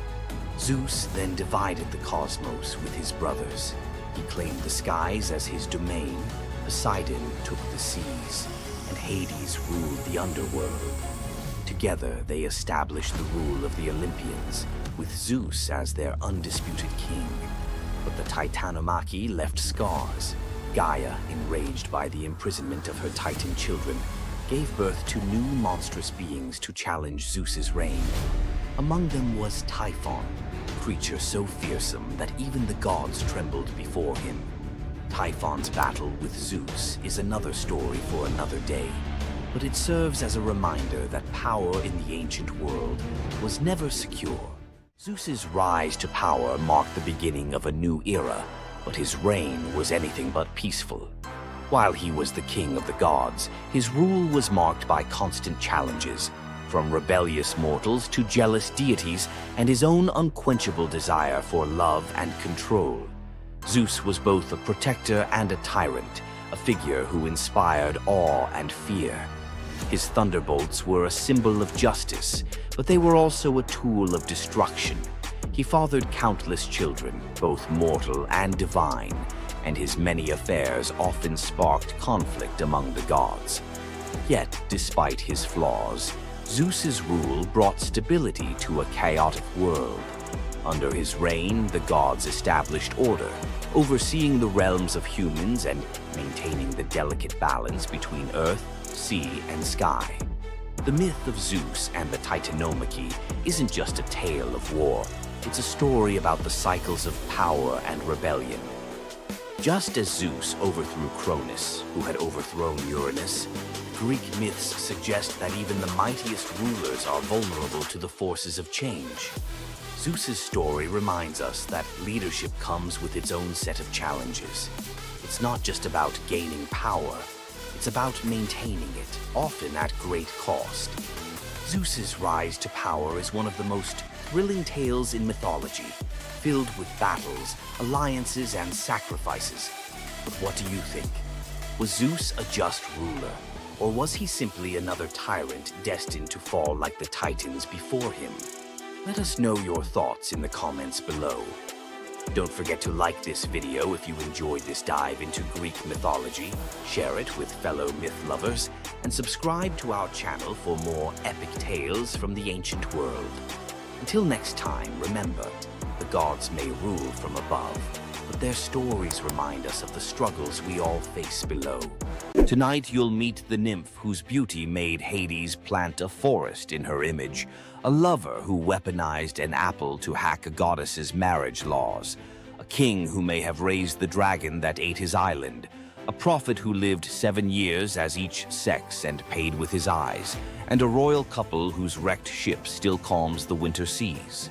Zeus then divided the cosmos with his brothers. He claimed the skies as his domain, Poseidon took the seas, and Hades ruled the underworld. Together, they established the rule of the Olympians, with Zeus as their undisputed king. But the Titanomachy left scars. Gaia, enraged by the imprisonment of her Titan children, gave birth to new monstrous beings to challenge Zeus's reign. Among them was Typhon, a creature so fearsome that even the gods trembled before him. Typhon's battle with Zeus is another story for another day, but it serves as a reminder that power in the ancient world was never secure. Zeus's rise to power marked the beginning of a new era, but his reign was anything but peaceful. While he was the king of the gods, his rule was marked by constant challenges, from rebellious mortals to jealous deities and his own unquenchable desire for love and control. Zeus was both a protector and a tyrant, a figure who inspired awe and fear. His thunderbolts were a symbol of justice, but they were also a tool of destruction. He fathered countless children, both mortal and divine, and his many affairs often sparked conflict among the gods. Yet, despite his flaws, Zeus's rule brought stability to a chaotic world. Under his reign, the gods established order, overseeing the realms of humans and maintaining the delicate balance between earth, sea, and sky. The myth of Zeus and the Titanomachy isn't just a tale of war. It's a story about the cycles of power and rebellion. Just as Zeus overthrew Cronus, who had overthrown Uranus, Greek myths suggest that even the mightiest rulers are vulnerable to the forces of change. Zeus's story reminds us that leadership comes with its own set of challenges. It's not just about gaining power, it's about maintaining it, often at great cost. Zeus's rise to power is one of the most thrilling tales in mythology, filled with battles, alliances, and sacrifices. But what do you think? Was Zeus a just ruler, or was he simply another tyrant destined to fall like the Titans before him? Let us know your thoughts in the comments below. Don't forget to like this video if you enjoyed this dive into Greek mythology, share it with fellow myth lovers, and subscribe to our channel for more epic tales from the ancient world. Until next time, remember, the gods may rule from above, but their stories remind us of the struggles we all face below. Tonight you'll meet the nymph whose beauty made Hades plant a forest in her image, a lover who weaponized an apple to hack a goddess's marriage laws, a king who may have raised the dragon that ate his island, a prophet who lived 7 years as each sex and paid with his eyes, and a royal couple whose wrecked ship still calms the winter seas.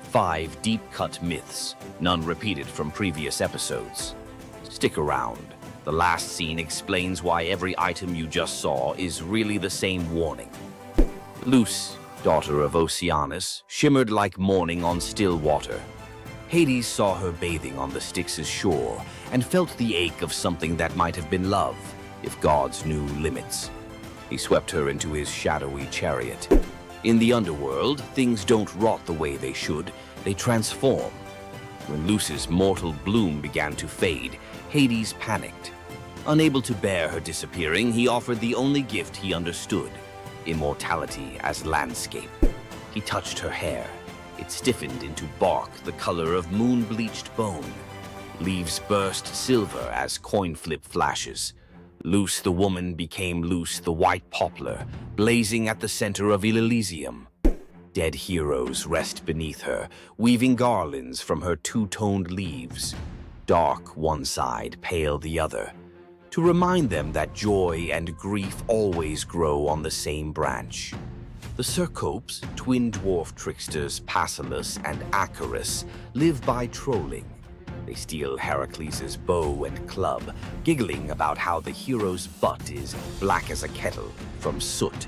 5 deep-cut myths, none repeated from previous episodes. Stick around. The last scene explains why every item you just saw is really the same warning. Luce, daughter of Oceanus, shimmered like morning on still water. Hades saw her bathing on the Styx's shore and felt the ache of something that might have been love, if gods knew limits. He swept her into his shadowy chariot. In the underworld, things don't rot the way they should, they transform. When Luce's mortal bloom began to fade, Hades panicked. Unable to bear her disappearing, he offered the only gift he understood, immortality as landscape. He touched her hair. It stiffened into bark the color of moon-bleached bone. Leaves burst silver as coin flip flashes. Luce the woman became Luce the white poplar, blazing at the center of Elysium. Dead heroes rest beneath her, weaving garlands from her two-toned leaves. Dark one side, pale the other, to remind them that joy and grief always grow on the same branch. The Cercopes, twin dwarf tricksters Passalus and Acarus, live by trolling. They steal Heracles' bow and club, giggling about how the hero's butt is black as a kettle from soot.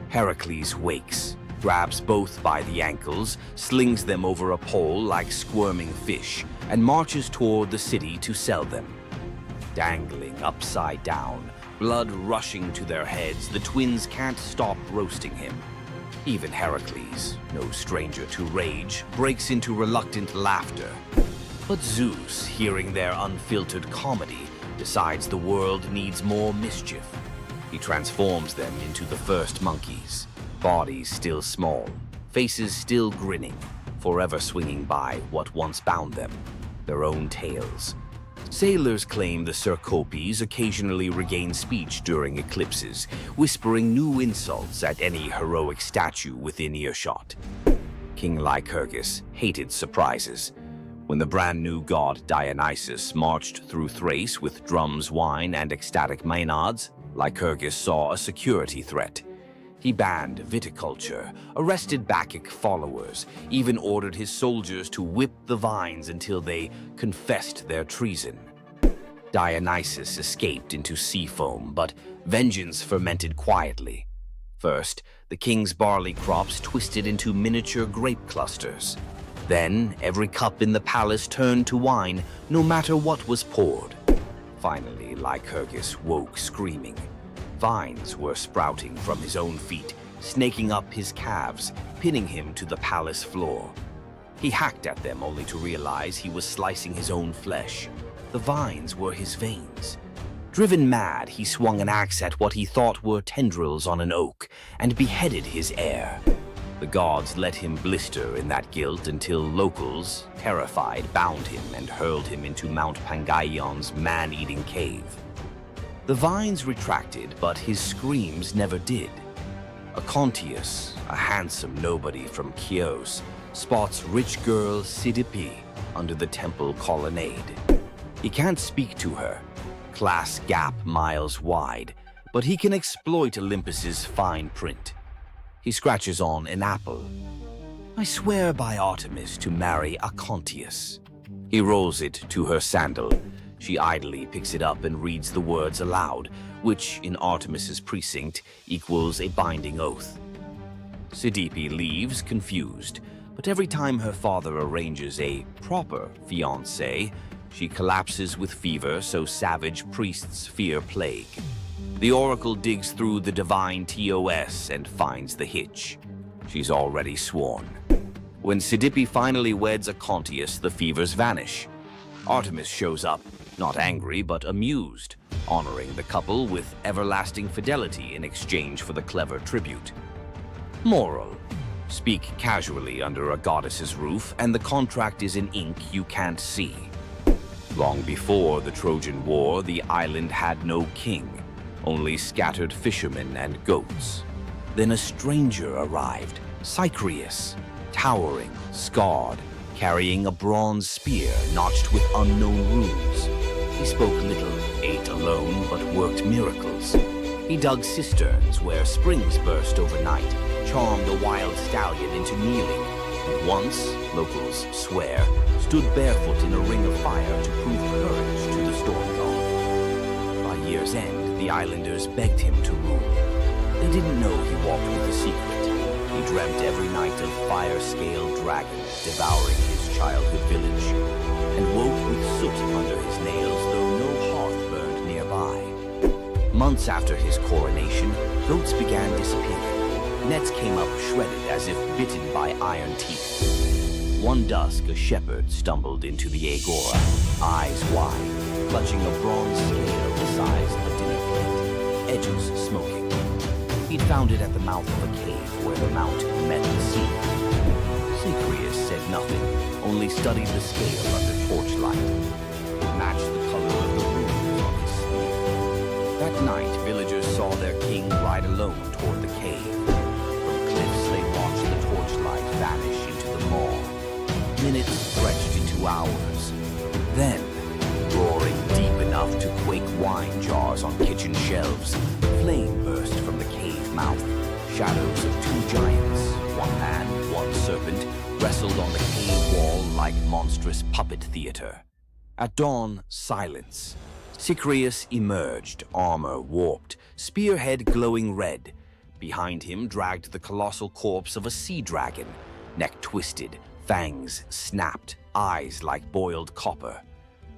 Heracles wakes, grabs both by the ankles, slings them over a pole like squirming fish, and marches toward the city to sell them. Dangling upside down, blood rushing to their heads, the twins can't stop roasting him. Even Heracles, no stranger to rage, breaks into reluctant laughter. But Zeus, hearing their unfiltered comedy, decides the world needs more mischief. He transforms them into the first monkeys, bodies still small, faces still grinning, forever swinging by what once bound them, their own tails. Sailors claim the Cercopes occasionally regain speech during eclipses, whispering new insults at any heroic statue within earshot. King Lycurgus hated surprises. When the brand new god Dionysus marched through Thrace with drums, wine, and ecstatic maenads, Lycurgus saw a security threat. He banned viticulture, arrested Bacchic followers, even ordered his soldiers to whip the vines until they confessed their treason. Dionysus escaped into sea foam, but vengeance fermented quietly. First, the king's barley crops twisted into miniature grape clusters. Then, every cup in the palace turned to wine, no matter what was poured. Finally, Lycurgus woke screaming. Vines were sprouting from his own feet, snaking up his calves, pinning him to the palace floor. He hacked at them only to realize he was slicing his own flesh. The vines were his veins. Driven mad, he swung an axe at what he thought were tendrils on an oak and beheaded his heir. The gods let him blister in that guilt until locals, terrified, bound him and hurled him into Mount Pangaion's man-eating cave. The vines retracted, but his screams never did. Acontius, a handsome nobody from Chios, spots rich girl Sidipe under the temple colonnade. He can't speak to her, class gap miles wide, but he can exploit Olympus's fine print. He scratches on an apple. I swear by Artemis to marry Acontius. He rolls it to her sandal. She idly picks it up and reads the words aloud, which in Artemis's precinct equals a binding oath. Sidipe leaves, confused, but every time her father arranges a proper fiancé, she collapses with fever, so savage priests fear plague. The oracle digs through the divine TOS and finds the hitch. She's already sworn. When Sidipe finally weds Acontius, the fevers vanish. Artemis shows up, not angry but amused, honoring the couple with everlasting fidelity in exchange for the clever tribute. Moral: speak casually under a goddess's roof and the contract is in ink you can't see. Long before the Trojan War, the island had no king, only scattered fishermen and goats. Then a stranger arrived, Cycreus, towering, scarred, carrying a bronze spear notched with unknown runes. He spoke little, ate alone, but worked miracles. He dug cisterns where springs burst overnight, charmed a wild stallion into kneeling, and once, locals swear, stood barefoot in a ring of fire to prove courage to the storm god. By year's end, the islanders begged him to rule. They didn't know he walked with a secret. He dreamt every night of fire-scaled dragons devouring his childhood village, and woke with soot under his nails though no hearth burned nearby. Months after his coronation, goats began disappearing. Nets came up shredded as if bitten by iron teeth. One dusk, a shepherd stumbled into the agora, eyes wide, clutching a bronze scale the size of a dinner plate, edges smoking. He'd found it at the mouth of a cave where the mount met the sea. Cycreus said nothing, only studied the scale under torchlight. It matched the color of the runes on his sleeve. That night, villagers saw their king ride alone toward the cave. From cliffs, they watched the torchlight vanish into the maw. Minutes stretched into hours. Then, roaring deep enough to quake wine jars on kitchen shelves, flame burst from the cave mouth. Shadows of two giants, one man, one serpent, wrestled on the cave wall like monstrous puppet theater. At dawn, silence. Cycreus emerged, armor warped, spearhead glowing red. Behind him dragged the colossal corpse of a sea dragon, neck twisted, fangs snapped, eyes like boiled copper.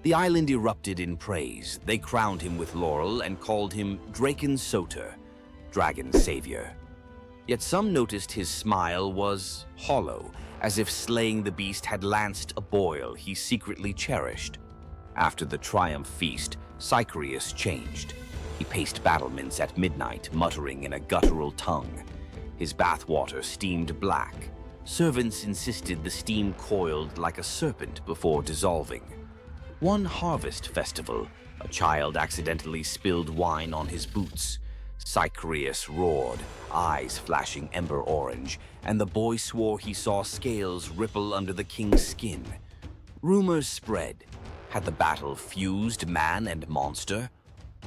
The island erupted in praise. They crowned him with laurel and called him Draken Soter, Dragon Savior. Yet some noticed his smile was hollow, as if slaying the beast had lanced a boil he secretly cherished. After the triumph feast, Cycreus changed. He paced battlements at midnight, muttering in a guttural tongue. His bathwater steamed black. Servants insisted the steam coiled like a serpent before dissolving. One harvest festival, a child accidentally spilled wine on his boots. Cycreus roared, eyes flashing ember orange, and the boy swore he saw scales ripple under the king's skin. Rumors spread. Had the battle fused man and monster?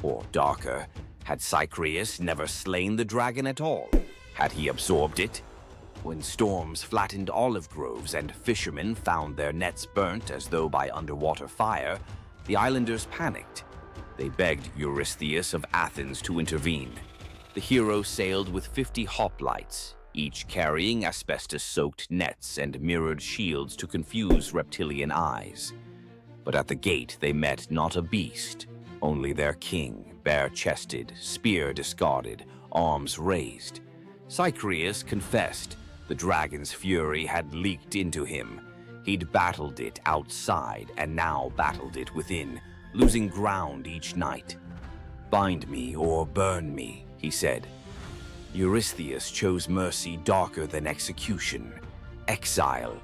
Or darker, had Cycreus never slain the dragon at all? Had he absorbed it? When storms flattened olive groves and fishermen found their nets burnt as though by underwater fire, the islanders panicked. They begged Eurystheus of Athens to intervene. The hero sailed with 50 hoplites, each carrying asbestos-soaked nets and mirrored shields to confuse reptilian eyes. But at the gate they met not a beast, only their king, bare-chested, spear discarded, arms raised. Cycreus confessed. The dragon's fury had leaked into him. He'd battled it outside and now battled it within, losing ground each night. "Bind me or burn me," he said. Eurystheus chose mercy darker than execution, exile.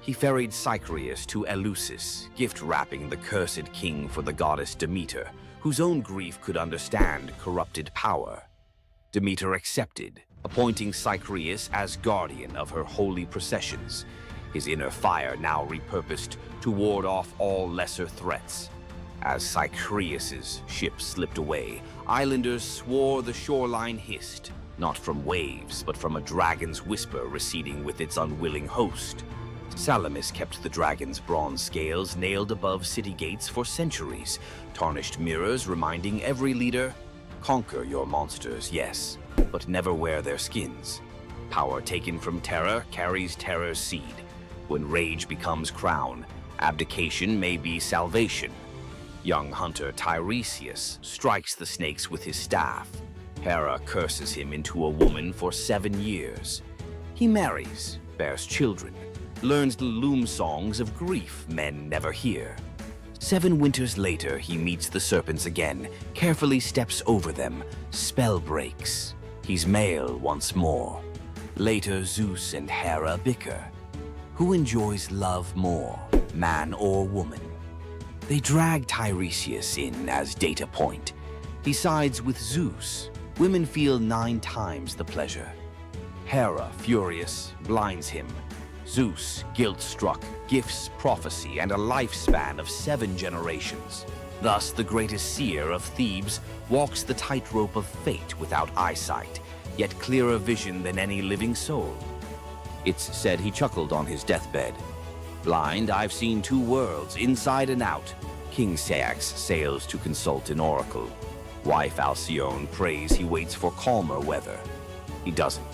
He ferried Cycreus to Eleusis, gift-wrapping the cursed king for the goddess Demeter, whose own grief could understand corrupted power. Demeter accepted, appointing Cycreus as guardian of her holy processions, his inner fire now repurposed to ward off all lesser threats. As Cycreus's ship slipped away, islanders swore the shoreline hissed, not from waves, but from a dragon's whisper receding with its unwilling host. Salamis kept the dragon's bronze scales nailed above city gates for centuries, tarnished mirrors reminding every leader, "Conquer your monsters, yes, but never wear their skins." Power taken from terror carries terror's seed. When rage becomes crown, abdication may be salvation. Young hunter Tiresias strikes the snakes with his staff. Hera curses him into a woman for 7 years. He marries, bears children, learns the loom songs of grief men never hear. 7 winters later, he meets the serpents again, carefully steps over them, spell breaks. He's male once more. Later, Zeus and Hera bicker. Who enjoys love more, man or woman? They drag Tiresias in as data point. He sides with Zeus. Women feel 9 times the pleasure. Hera, furious, blinds him. Zeus, guilt-struck, gifts prophecy and a lifespan of 7 generations. Thus, the greatest seer of Thebes walks the tightrope of fate without eyesight, yet clearer vision than any living soul. It's said he chuckled on his deathbed. Blind, I've seen 2 worlds, inside and out. King Ceyx sails to consult an oracle. Wife Alcyone prays he waits for calmer weather. He doesn't.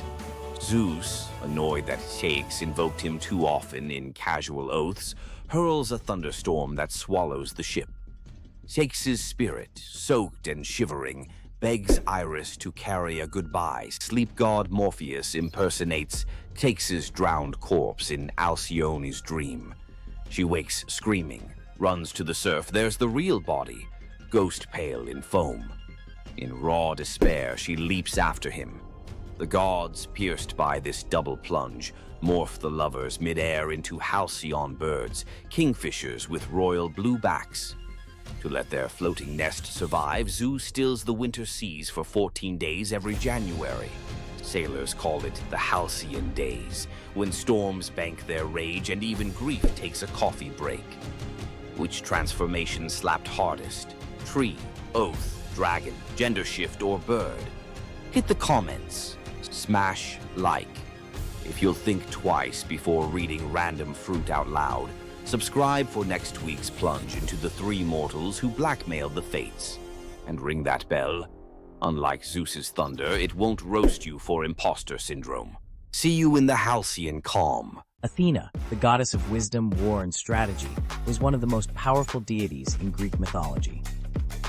Zeus, annoyed that Ceyx invoked him too often in casual oaths, hurls a thunderstorm that swallows the ship. Ceyx's spirit, soaked and shivering, begs Iris to carry a goodbye. Sleep god Morpheus impersonates Ceyx's drowned corpse in Alcyone's dream. She wakes screaming, runs to the surf. There's the real body, ghost pale in foam. In raw despair, she leaps after him. The gods, pierced by this double plunge, morph the lovers mid-air into halcyon birds, kingfishers with royal blue backs. To let their floating nest survive, Zeus stills the winter seas for 14 days every January. Sailors call it the halcyon days, when storms bank their rage and even grief takes a coffee break. Which transformation slapped hardest? Tree, oath, dragon, gender shift, or bird? Hit the comments. Smash like. If you'll think twice before reading random fruit out loud, subscribe for next week's plunge into the 3 mortals who blackmailed the fates. And ring that bell. Unlike Zeus's thunder, it won't roast you for imposter syndrome. See you in the halcyon calm. Athena, the goddess of wisdom, war, and strategy, was one of the most powerful deities in Greek mythology.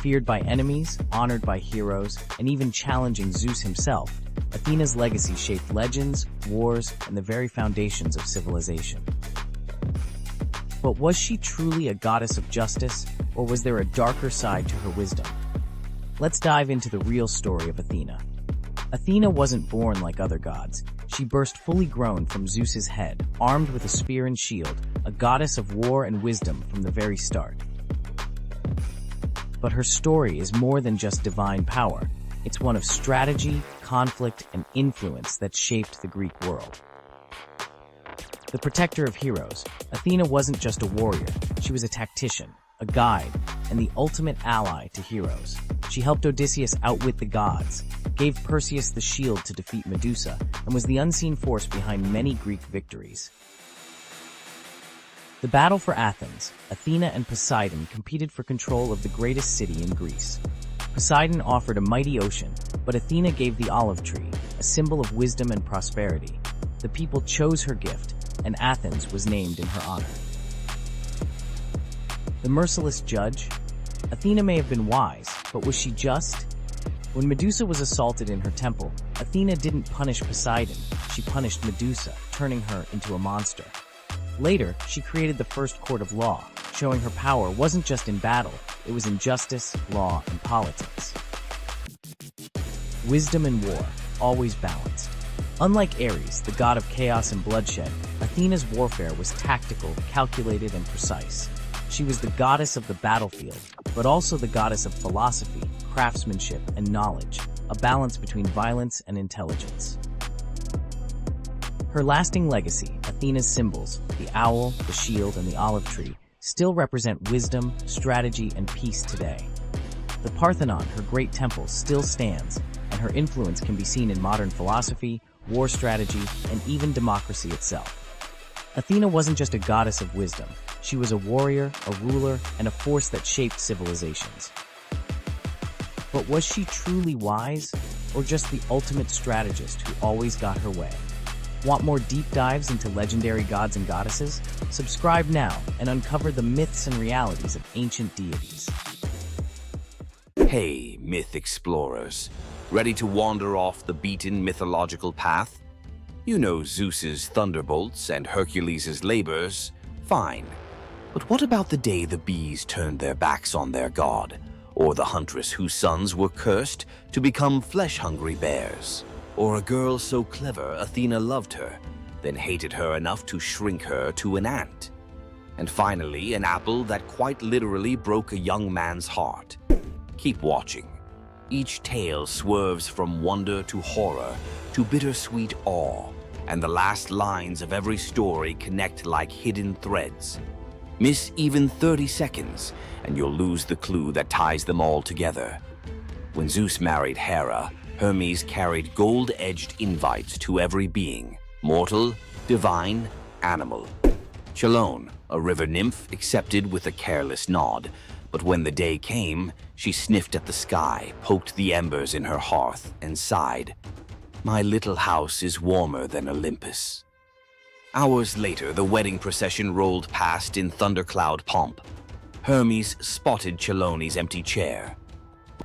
Feared by enemies, honored by heroes, and even challenging Zeus himself, Athena's legacy shaped legends, wars, and the very foundations of civilization. But was she truly a goddess of justice, or was there a darker side to her wisdom? Let's dive into the real story of Athena. Athena wasn't born like other gods. She burst fully grown from Zeus's head, armed with a spear and shield, a goddess of war and wisdom from the very start. But her story is more than just divine power. It's one of strategy, conflict, and influence that shaped the Greek world. The protector of heroes, Athena wasn't just a warrior. She was a tactician, a guide, and the ultimate ally to heroes. She helped Odysseus outwit the gods, gave Perseus the shield to defeat Medusa, and was the unseen force behind many Greek victories. The battle for Athens, Athena and Poseidon competed for control of the greatest city in Greece. Poseidon offered a mighty ocean, but Athena gave the olive tree, a symbol of wisdom and prosperity. The people chose her gift, and Athens was named in her honor. The merciless judge? Athena may have been wise, but was she just? When Medusa was assaulted in her temple, Athena didn't punish Poseidon, she punished Medusa, turning her into a monster. Later, she created the first court of law, showing her power wasn't just in battle, it was in justice, law, and politics. Wisdom and war, always balanced. Unlike Ares, the god of chaos and bloodshed, Athena's warfare was tactical, calculated, and precise. She was the goddess of the battlefield, but also the goddess of philosophy, craftsmanship, and knowledge, a balance between violence and intelligence. Her lasting legacy, Athena's symbols, the owl, the shield, and the olive tree, still represent wisdom, strategy, and peace today. The Parthenon, her great temple, still stands, and her influence can be seen in modern philosophy, war strategy, and even democracy itself. Athena wasn't just a goddess of wisdom. She was a warrior, a ruler, and a force that shaped civilizations. But was she truly wise, or just the ultimate strategist who always got her way? Want more deep dives into legendary gods and goddesses? Subscribe now and uncover the myths and realities of ancient deities. Hey, myth explorers. Ready to wander off the beaten mythological path? You know Zeus's thunderbolts and Hercules' labors. Fine. But what about the day the bees turned their backs on their god? Or the huntress whose sons were cursed to become flesh-hungry bears? Or a girl so clever Athena loved her, then hated her enough to shrink her to an ant? And finally, an apple that quite literally broke a young man's heart. Keep watching. Each tale swerves from wonder to horror to bittersweet awe, and the last lines of every story connect like hidden threads. Miss even 30 seconds, and you'll lose the clue that ties them all together. When Zeus married Hera, Hermes carried gold-edged invites to every being, mortal, divine, animal. Chelone, a river nymph, accepted with a careless nod, but when the day came, she sniffed at the sky, poked the embers in her hearth, and sighed, "My little house is warmer than Olympus." Hours later, the wedding procession rolled past in thundercloud pomp. Hermes spotted Chelone's empty chair.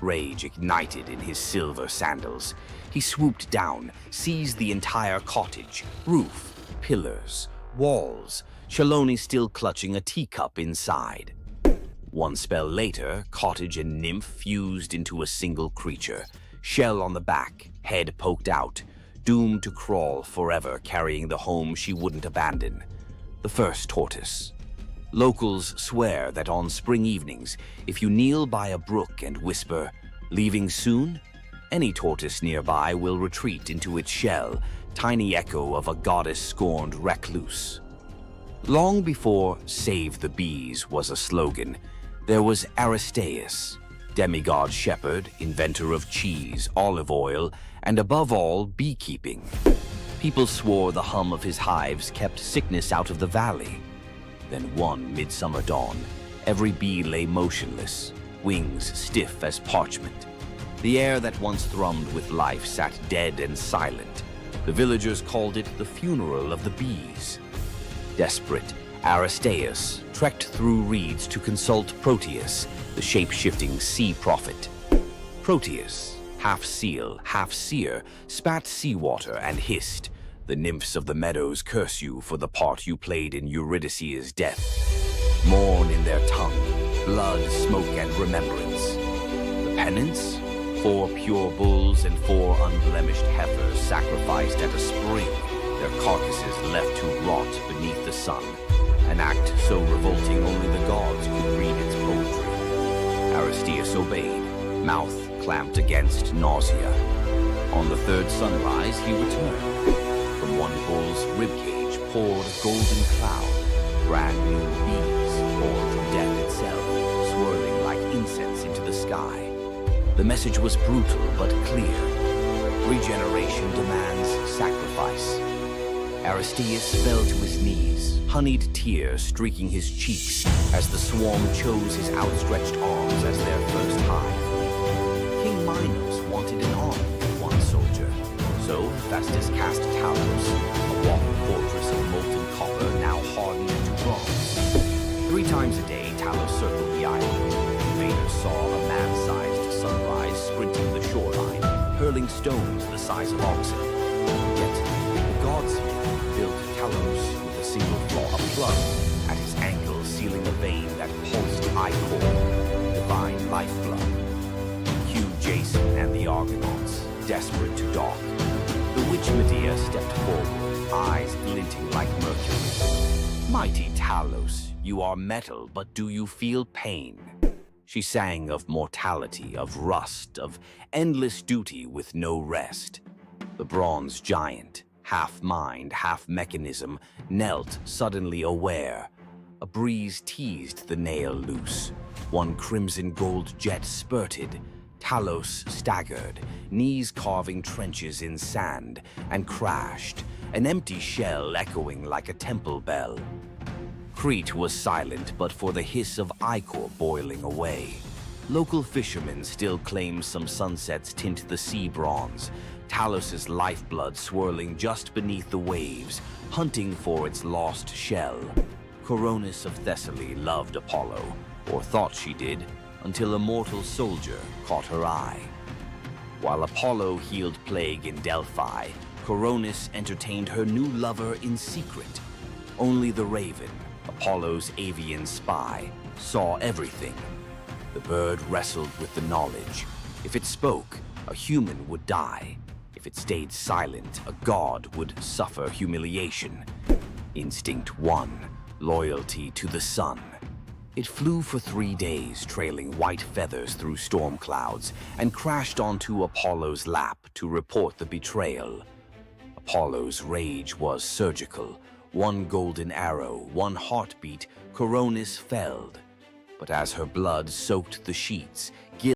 Rage ignited in his silver sandals. He swooped down, seized the entire cottage, roof, pillars, walls, Chelone still clutching a teacup inside. One spell later, cottage and nymph fused into a single creature, shell on the back, head poked out, doomed to crawl forever carrying the home she wouldn't abandon, the first tortoise. Locals swear that on spring evenings, if you kneel by a brook and whisper, "Leaving soon?" any tortoise nearby will retreat into its shell, tiny echo of a goddess-scorned recluse. Long before "Save the Bees" was a slogan, there was Aristaeus, demigod shepherd, inventor of cheese, olive oil, and above all, beekeeping. People swore the hum of his hives kept sickness out of the valley. Then one midsummer dawn, every bee lay motionless, wings stiff as parchment. The air that once thrummed with life sat dead and silent. The villagers called it the funeral of the bees. Desperate, Aristaeus trekked through reeds to consult Proteus, the shape-shifting sea prophet. Proteus, half seal, half seer, spat seawater and hissed, "The nymphs of the meadows curse you for the part you played in Eurydice's death. Mourn in their tongue, blood, smoke, and remembrance. The penance? 4 pure bulls and 4 unblemished heifers sacrificed at a spring, their carcasses left to rot beneath the sun. An act so revolting only the gods could read its poetry." Aristaeus obeyed, mouth clamped against nausea. On the third sunrise, he returned. From one bull's ribcage poured a golden cloud, brand new bees born from death itself, swirling like incense into the sky. The message was brutal but clear. Regeneration demands sacrifice. Aristaeus fell to his knees, honeyed tears streaking his cheeks as the swarm chose his outstretched arms as their first hive. King Midas wanted an army with one soldier, so Festus cast Talos, a walking fortress of molten copper now hardened into bronze. 3 times a day, Talos circled the island. Invaders saw a man-sized sunrise sprinting the shoreline, hurling stones the size of oxen. Yet, the gods built Talos with a single flaw, a plug at his ankle, sealing a vein that pulsed ichor, divine lifeblood. Cue Jason and the Argonauts, desperate to dock. The witch Medea stepped forward, eyes glinting like mercury. "Mighty Talos, you are metal, but do you feel pain?" She sang of mortality, of rust, of endless duty with no rest. The bronze giant, half mind, half mechanism, knelt suddenly aware. A breeze teased the nail loose. One crimson gold jet spurted. Talos staggered, knees carving trenches in sand, and crashed, an empty shell echoing like a temple bell. Crete was silent but for the hiss of ichor boiling away. Local fishermen still claim some sunsets tint the sea bronze, Talos's lifeblood swirling just beneath the waves, hunting for its lost shell. Coronis of Thessaly loved Apollo, or thought she did, until a mortal soldier caught her eye. While Apollo healed plague in Delphi, Coronis entertained her new lover in secret. Only the raven, Apollo's avian spy, saw everything. The bird wrestled with the knowledge. If it spoke, a human would die. If it stayed silent, a god would suffer humiliation. Instinct 1, loyalty to the sun. It flew for 3 days, trailing white feathers through storm clouds, and crashed onto Apollo's lap to report the betrayal. Apollo's rage was surgical. One golden arrow, one heartbeat, Coronis felled. But as her blood soaked the sheets,